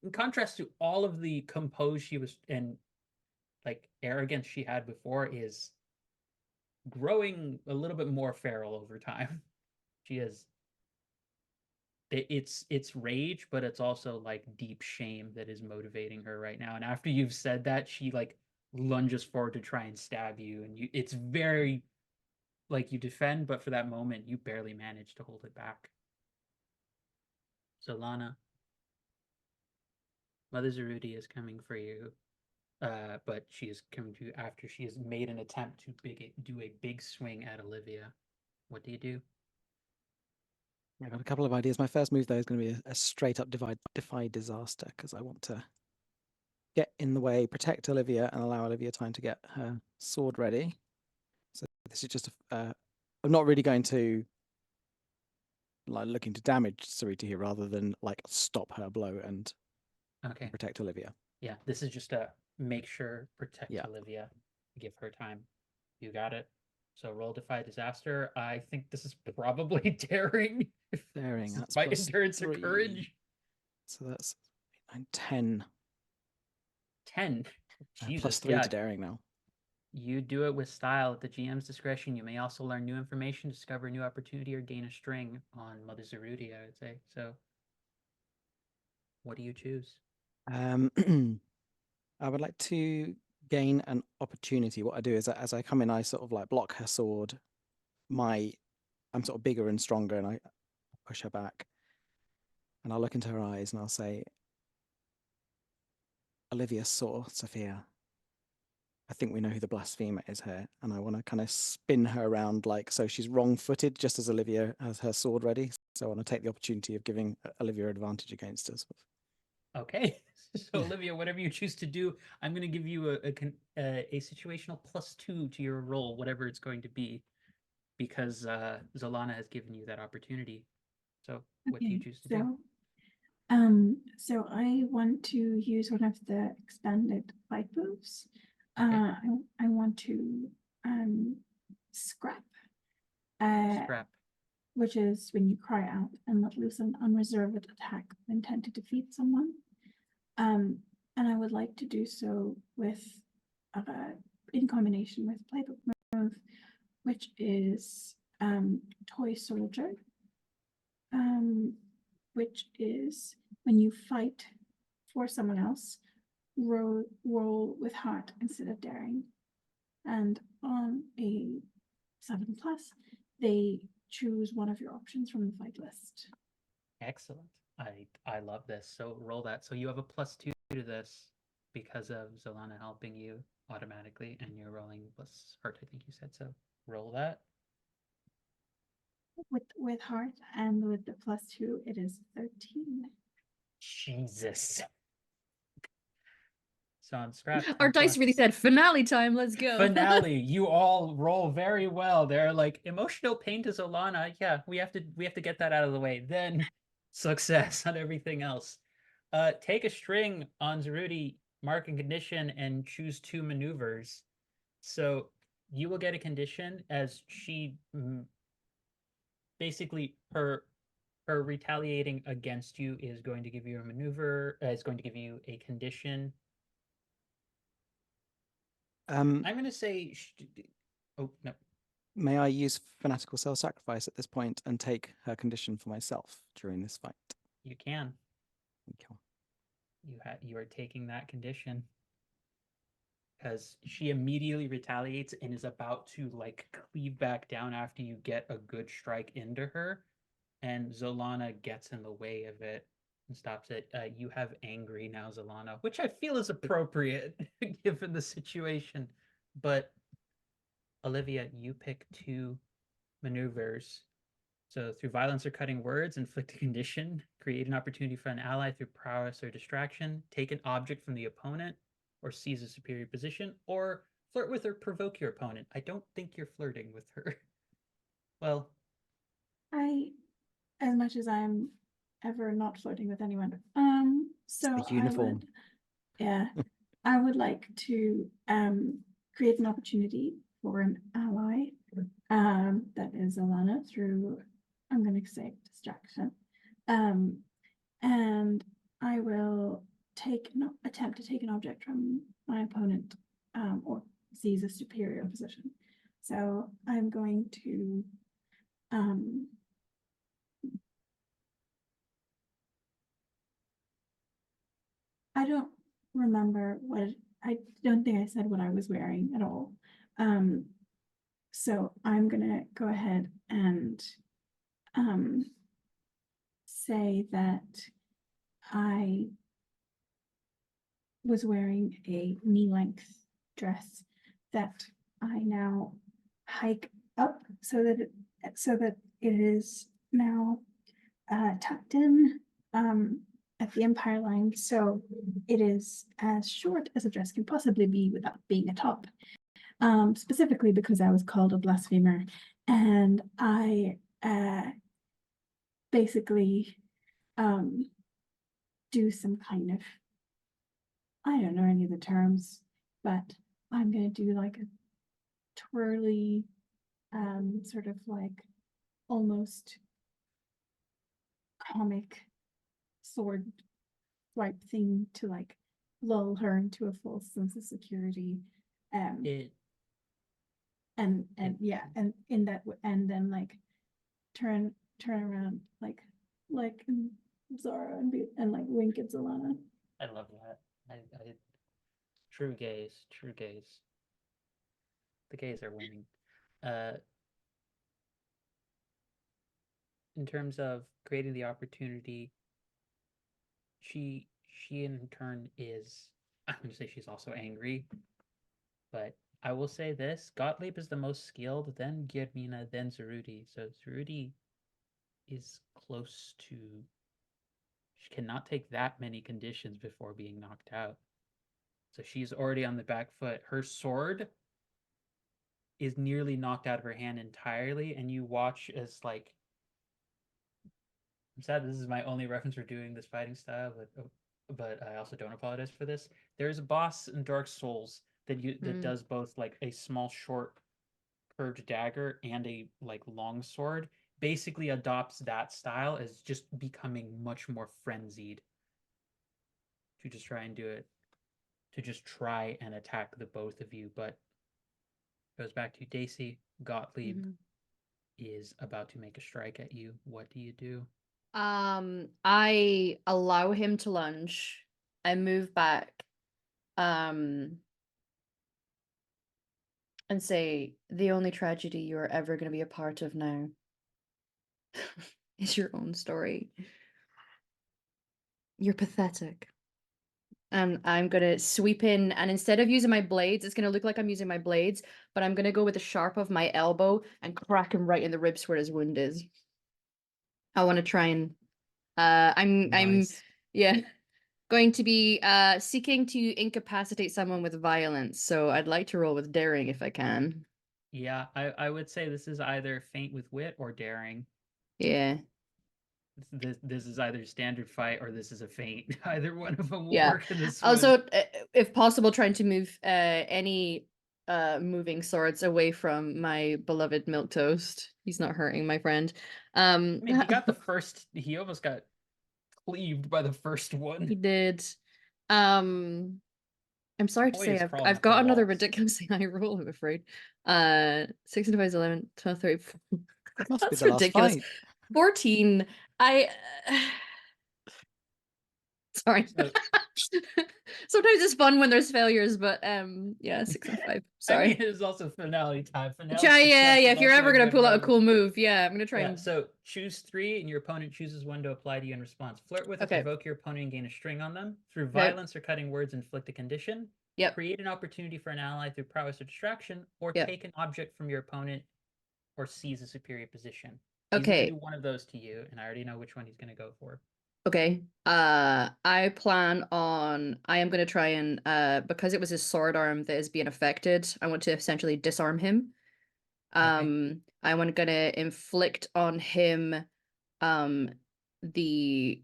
in contrast to all of the composed she was and like arrogance she had before, is growing a little bit more feral over time. She is. It's rage, but it's also like deep shame that is motivating her right now. And after you've said that, she like lunges forward to try and stab you, and it's very like you defend, but for that moment you barely manage to hold it back. So Lana, Mother Zarudi is coming for you, but she is coming to you after she has made an attempt to do a big swing at Olivia. What do you do? I've got a couple of ideas. My first move, though, is going to be a straight up defy disaster, because I want to get in the way, protect Olivia, and allow Olivia time to get her sword ready. So this is just I'm not really going to like looking to damage Sarita here, rather than like stop her blow and Okay. protect Olivia. Yeah, this is just a make sure, protect Olivia, give her time. You got it. So roll defy disaster. I think this is probably daring. Daring, that's my plus endurance 3. or courage. So that's 10. 10. Jesus, plus 3 to daring now. You do it with style at the GM's discretion. You may also learn new information, discover a new opportunity, or gain a string on Mother Zarudi, I would say. So what do you choose? I would like to gain an opportunity. What I do is that as I come in, I sort of like block her sword. I'm sort of bigger and stronger, and I push her back. And I'll look into her eyes and I'll say, Olivia saw Sophia. I think we know who the blasphemer is here. And I want to kind of spin her around like so she's wrong-footed, just as Olivia has her sword ready. So I want to take the opportunity of giving Olivia advantage against us. Okay. So Olivia, whatever you choose to do, I'm going to give you a situational +2 to your roll, whatever it's going to be, because Zolana has given you that opportunity. So what do you choose to do? So I want to use one of the expanded fight moves. I want to scrap. Scrap. Which is when you cry out and let loose an unreserved attack with intent to defeat someone. And I would like to do so with in combination with playbook move, which is Toy Soldier, which is when you fight for someone else, roll with heart instead of daring. And on a 7+, they choose one of your options from the fight list. Excellent. I love this. So roll that. So you have a +2 to this because of Zolana helping you automatically, and you're rolling plus heart, I think you said. So roll that. With heart and with the +2, it is 13. Jesus. So on scrap. Our dice really said finale time. Let's go. Finale. You all roll very well. They're like emotional pain to Zolana. Yeah, we have to get that out of the way. Then success on everything else. Take a string on Zarudi, mark a condition, and choose 2 maneuvers. So you will get a condition as she basically her retaliating against you is going to give you a maneuver, is going to give you a condition Um, I'm gonna say. Oh no, may I use fanatical self-sacrifice at this point and take her condition for myself during this fight? you can. Okay. You are taking that condition because she immediately retaliates and is about to like cleave back down after you get a good strike into her, and Zolana gets in the way of it and stops it. You have angry now, Zolana, which I feel is appropriate given the situation. But Olivia, you pick two maneuvers. So through violence or cutting words, inflict a condition, create an opportunity for an ally through prowess or distraction, take an object from the opponent, or seize a superior position, or flirt with or provoke your opponent. I don't think you're flirting with her. Well, As much as I'm ever not flirting with anyone, so the uniform. I would like to create an opportunity for an ally, that is Alana through, I'm going to say distraction, and I will attempt to take an object from my opponent, or seize a superior position. So I'm going to I don't remember I don't think I said what I was wearing at all. So I'm gonna go ahead and say that I was wearing a knee-length dress that I now hike up so that it is now tucked in at the Empire line, so it is as short as a dress can possibly be without being a top. Specifically because I was called a blasphemer, and I basically do some kind of, I don't know any of the terms, but I'm gonna do like a twirly, sort of like almost comic sword swipe thing to like lull her into a false sense of security. it And yeah, and in that and then like turn around like Zara and like wink at Zolana. I love that. I true gaze, true gaze. The gays are winning. In terms of creating the opportunity, she in turn is, I'm gonna say she's also angry, but I will say this: Gottlieb is the most skilled, then Guillermina, then Zeruti. So Zeruti is close to. She cannot take that many conditions before being knocked out. So she's already on the back foot. Her sword is nearly knocked out of her hand entirely, and you watch as like, I'm sad this is my only reference for doing this fighting style, but I also don't apologize for this. There's a boss in Dark Souls that does both like a small short curved dagger and a like long sword. Basically adopts that style as just becoming much more frenzied to just try and do it, to just try and attack the both of you. But goes back to Daisy. Gottlieb is about to make a strike at you. What do you do? I allow him to lunge. I move back, and say, the only tragedy you are ever going to be a part of now is your own story. You're pathetic. And I'm going to sweep in, and instead of using my blades, it's going to look like I'm using my blades, but I'm going to go with the sharp of my elbow and crack him right in the ribs where his wound is. I want to try and I'm Nice. yeah, going to be seeking to incapacitate someone with violence. So I'd like to roll with daring if I can. Yeah, I would say this is either feint with wit or daring. Yeah. This is either standard fight or this is a feint. Either one of them will Yeah. work in this one. Also, if possible, trying to move any moving swords away from my beloved milquetoast. He's not hurting my friend. I mean, he got the first. He almost got cleaved by the first one. He did. I'm sorry to Boy say is I've crawling up got the another walls. ridiculously high roll, I'm afraid. 6 and 5 is 11, 12, 34. Must be That's the last ridiculous. fight. 14. I sorry. So, Sometimes it's fun when there's failures, but yeah, 6 and 5. I mean, Sorry. it is also finale time. Finale Yeah, success is if you're also ever gonna good pull out a rolls. cool move, yeah, I'm gonna try Yeah, and so choose 3, and your opponent chooses one to apply to you in response. Flirt with or Okay. provoke your opponent and gain a string on them. Through Okay. violence or cutting words, inflict a condition. Yep. Create an opportunity for an ally through prowess or distraction, or Yep. take an object from your opponent or seize a superior position. He's Okay. gonna do one of those to you, and I already know which one he's gonna go for. Okay. I plan on I am gonna try and because it was his sword arm that is being affected, I want to essentially disarm him. Okay. I'm gonna inflict on him the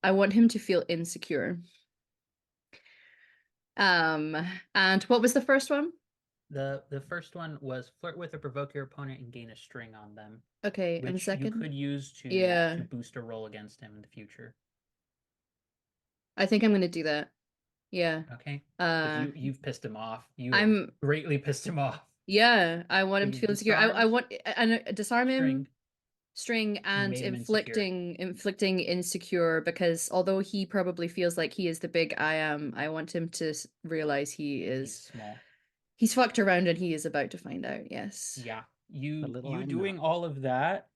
I want him to feel insecure. And what was the first one? The first one was flirt with or provoke your opponent and gain a string on them, Okay, and which second? you could use Yeah. to boost a roll against him in the future. I think I'm gonna do that. Yeah. Okay. 'Cause you've pissed him off. You have I'm greatly pissed him off. yeah, I want him So to feel insecure. I disarmed, want and disarm him, string, and made him insecure. inflicting insecure, because although he probably feels like he is the big I am, I want him to realize he He's is small. he's fucked around and he is about to find out. Yes. Yeah. The You little I'm doing not. all of that,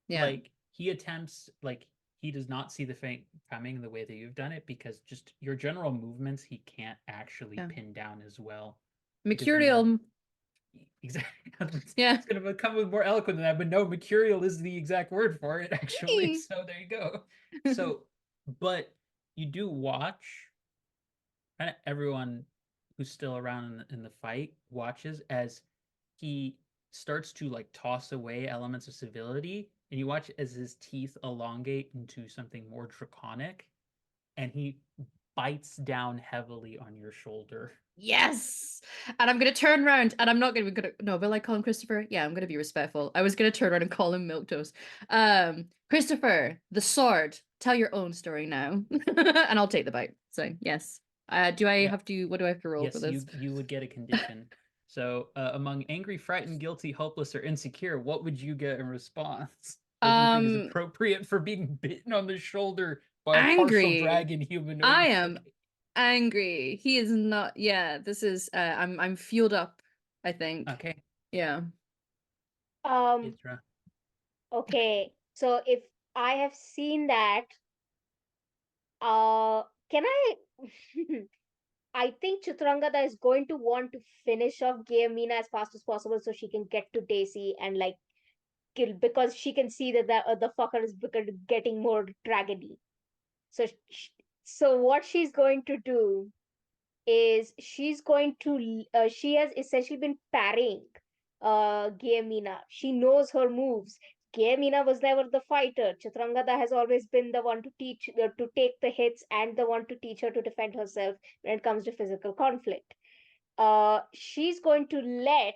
Yeah. like he attempts, like he does not see the feint coming the way that you've done it, because just your general movements he can't actually Yeah. pin down as well. because you Mercurial. Exactly. Yeah. It's gonna become more eloquent than that, but no, mercurial is the exact word for it, actually. So there you go. So, but you do watch, kind of everyone who's still around in the fight watches as he starts to like toss away elements of civility, and you watch as his teeth elongate into something more draconic, and he bites down heavily on your shoulder. Yes. And I'm gonna turn around and I'm not gonna no, will I call him Christopher? Yeah, I'm gonna be respectful. I was gonna turn around and call him Milquetoast. Christopher, the sword, tell your own story now. And I'll take the bite. So yes. Do I Yeah. have to what do I have to roll for Yes, this? you would get a condition. So, among angry, frightened, guilty, hopeless, or insecure, what would you get in response? What do you think is appropriate for being bitten on the shoulder by a partial Angry. dragon humanoid? I am angry. He is not. Yeah, this is. I'm fueled up, I think. Okay. Yeah. Idra. Okay. So if I have seen that, can I? I think Chitrangada is going to want to finish off Gayamina as fast as possible so she can get to Daisy and like kill, because she can see that the fucker is getting more dragony. So so what she's going to do is she's going to she has essentially been parrying Gayamina. She knows her moves. Gayamina was never the fighter. Chitrangada has always been the one to teach to take the hits and the one to teach her to defend herself when it comes to physical conflict. She's going to let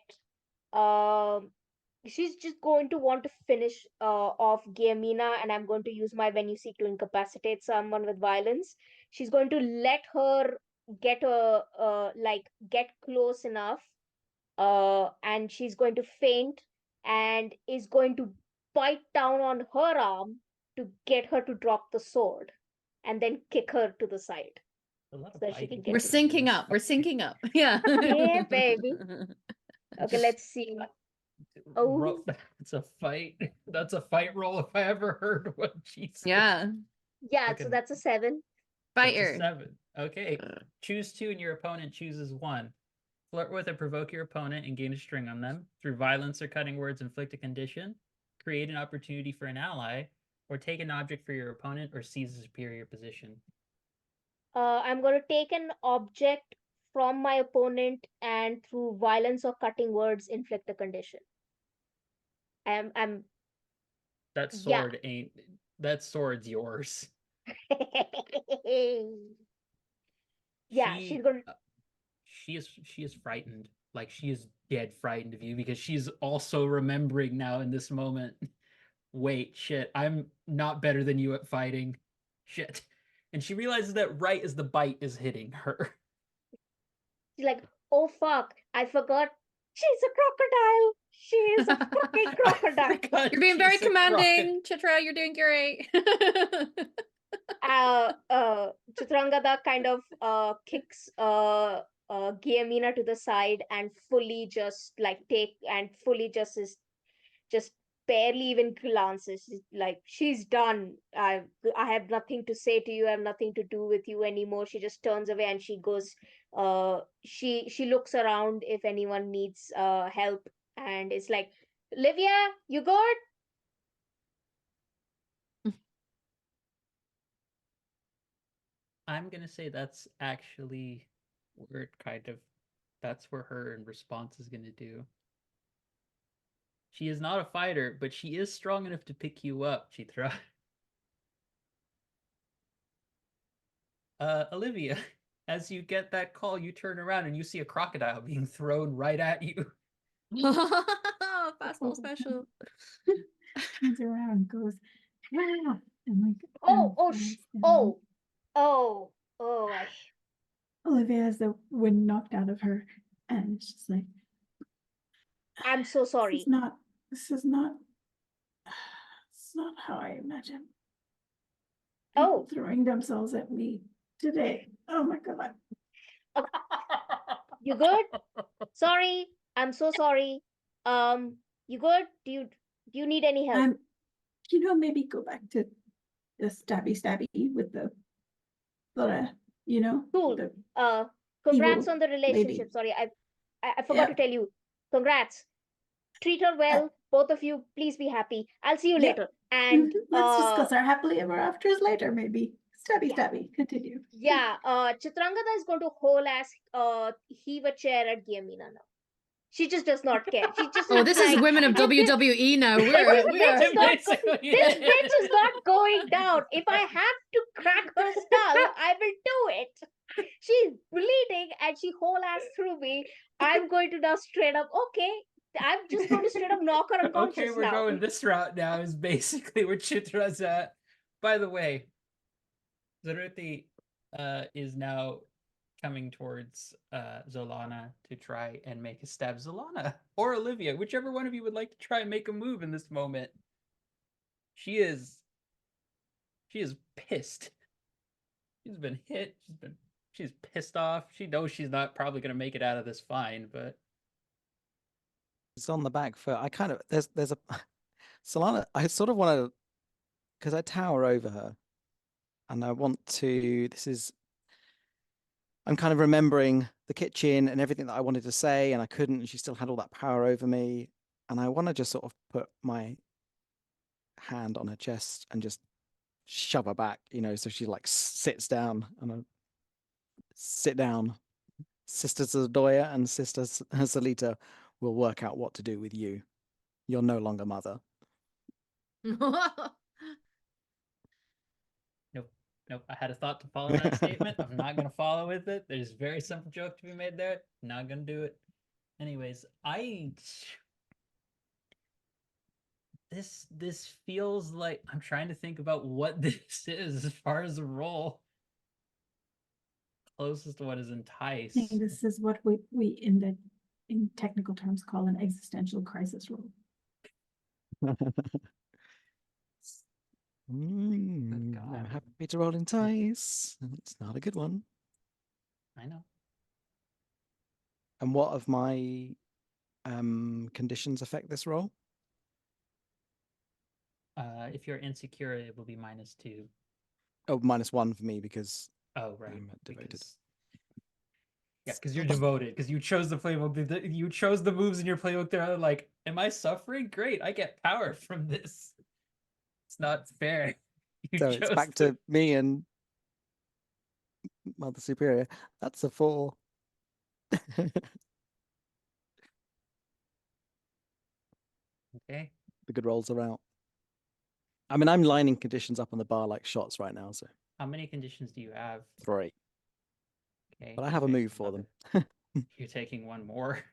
she's just going to want to finish off Gayamina, and I'm going to use my when you seek to incapacitate someone with violence. She's going to let her get a get close enough, and she's going to faint and is going to bite down on her arm to get her to drop the sword, and then kick her to the side A lot of so that she can biting get We're to happening in syncing this up. We're fight. syncing up. Yeah. Yeah, baby. Okay, let's see. Oh, It's a fight. That's a fight roll if I ever heard one. Jesus. Yeah. yeah. So Fucking- that's a 7. That's a Fighter. 7. Okay. Choose 2 and your opponent chooses 1. Flirt with or provoke your opponent and gain a string on them. Through violence or cutting words, inflict a condition. Create an opportunity for an ally. Or take an object for your opponent or seize a superior position. I'm going to take an object from my opponent and through violence or cutting words inflict a condition. I'm That yeah. sword ain't. That sword's yours. Yeah, she's going to She is frightened. Like she is dead frightened of you because she's also remembering now in this moment. Wait, shit, I'm not better than you at fighting. Shit. And she realizes that right as the bite is hitting her. She's like, oh fuck, I forgot. She's a crocodile. She is a fucking I crocodile. forgot You're being very she's a crocodile. commanding, Chitra. You're doing great. Chitrangada kind of kicks Giamina to the side and fully just is just barely even glances. Like, she's done. I have nothing to say to you. I have nothing to do with you anymore. She just turns away and she goes. She looks around if anyone needs help, and it's like, Livia, you good? I'm gonna say that's actually where it that's where her response is gonna do. She is not a fighter, but she is strong enough to pick you up, Chitra. Olivia, as you get that call, you turn around and you see a crocodile being thrown right at you. Fast little special. Turns around and goes, ah, and like Oh, oh, falls down. oh. Olivia has the wind knocked out of her, and it's just like, I'm so sorry. This is not how I imagine Oh, throwing themselves at me today. Oh my god. you good? Sorry, I'm so sorry. You good? Do you need any help? Maybe go back to the stabby with the Cool. the Congrats evil on the relationship. lady. Sorry, I forgot to tell you. Congrats. Treat her well. Both of you, please be happy. I'll see you Yep. later. And let's discuss our happily ever afters later, maybe. Yeah. Stabby. Continue. Yeah, Chitrangada is going to whole ass heave a chair at Giamina now. She just does not care. She just Oh, this is like, women of if this- WWE now. this bitch is not Basically, this bitch is not going down. If I have to crack her skull, I will do it. She's bleeding and she whole ass through me. I'm going to now straight up, okay, I'm just going to straight up knock her unconscious okay, we're now. going this route now. Is basically where Chitra's at. By the way, Zaruti is now coming towards Zolana to try and make a stab. Zolana or Olivia, whichever one of you would like to try and make a move in this moment. She is pissed. She's been hit. She's pissed off. She knows she's not probably gonna make it out of this fine, but It's on the back foot. I kind of there's a Solana. I sort of want to, because I tower over her, and I want to. I'm kind of remembering the kitchen and everything that I wanted to say, and I couldn't. And she still had all that power over me, and I want to just sort of put my hand on her chest and just shove her back, so she like sits down, and I sit down. Sister Zadoya and Sister Salita will work out what to do with you. You're no longer mother. Nope. I had a thought to follow that statement. I'm not gonna follow with it. There's a very simple joke to be made there. Not gonna do it. Anyways, this feels like I'm trying to think about what this is as far as a role. Closest one is entice. I think this is what we in technical terms call an existential crisis role. I'm God. happy to roll entice. It's not a good one. I know. And what of my conditions affect this roll? If you're insecure, it will be -2. Oh, -1 for me because Oh, right. I'm devoted. Yeah, because you're devoted. Because you chose the playbook. You chose the moves in your playbook. They're like, am I suffering? Great, I get power from this. It's not fair. So it's back to me and Mother Superior. That's a 4. Okay. The good rolls are out. I mean, I'm lining conditions up on the bar like shots right now, so How many conditions do you have? 3. Okay. But I have a move for them. You're taking one more.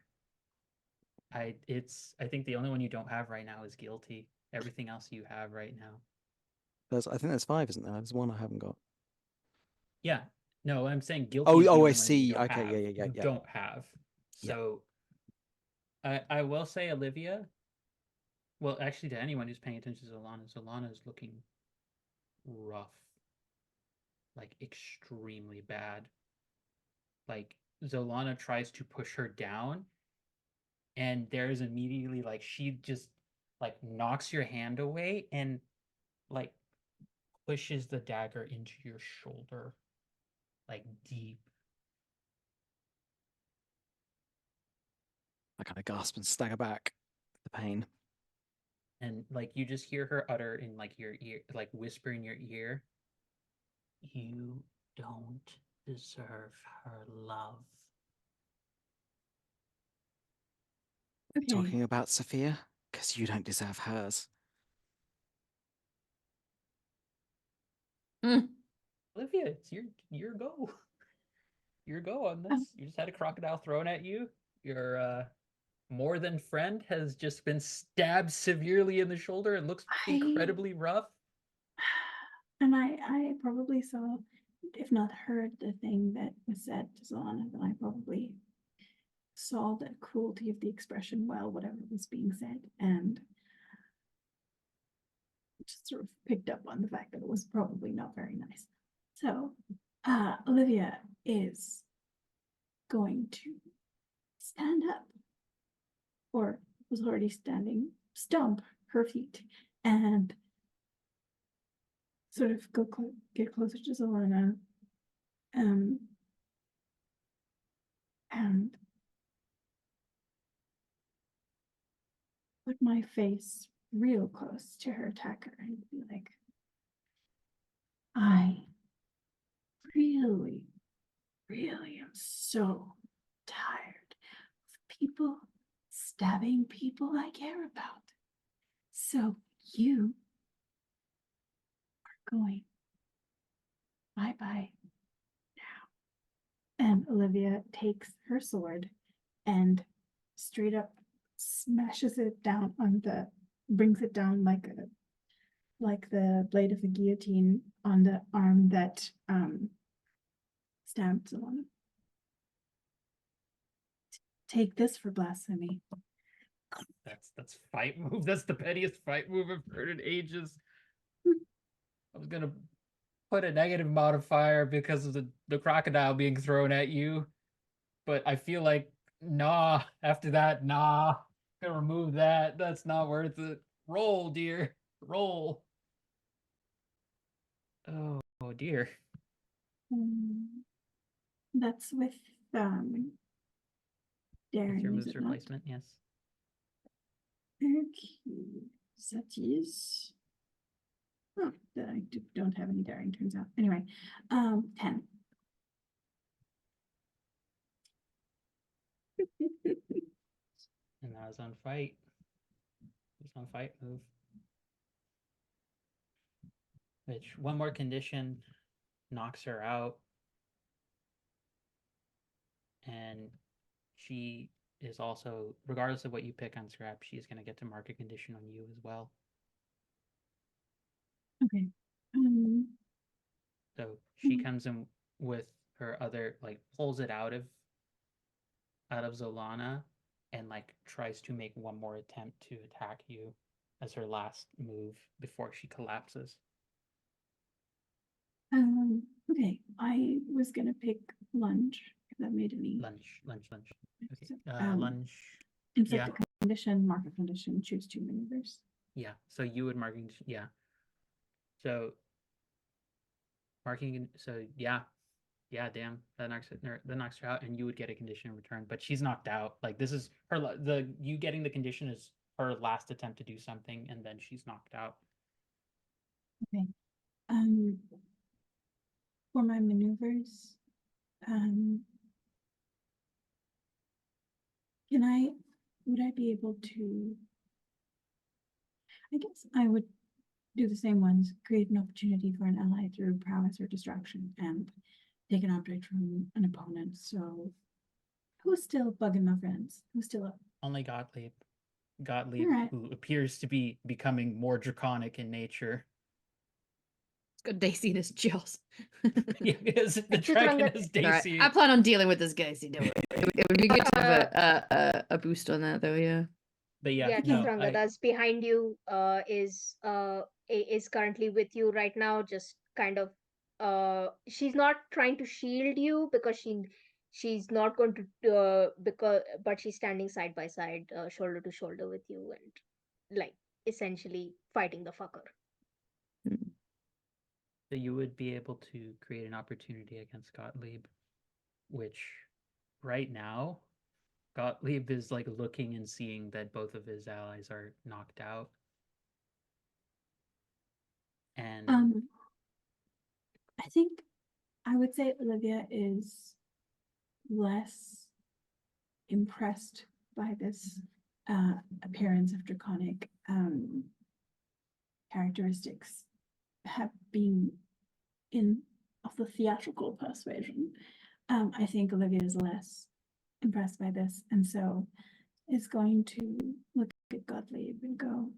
I think the only one you don't have right now is guilty. Everything else you have right now. I think there's 5, isn't there? There's 1 I haven't got. Yeah. No, I'm saying guilty Oh, is the I only one that see. you don't Okay, have. yeah. You don't have. Yeah. So I will say Olivia. Well, actually, to anyone who's paying attention to Zolana is looking rough, like extremely bad. Like Zolana tries to push her down, and there's immediately like she just like knocks your hand away and like pushes the dagger into your shoulder, like deep. I kind of gasp and stagger back. The pain. And like you just hear her utter in like your ear, like whisper in your ear, "You don't deserve her love." Okay. Talking about Sophia, because you don't deserve hers. Mm. Olivia, it's your go. Your go on this. You just had a crocodile thrown at you. Your more than friend has just been stabbed severely in the shoulder and looks incredibly rough. And I probably saw, if not heard, the thing that was said to Zolana, then I probably saw the cruelty of the expression, well, whatever was being said, and just sort of picked up on the fact that it was probably not very nice. So, Olivia is going to stand up, or was already standing, stomp her feet, and sort of get closer to Zolana, and put my face real close to her attacker and be like, I really, really am so tired of people stabbing people I care about. So you are going bye-bye now. And Olivia takes her sword and straight up smashes it down on brings it down like the blade of a guillotine on the arm that stabbed someone. Take this for blasphemy. That's fight move. That's the pettiest fight move I've heard in ages. I was gonna put a negative modifier because of the crocodile being thrown at you, but I feel like nah. After that, nah. Gonna remove that. That's not worth it. Roll, dear. Roll. Oh dear. That's with With daring, your is moves it not? replacement, yes. Okay, so that is. Oh, that I don't have any daring, turns out. Anyway, 10. And that was on fight. It was on fight move. Which one more condition knocks her out. And she is also, regardless of what you pick on scrap, she's going to get to mark a condition on you as well. Okay. So she comes in with her other, like pulls it out of Zolana and like tries to make one more attempt to attack you as her last move before she collapses. Okay, I was gonna pick lunge if that made any. Lunge. Okay. So, Lunge. inflict Yeah. a condition, mark a condition, choose 2 maneuvers. Yeah. So you would marking. Yeah. So marking. So yeah. Yeah, damn, that knocks her out, and you would get a condition in return. But she's knocked out. Like this is her. You getting the condition is her last attempt to do something, and then she's knocked out. Okay. For my maneuvers, would I be able to? I guess I would do the same ones. Create an opportunity for an ally through prowess or distraction, and take an object from an opponent. So, who's still bugging my friends? Who's still up? Only Gottlieb, All right. who appears to be becoming more draconic in nature. It's got Daisy in his jaws. Yeah, because the dragon Chitranga- is All right, Daisy. I plan on dealing with this guy. See, don't worry. It would be good to have a boost on that, though. Yeah. But yeah, Yeah, no, Chitranga, that's behind you, is currently with you right now, just kind of she's not trying to shield you because she's not going to but she's standing side by side, shoulder to shoulder with you, and like essentially fighting the fucker. so you would be able to create an opportunity against Gottlieb, which right now Gottlieb is like looking and seeing that both of his allies are knocked out. And I think I would say Olivia is less impressed by this appearance of draconic characteristics have been in of the theatrical persuasion. I think Olivia is less impressed by this, and so is going to look at Gottlieb and go,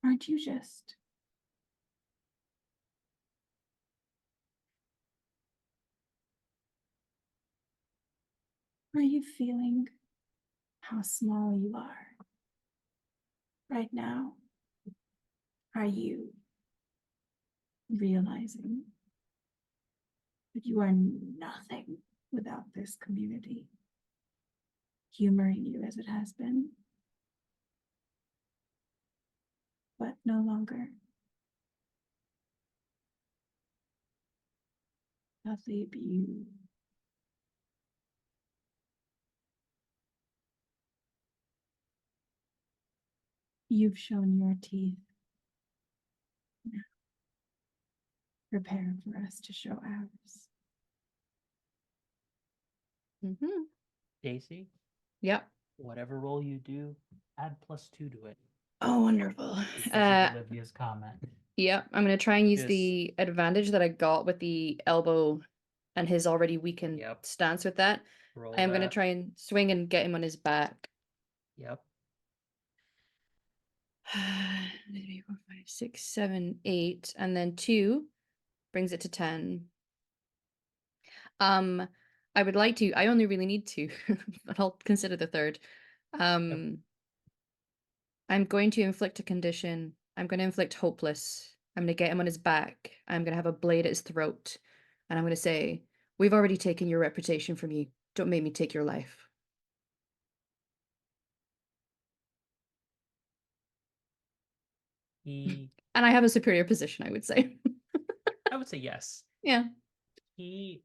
aren't you just are you feeling how small you are right now? Are you realizing that you are nothing without this community, humoring you as it has been, but no longer? Gottlieb, you've shown your teeth. Now, prepare for us to show ours. Mm-hmm. Daisy, Yep. whatever roll you do, add +2 to it. Oh, wonderful. Because of Olivia's comment. Yeah, I'm gonna try and use Just- the advantage that I got with the elbow and his already weakened Yep. stance with that. Roll I am gonna that. try and swing and get him on his back. Yep. 3, 4, 5, 6, 7, 8, and then 2 brings it to 10. I would like to. I only really need 2, but I'll consider the third. I'm going to inflict a condition. I'm going to inflict hopeless. I'm going to get him on his back. I'm going to have a blade at his throat. And I'm going to say, we've already taken your reputation from you. Don't make me take your life. He, And I have a superior position, I would say. I would say yes. Yeah. He,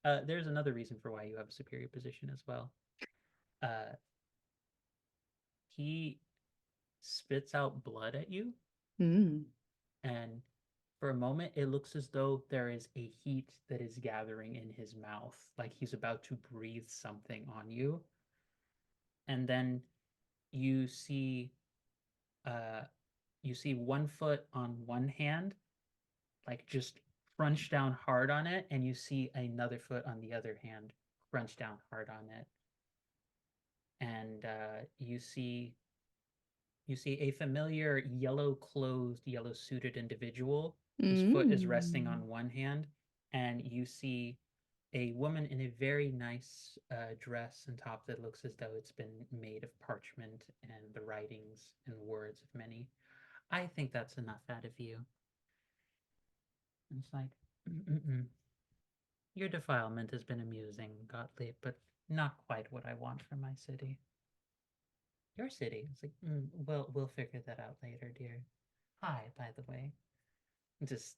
there's another reason for why you have a superior position as well. He spits out blood at you, Mm. and for a moment it looks as though there is a heat that is gathering in his mouth, like he's about to breathe something on you. And then you see one foot on one hand, like just crunch down hard on it, and you see another foot on the other hand crunch down hard on it. And you see a familiar yellow-clothed, yellow-suited individual whose foot is resting on one hand, and you see a woman in a very nice dress and top that looks as though it's been made of parchment and the writings and words of many. I think that's enough out of you. And it's like, your defilement has been amusing, Gottlieb, but not quite what I want for my city. Your city? It's like, we'll figure that out later, dear. Hi, by the way. Just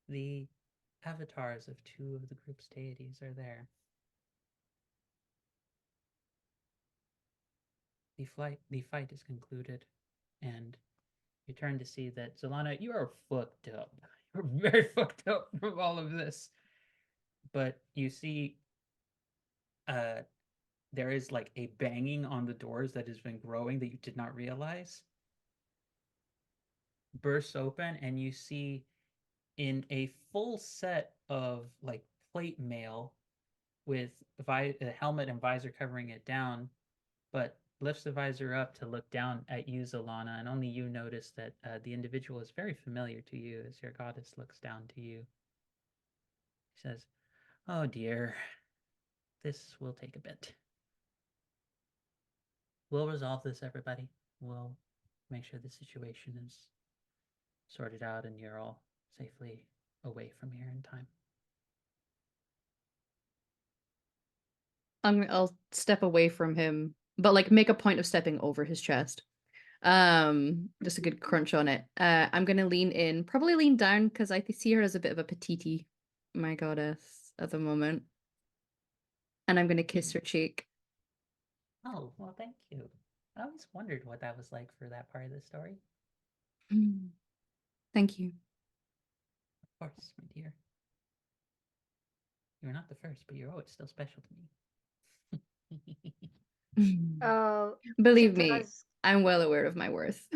the avatars of 2 of the group's deities are there. The fight is concluded, and you turn to see that Zolana, you are fucked up. You're very fucked up from all of this. But you see, there is like a banging on the doors that has been growing that you did not realize. Bursts open, and you see in a full set of like plate mail with a helmet and visor covering it down, but lifts the visor up to look down at you, Zolana, and only you notice that the individual is very familiar to you as your goddess looks down to you. She says, "Oh dear, this will take a bit. We'll resolve this, everybody. We'll make sure the situation is sorted out and you're all safely away from here in time." I'll step away from him, but like make a point of stepping over his chest. Just a good crunch on it. I'm gonna lean in, probably lean down because I see her as a bit of a petite, my goddess, at the moment. And I'm gonna kiss her cheek. Oh, well, thank you. I always wondered what that was like for that part of the story. Thank you. Of course, my dear. You're not the first, but you're always still special to me. Believe me, Chitra's I'm well aware of my worth.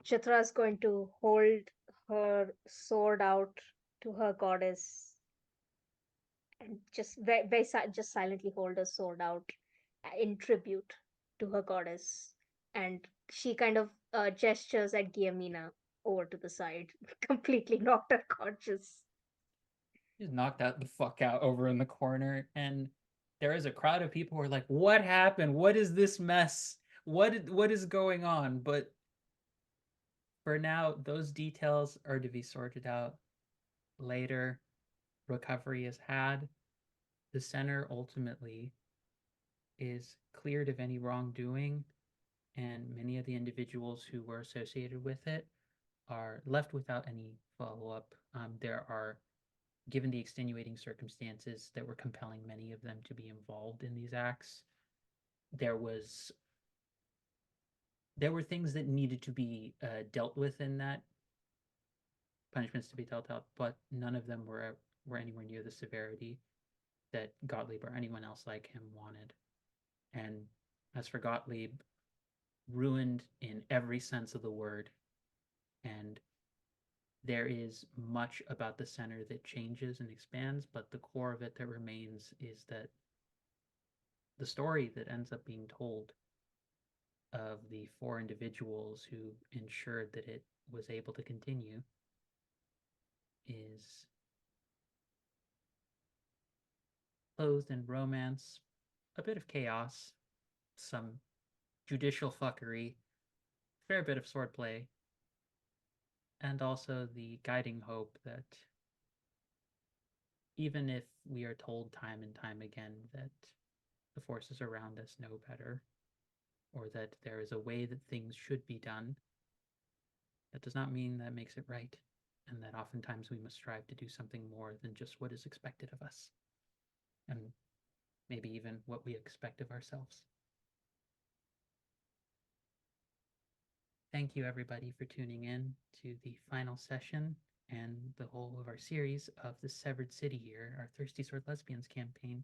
Chitra's going to hold her sword out to her goddess and just just silently hold her sword out in tribute to her goddess. And she kind of gestures at Giamina over to the side, completely knocked unconscious. He's knocked out the fuck out over in the corner, and there is a crowd of people who are like, "What happened? What is this mess? What is going on?" But for now, those details are to be sorted out later. Recovery is had. The center ultimately is cleared of any wrongdoing, and many of the individuals who were associated with it are left without any follow-up. There are, given the extenuating circumstances that were compelling many of them to be involved in these acts, there were things that needed to be dealt with in that, punishments to be dealt out, but none of them were anywhere near the severity that Gottlieb or anyone else like him wanted. And as for Gottlieb, ruined in every sense of the word, and there is much about the center that changes and expands, but the core of it that remains is that the story that ends up being told of the 4 individuals who ensured that it was able to continue is clothed in romance, a bit of chaos, some judicial fuckery, a fair bit of swordplay, and also the guiding hope that even if we are told time and time again that the forces around us know better, or that there is a way that things should be done, that does not mean that makes it right, and that oftentimes we must strive to do something more than just what is expected of us, and maybe even what we expect of ourselves. Thank you, everybody, for tuning in to the final session and the whole of our series of the Severed City here, our Thirsty Sword Lesbians campaign.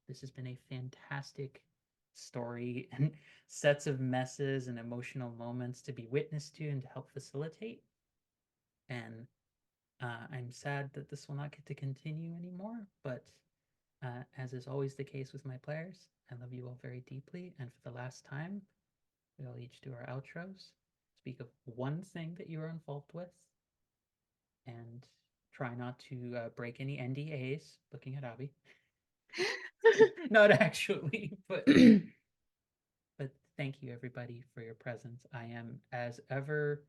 This has been a fantastic story and sets of messes and emotional moments to be witness to and to help facilitate. And I'm sad that this will not get to continue anymore, but as is always the case with my players, I love you all very deeply. And for the last time, we'll each do our outros, speak of one thing that you are involved with, and try not to break any NDAs, looking at Abby. Not actually, but thank you, everybody, for your presence. I am, as ever,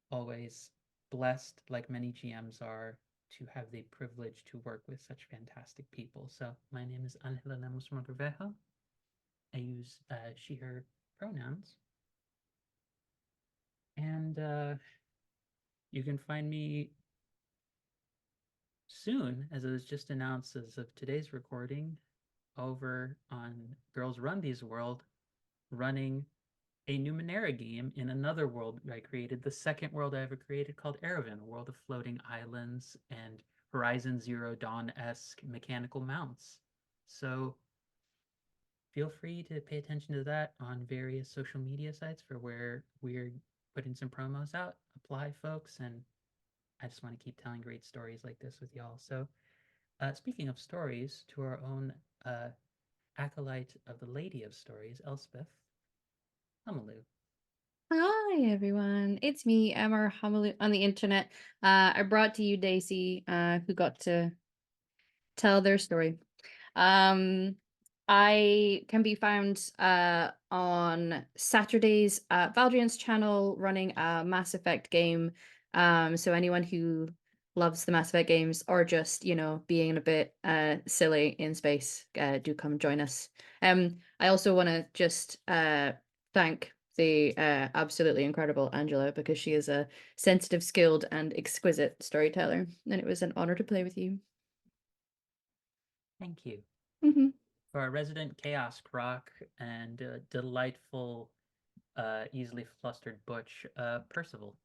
always blessed, like many GMs are, to have the privilege to work with such fantastic people. So my name is Angela Lemos Montrevejo. I use she, her pronouns. And you can find me soon, as it was just announced as of today's recording, over on Girls Run These World, running a Numenera game in another world I created, the second world I ever created, called Erevan, a world of floating islands and Horizon Zero Dawn-esque mechanical mounts. So feel free to pay attention to that on various social media sites for where we're putting some promos out. Apply, folks, and I just want to keep telling great stories like this with y'all. So speaking of stories, to our own acolyte of the Lady of Stories, Elspeth Hamalu. Hi everyone, it's me, Emma Hamalu on the internet. I brought to you Daisy, who got to tell their story. I can be found on Saturdays at Valdrian's channel running a Mass Effect game. So anyone who loves the Mass Effect games or just, being a bit silly in space, do come join us. I also want to just thank the absolutely incredible Angela, because she is a sensitive, skilled, and exquisite storyteller, and it was an honor to play with you. Thank you. Mm-hmm. For our resident Chaos Croc and delightful, easily flustered Butch, Percival.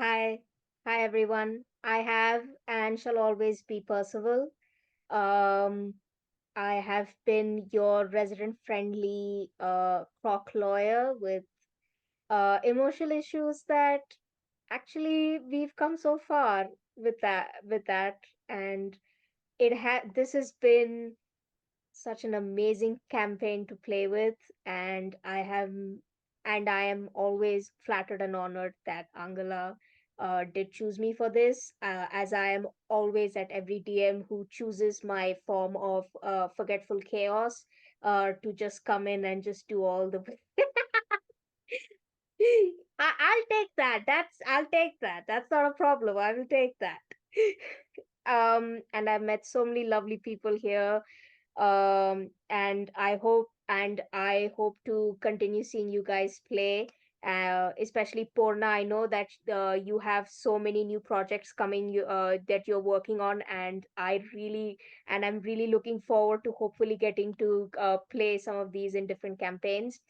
Hi, hi everyone. I have and shall always be Percival. Um, I have been your resident friendly croc lawyer with emotional issues that actually we've come so far with that, and this has been such an amazing campaign to play with, and I am always flattered and honored that Angela did choose me for this, as I am always at every DM who chooses my form of forgetful chaos to just come in and just do all the I'll take that. I'll take that. That's not a problem. I will take that. And I've met so many lovely people here. And I hope to continue seeing you guys play. Especially Porna. I know that you have so many new projects coming that you're working on, and I'm really looking forward to hopefully getting to play some of these in different campaigns.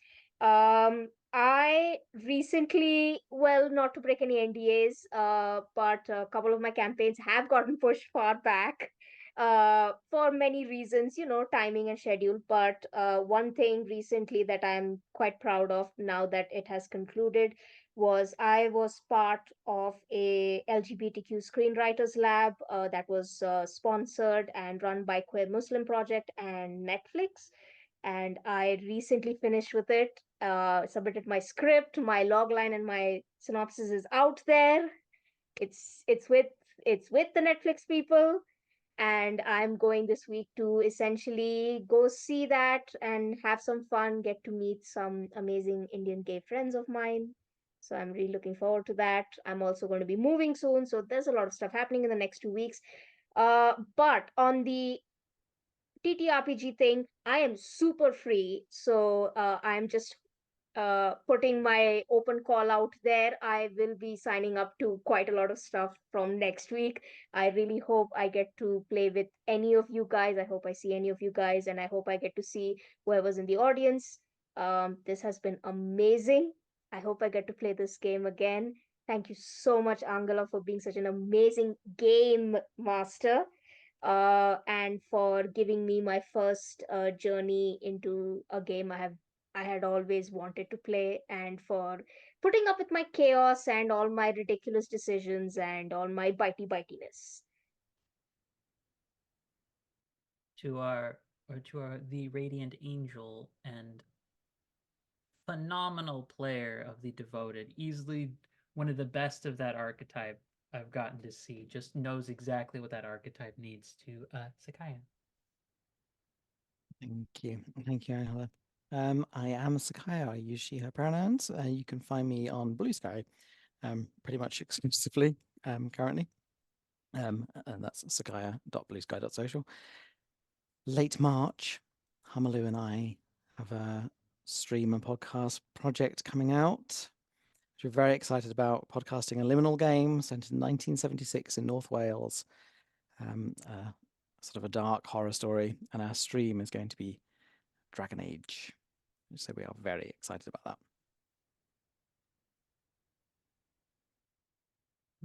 I recently, well, not to break any NDAs, but a couple of my campaigns have gotten pushed far back for many reasons, timing and schedule. But one thing recently that I'm quite proud of now that it has concluded was I was part of a LGBTQ screenwriters lab that was sponsored and run by Queer Muslim Project and Netflix, and I recently finished with it. Submitted my script, my logline, and my synopsis is out there. It's it's with it's with the Netflix people, and I'm going this week to essentially go see that and have some fun, get to meet some amazing Indian gay friends of mine. So I'm really looking forward to that. I'm also going to be moving soon, so there's a lot of stuff happening in the next 2 weeks. But on the TTRPG thing, I am super free. So I'm just putting my open call out there. I will be signing up to quite a lot of stuff from next week. I really hope I get to play with any of you guys. I hope I see any of you guys, and I hope I get to see whoever's in the audience. This has been amazing. I hope I get to play this game again. Thank you so much, Angela, for being such an amazing game master, and for giving me my first journey into a game I had always wanted to play, and for putting up with my chaos and all my ridiculous decisions and all my bitiness. To our the Radiant Angel and phenomenal player of the Devoted, easily one of the best of that archetype I've gotten to see. Just knows exactly what that archetype needs to Sakaya. Thank you, Angela. I am Sakaya. I use she, her pronouns. You can find me on Blue Sky, pretty much exclusively currently. And that's sakaya.bluesky.social. Late March, Hamalu and I have a stream and podcast project coming out, which we're very excited about. Podcasting a liminal game set in 1976 in North Wales, sort of a dark horror story, and our stream is going to be Dragon Age. So we are very excited about that.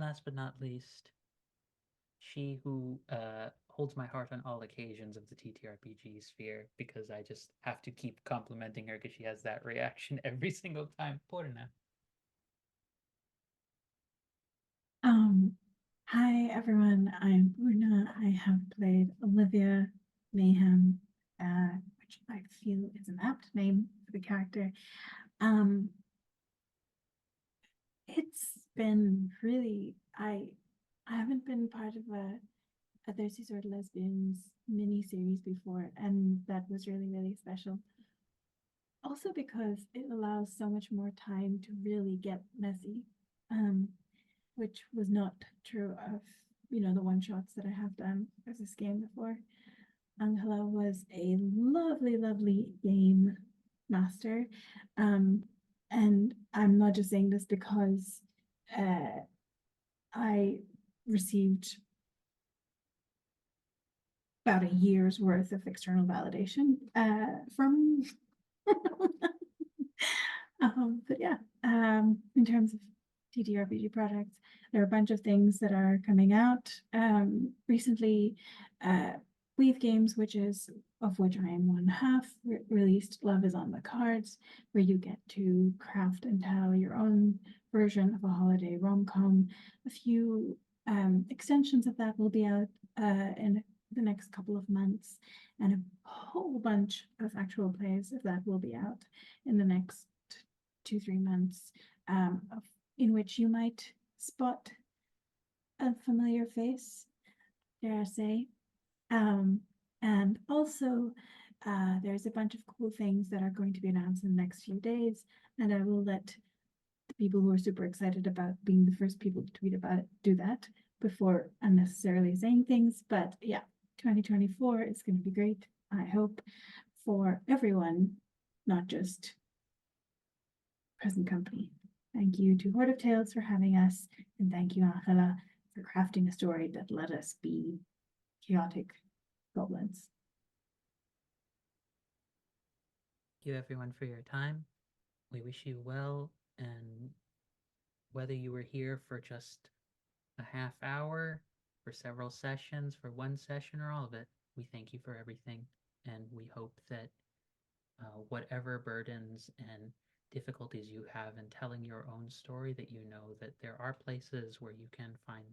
Last but not least, she who holds my heart on all occasions of the TTRPG sphere, because I just have to keep complimenting her because she has that reaction every single time. Porna. Hi everyone, I'm Una. I have played Olivia Mayhem, which I feel is an apt name for the character. It's been really I haven't been part of a Thirsty Sword Lesbians mini series before, and that was really special. Also because it allows so much more time to really get messy, which was not true of the one shots that I have done as this game before. Angela was a lovely game master, and I'm not just saying this because I received about a year's worth of external validation from but yeah, in terms of TTRPG projects, there are a bunch of things that are coming out. Recently, Weave Games, of which I am one half, released Love is on the Cards, where you get to craft and tell your own version of a holiday rom-com. A few extensions of that will be out in the next couple of months, and a whole bunch of actual plays of that will be out in the next 2-3 months, in which you might spot a familiar face, dare I say. And also, there's a bunch of cool things that are going to be announced in the next few days, and I will let the people who are super excited about being the first people to tweet about it do that before unnecessarily saying things. But yeah, 2024 is going to be great, I hope, for everyone, not just present company. Thank you to Horde of Tales for having us, and thank you, Angela, for crafting a story that let us be chaotic goblins. Thank you everyone for your time. We wish you well, and whether you were here for just a half hour, for several sessions, for one session, or all of it, we thank you for everything, and we hope that whatever burdens and difficulties you have in telling your own story, that you know that there are places where you can find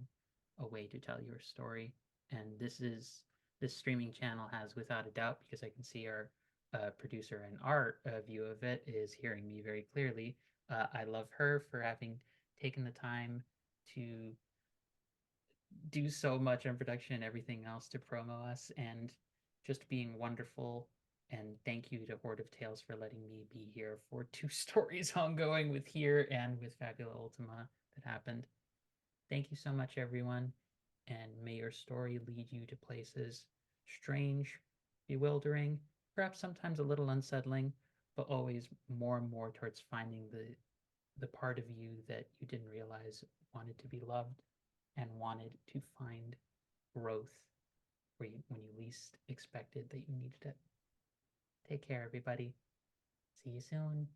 a way to tell your story. And this streaming channel has, without a doubt, because I can see our producer and art view of it is hearing me very clearly. I love her for having taken the time to do so much on production and everything else to promo us, and just being wonderful. And thank you to Horde of Tales for letting me be here for 2 stories ongoing with here and with Fabula Ultima that happened. Thank you so much, everyone, and may your story lead you to places strange, bewildering, perhaps sometimes a little unsettling, but always more and more towards finding the part of you that you didn't realize wanted to be loved and wanted to find growth when you least expected that you needed it. Take care, everybody. See you soon.